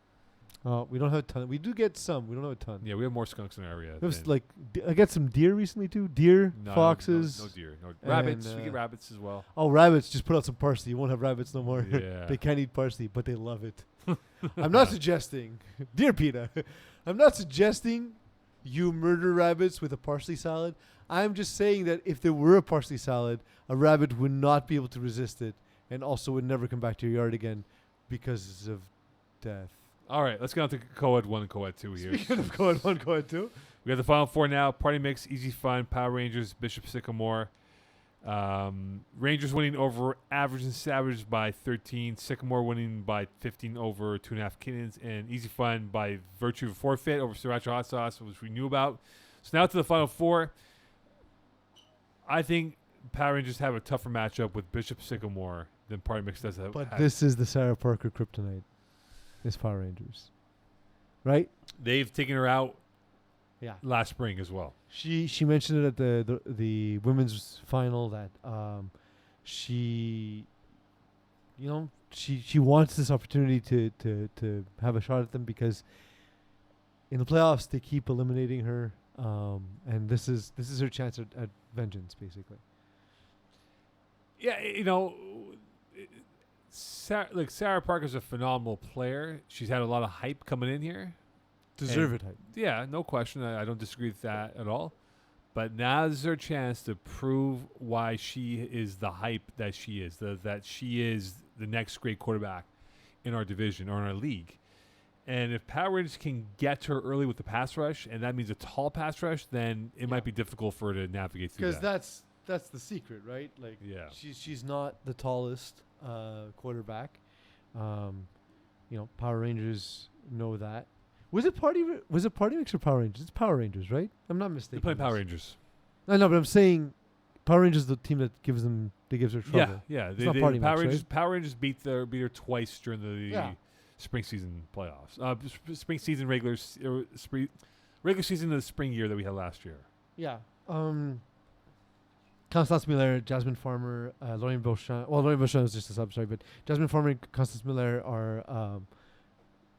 We don't have a ton. We do get some. We don't have a ton. Yeah, we have more skunks in our area. There's than- like I get some deer recently too. Deer, no, foxes. no deer, no rabbits. and, We get rabbits as well. Oh, rabbits! Just put out some parsley. You won't have rabbits no more. Yeah. They can't eat parsley, but they love it. I'm not suggesting, dear Peter, I'm not suggesting you murder rabbits with a parsley salad. I'm just saying that if there were a parsley salad, a rabbit would not be able to resist it, and also would never come back to your yard again because of death. All right, let's get on to co-ed 1 and co-ed 2 here. Speaking of co-ed 1, co-ed 2. We got the final four now. Party Mix, Easy Fun, Power Rangers, Bishop Sycamore. Rangers winning over Average and Savage by 13. Sycamore winning by 15 over 2.5 Kittens. And Easy Fun by virtue of forfeit over Sriracha Hot Sauce, which we knew about. So now to the final four. I think Power Rangers have a tougher matchup with Bishop Sycamore than Party Mix does. But this is the Sarah Parker kryptonite. This Power Rangers. Right? They've taken her out Yeah. last spring as well. She mentioned it at the women's final that she wants this opportunity to have a shot at them because in the playoffs they keep eliminating her, and this is her chance at vengeance basically. Yeah, Sarah Parker's a phenomenal player. She's had a lot of hype coming in here. Deserved hype. Yeah, no question. I don't disagree with that at all. But now is her chance to prove why she is the hype that she is. That she is the next great quarterback in our division or in our league. And if Power Rangers can get to her early with the pass rush, and that means a tall pass rush, then it might be difficult for her to navigate through Because that. that's the secret, right? Like, Yeah. she's not the tallest quarterback. Power Rangers know that. Was it Party Mix or Power Rangers? It's Power Rangers, right? I'm not mistaken. They play Power Rangers. I know, but I'm saying Power Rangers is the team that gives her trouble. Yeah. It's not Party Mix, right? Power Rangers beat her twice during the Yeah. spring season playoffs. Spring season regular season of the spring year that we had last year. Yeah. Constance Miller, Jasmine Farmer, Lorraine Beauchamp. Well, Lorraine Beauchamp is just a sub, sorry, but Jasmine Farmer and Constance Miller are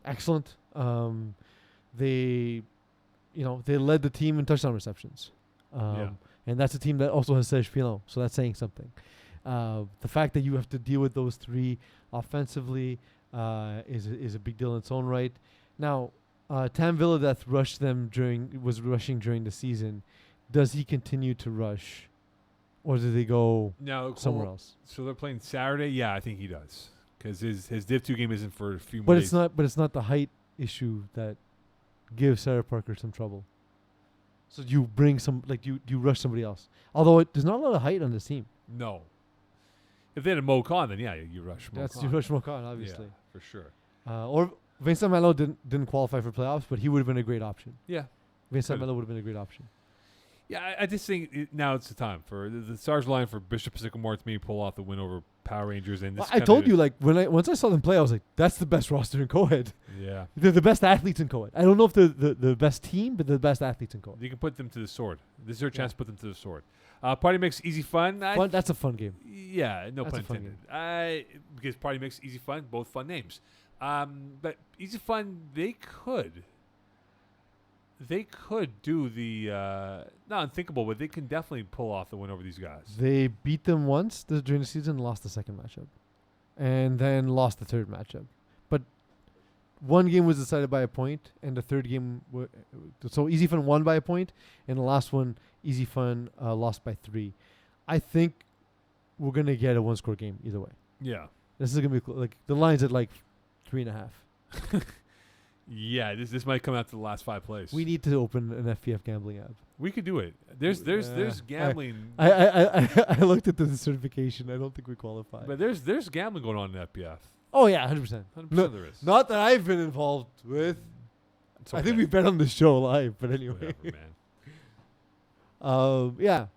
excellent. They led the team in touchdown receptions. And that's a team that also has Serge Pilon, so that's saying something. The fact that you have to deal with those three offensively is a big deal in its own right. Now, Tam Villadeth was rushing during the season. Does he continue to rush, or do they go somewhere else? So they're playing Saturday. Yeah, I think he does because his Div 2 game isn't for a few more But days. it's not the height issue that gives Sarah Parker some trouble. So you bring you rush somebody else. Although there's not a lot of height on this team. No. If they had a Mo Khan, then yeah, you rush Mo That's Khan. you rush Mokan, obviously. Yeah, for sure. Or Vincent Malo didn't qualify for playoffs, but he would have been a great option. Yeah. Vincent Could've. Malo would have been a great option. Yeah, I just think now it's the time for the stars line for Bishop Sycamore to maybe pull off the win over Power Rangers. And this I told you, once I saw them play, I was like, that's the best roster in co-ed. Yeah. They're the best athletes in co-ed. I don't know if they're the best team, but they're the best athletes in co-ed. You can put them to the sword. This is your chance to put them to the sword. Party Mix, Easy Fun. That's a fun game. Yeah, no That's pun a fun intended. Because Party Mix, Easy Fun, both fun names. But Easy Fun, they could do the not unthinkable, but they can definitely pull off the win over these guys. They beat them once during the season, lost the second matchup, and then lost the third matchup. But one game was decided by a point, and the third game, so Easy Fun won by a point, and the last one, Easy Fun lost by 3. I think we're gonna get a one-score game either way. Yeah. This is gonna be the line's at 3.5. Yeah, this might come out to the last 5 plays. We need to open an FPF gambling app. We could do it. There's gambling. I looked at the certification. I don't think we qualify. But there's gambling going on in FPF. Oh yeah, 100%. 100% there is. Not that I've been involved with. It's I okay. think we've bet on the show live, but anyway. Whatever, man. Yeah.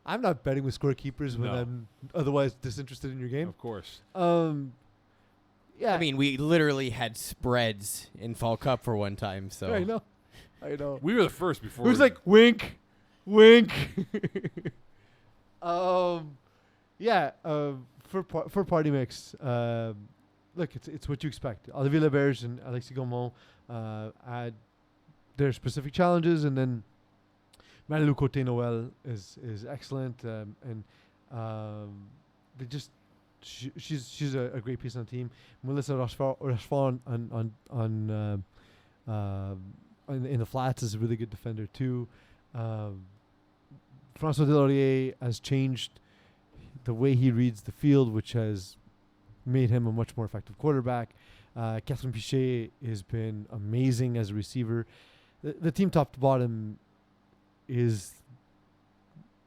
I'm not betting with scorekeepers when No. I'm otherwise disinterested in your game. Of course. Yeah. I mean, we literally had spreads in Fall Cup for one time, so I know. We were the first before. Who's like wink, wink? Yeah. For Party Mix, look, it's what you expect. Olivier Leberge and Alexis Gaumont add their specific challenges, and then Marilou Côté Noël is excellent, and they just she's a great piece on the team. Melissa Rochefort in the flats is a really good defender too. François Delaurier has changed the way he reads the field, which has made him a much more effective quarterback. Catherine Pichet has been amazing as a receiver. The team top to bottom is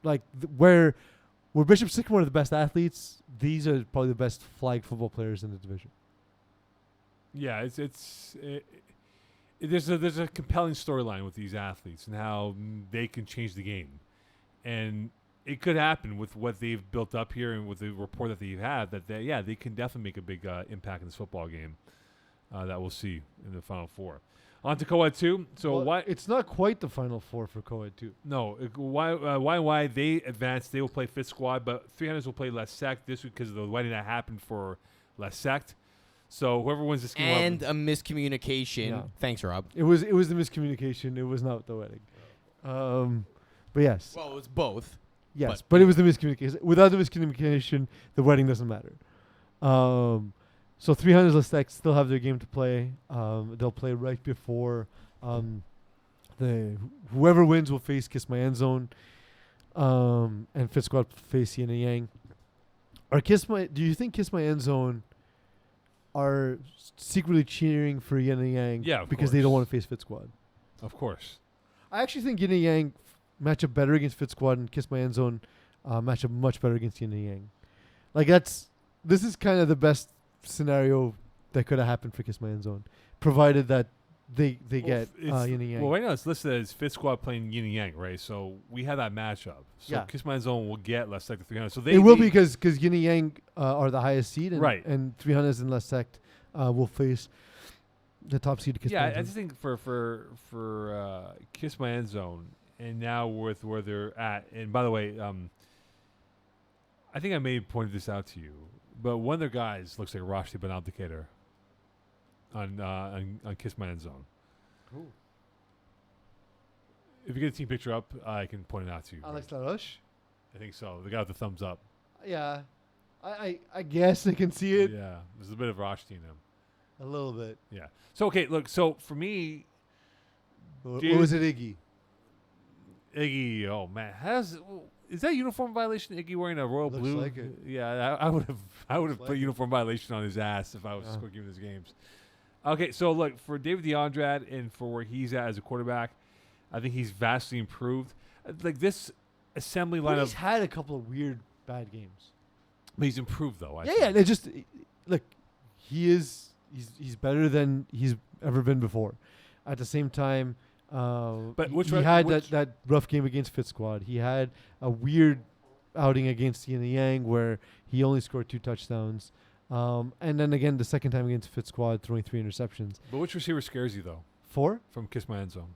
like where Bishop Sycamore are the best athletes. These are probably the best flag football players in the division. Yeah, there's a compelling storyline with these athletes and how they can change the game, and it could happen with what they've built up here and with the rapport that they've had. That they can definitely make a big impact in this football game that we'll see in the Final Four. On to Co-Ed 2. So Well, why? it's not quite the Final Four for Co-Ed 2. No, why they advance? They will play fifth squad, but 300s will play less sect this week because of the wedding that happened for less sect. So whoever wins this game And a miscommunication. Yeah. Thanks, Rob. It was the miscommunication. It was not the wedding. But yes, Well, it was both. yes, but- but it was the miscommunication. Without the miscommunication, the wedding doesn't matter. So 300 Lestec still have their game to play. They'll play right before whoever wins will face Kiss My End Zone, and Fifth Squad face Yin and Yang. Do you think Kiss My End Zone are secretly cheering for Yin and Yang? Yeah, of because they don't course. want to face Fifth Squad. Of course. I actually think Yin and Yang match up better against Fifth Squad, and Kiss My End Zone match up much better against Yin and Yang. Like this is kind of the best scenario that could have happened for Kiss My End Zone, provided that they get Yin and Yang. Well, right now it's listed as fifth squad playing Yin and Yang, right? So we have that matchup. So Yeah. Kiss My Zone will get less sect 300. So it will be because Yin and Yang are the highest seed, and, Right. and 300 and less sect will face the top seed. Kiss My Yeah, End I Zone. just think for Kiss My End Zone, and now with where they're at, and by the way, I think I may have pointed this out to you, but one of their guys looks like Rashdi Ben Abdelkader on Kiss My End Zone. Who? If you get a team picture up, I can point it out to you. Alex Laroche. I think so. The guy with the thumbs up. Yeah, I guess I can see it Yeah, there's a bit of Rashdi in him. a little bit. Yeah. So okay, look. So for me, What Dude. was it, Iggy? Iggy, oh man, is that a uniform violation? Iggy wearing a royal Looks blue? like it. Yeah, I would have like put it. uniform violation on his ass if I was Yeah. giving his games. Okay, so look for David DeAndrade and for where he's at as a quarterback, I think he's vastly improved. Like this assembly But lineup, he's had a couple of weird bad games. but he's improved though. I Yeah, think. they just look. He's better than he's ever been before. At the same time, But he, which he re- had which- that rough game against Fit Squad. He had a weird outing against Yin and Yang where he only scored 2 touchdowns. And then again the second time against Fit Squad, throwing 3 interceptions. But which receiver scares you though 4. from Kiss My End Zone?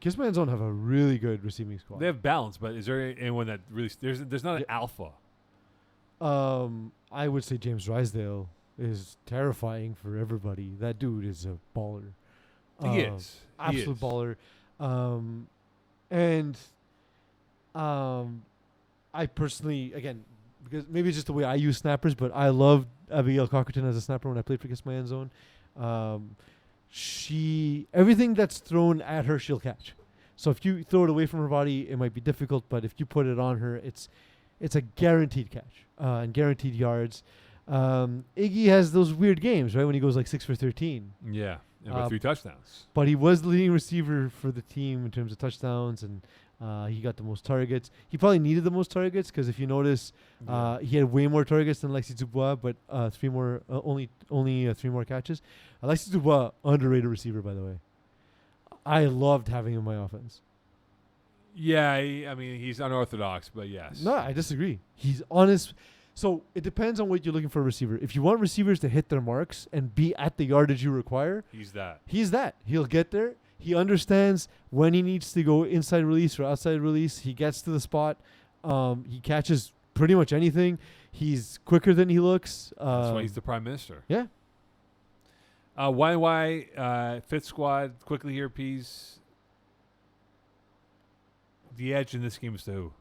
Kiss My End Zone have a really good receiving squad. They have balance, but is there anyone that really there's not an Yeah. alpha? I would say James Drysdale is terrifying for everybody. That dude is a baller. He is. He Absolute is. baller. And I personally, again, because maybe it's just the way I use snappers, but I loved Abigail Cockerton as a snapper when I played for Kiss My End Zone. Everything that's thrown at her, she'll catch. So if you throw it away from her body, it might be difficult, but if you put it on her, it's a guaranteed catch and guaranteed yards. Iggy has those weird games, right, when he goes like 6 for 13. Yeah, and with 3 touchdowns. But he was the leading receiver for the team in terms of touchdowns, and he got the most targets. He probably needed the most targets because if you notice, he had way more targets than Alexis Dubois, but only 3 more catches. Alexis Dubois, underrated receiver, by the way. I loved having him in my offense. Yeah, I mean he's unorthodox, but yes. No, I disagree. He's honest. So it depends on what you're looking for a receiver. If you want receivers to hit their marks and be at the yardage you require, He's that. he's that. He'll get there. He understands when he needs to go inside release or outside release. He gets to the spot. He catches pretty much anything. He's quicker than he looks. That's why he's the prime minister. Yeah. Why Fit Squad quickly here, Peas. The edge in this game is to who?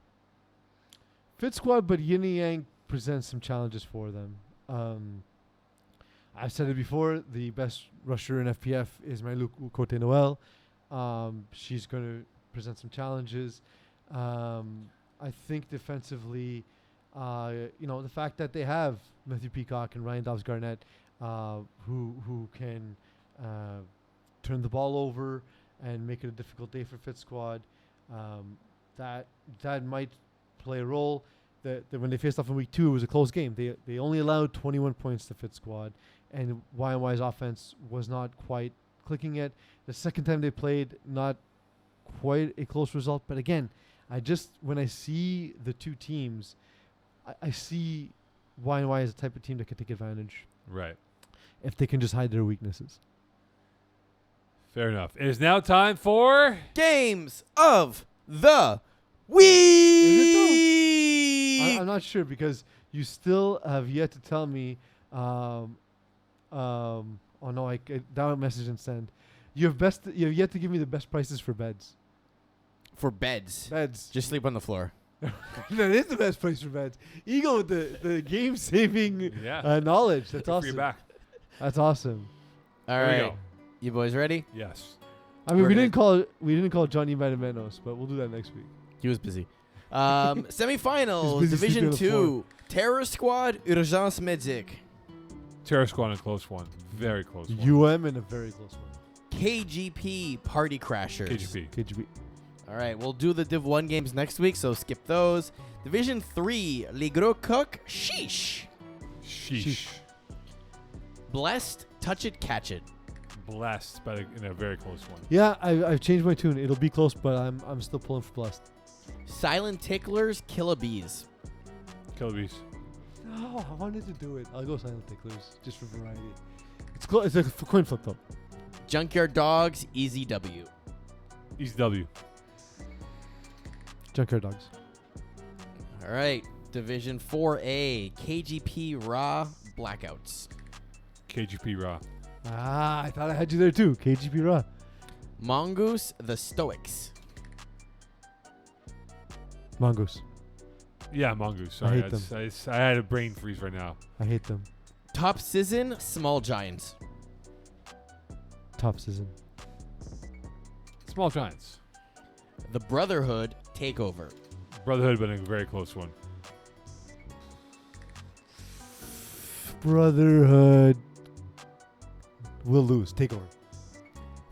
Fit squad, but Yin and Yang presents some challenges for them. I've said it before. The best rusher in FPF is Marie-Luc Cote Noel. She's going to present some challenges. I think defensively, the fact that they have Matthew Peacock and Ryan Dobbs-Garnett, who can turn the ball over and make it a difficult day for Fit Squad, that might play a role. That when they faced off in week 2, it was a close game. They only allowed 21 points to Fit Squad, and YNY's offense was not quite clicking yet. The second time they played, not quite a close result. But again, when I see the two teams, I see YNY as a type of team that can take advantage. Right. If they can just hide their weaknesses. Fair enough. It is now time for Games of the Week. I'm not sure because you still have yet to tell me. Oh no, I download message and send. You have yet to give me the best prices for beds. For beds. Beds. Just sleep on the floor. That is the best price for beds. Eagle with the game saving knowledge. That's for awesome. your back. That's awesome. All There we right. go. You boys ready? Yes. I mean, We're we didn't call Johnny Matamenos, but we'll do that next week. He was busy. Semifinals, He's busy Division sleeping on the 2. Terror Squad, Urgence Medic. Terror Squad in a close one. Very close one. UM in a very close one. KGP, Party Crashers. KGP. KGB. All right, we'll do the Div 1 games next week, so skip those. Division 3, Les Gros Cook, Sheesh. Sheesh. Blessed, Touch It, Catch It. Blessed, but in a very close one. Yeah, I've changed my tune. It'll be close, but I'm still pulling for Blessed. Silent Ticklers, Killer Bees. Killer Bees. No, I wanted to do it. I'll go Silent Ticklers just for variety. It's close. It's a coin flip though. Junkyard Dogs, Easy W. Easy W. Junkyard Dogs. All right, Division 4A, KGP Raw, Blackouts. KGP Raw. I thought I had you there too. KGP Raw. Mongoose, The Stoics. Mongoose. Yeah, Mongoose. Sorry, hate them. I had a brain freeze right now. I hate them. Top Season, Small Giants. Top season. Small Giants. The Brotherhood, Takeover. Brotherhood, but in a very close one. Brotherhood. We'll lose. Take over.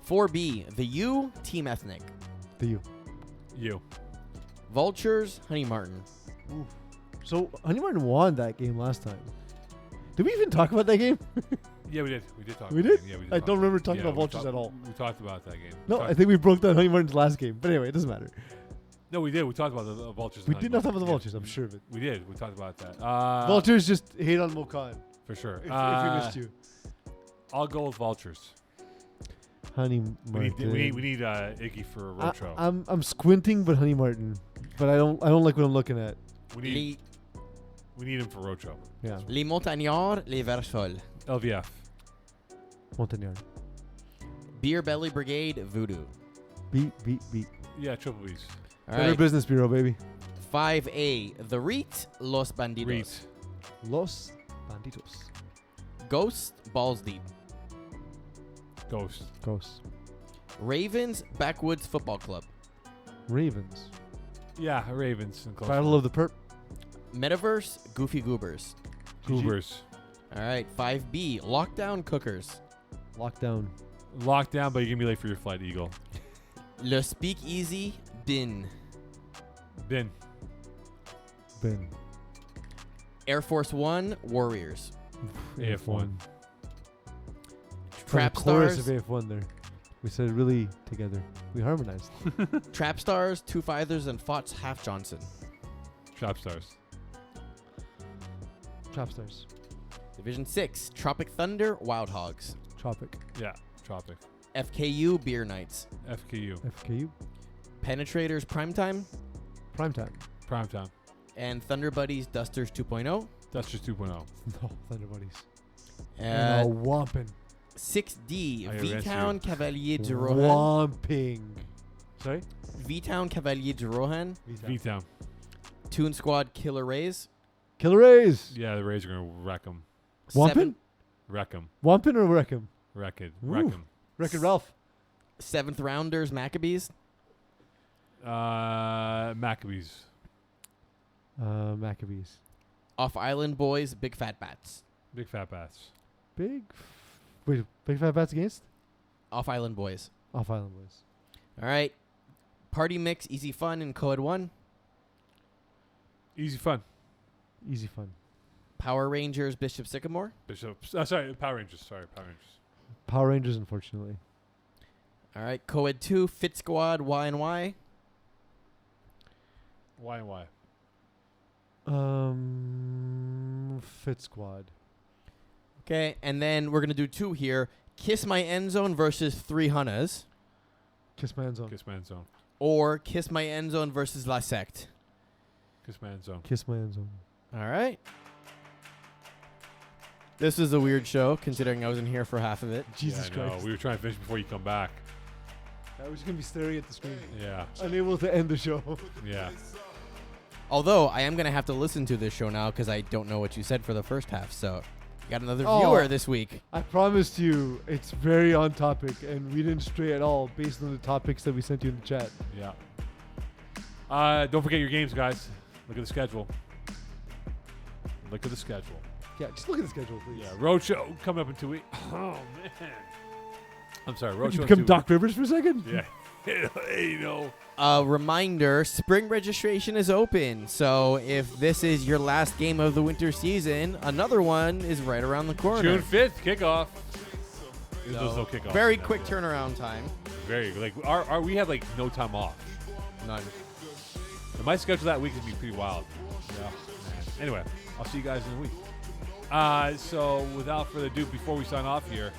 4B, The U, Team Ethnic. The U. You. Vultures, Honey Martin. So Honey Martin won that game last time. Did we even talk about that game? Yeah, we did. We did talk. We about did? that. Yeah, we did. I talk don't about remember it. talking Yeah, about we Vultures at all. We talked about that game. No, I think we broke down Honey Martin's last game. But anyway, it doesn't matter. No, we did. We talked about the Vultures. We and did Honey not talk about the Martin. Vultures. I'm sure of it. We did. We talked about that. Vultures just hate on Mokan. For sure. If we missed you. I'll go with Vultures. Honey We Martin. need Iggy for a roadshow. I'm squinting, but Honey Martin. But I don't like what I'm looking at. We need him for roadshow. Yeah. Les Montagnards, Les Vers Folles. LVF. Montagnard. Beer Belly Brigade, Voodoo. Beat. Yeah, Triple B's. All Better right. Business Bureau, baby. 5A, The Reet, Los Bandidos. Reet. Los Banditos. Ghost, Balls Deep. Ghost. Ghosts. Ravens, Backwoods Football Club. Ravens. Yeah, Ravens. And close Battle one. of the Perp. Metaverse, Goofy Goobers. Goobers. All right, 5B, Lockdown Cookers. Lockdown. Lockdown, but you're going to be late for your flight, Eagle. Le Speak Easy, Bin. Ben. Ben. Air Force One, Warriors. AF1. Trap Chorus Stars, of AF1 there. We said it really together. We harmonized. Trap Stars, Two Fighters, and Fots Half Johnson. Trap Stars. Trapstars. Division 6, Tropic Thunder, Wild Hogs. Tropic. Yeah, Tropic. FKU, Beer Nights. FKU. FKU. Penetrators, Primetime. Primetime. Primetime. And Thunder Buddies Dusters 2.0. Dusters 2.0. No, Thunder Buddies. And Wampin. 6D I V-Town arrest Cavalier de Rohan. Wamping. Sorry? V-Town Cavalier de Rohan. V-Town. Toon Squad Killer Rays. Killer Rays. Yeah, the Rays are going to wreck them. Wampin? Wreck them. Wampin or Wreckham? Wreck it. Ooh. Wreck them. Wreck-It Ralph. 7th Rounders Maccabees. Maccabees. Maccabees. Off Island Boys Big Fat Bats. Big fat bats. Big Fat Bats against? Off Island Boys. Off Island Boys. All right. Party Mix Easy Fun in Co-ed 1. Easy fun. Easy fun. Power Rangers Bishop Sycamore. Sorry, Power Rangers. Sorry, Power Rangers. Power Rangers, unfortunately. All right. Co-ed 2 Fit Squad Y and Y. Why and why? Fit Squad. Okay. And then we're going to do 2 here. Kiss My End Zone versus 3 Hunas. Kiss My End Zone. Kiss Man Zone. Or Kiss My End Zone versus La Secte. Kiss Man Zone. Kiss My End Zone. All right. This is a weird show, considering I wasn't here for half of it. Jesus Yeah, I know. Christ. We were trying to finish before you come back. I was going to be staring at the screen. Yeah. Unable to end the show. Yeah. Although, I am going to have to listen to this show now because I don't know what you said for the first half. So, you got another Oh. viewer this week. I promised you it's very on topic, and we didn't stray at all based on the topics that we sent you in the chat. Yeah. Don't forget your games, guys. Look at the schedule. Look at the schedule. Yeah, just look at the schedule, please. Yeah, Roadshow coming up in 2 weeks. Oh, man. I'm sorry, Would Roadshow. you in become 2 Doc Rivers for a second? weeks. Yeah. Hey, you know. Reminder, spring registration is open. So, if this is your last game of the winter season, another one is right around the corner. June 5th, kickoff. There's So, no kickoff. very No. quick turnaround time. Very like we have like no time off. None. And my schedule that week is gonna be pretty wild. Yeah. Man. Anyway, I'll see you guys in a week. So without further ado, before we sign off here,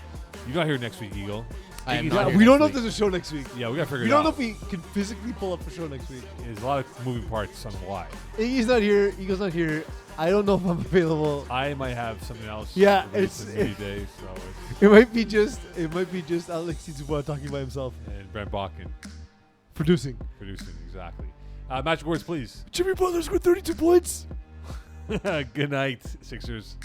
you're not here next week, Eagle. I am Iggy's not not here We don't next know if week. there's a show next week. Yeah, we gotta figure We it don't know out. if we can physically pull up a show next week. There's a lot of moving parts on why. Iggy's not here. Eagle's not here. I don't know if I'm available. I might have something else. Yeah, released it's- in the days. So it's, It might be just Alex Izuba talking by himself. and Brent Balkin Producing. producing exactly. Magic words, please. Jimmy Butler's with 32 points. Good night, Sixers.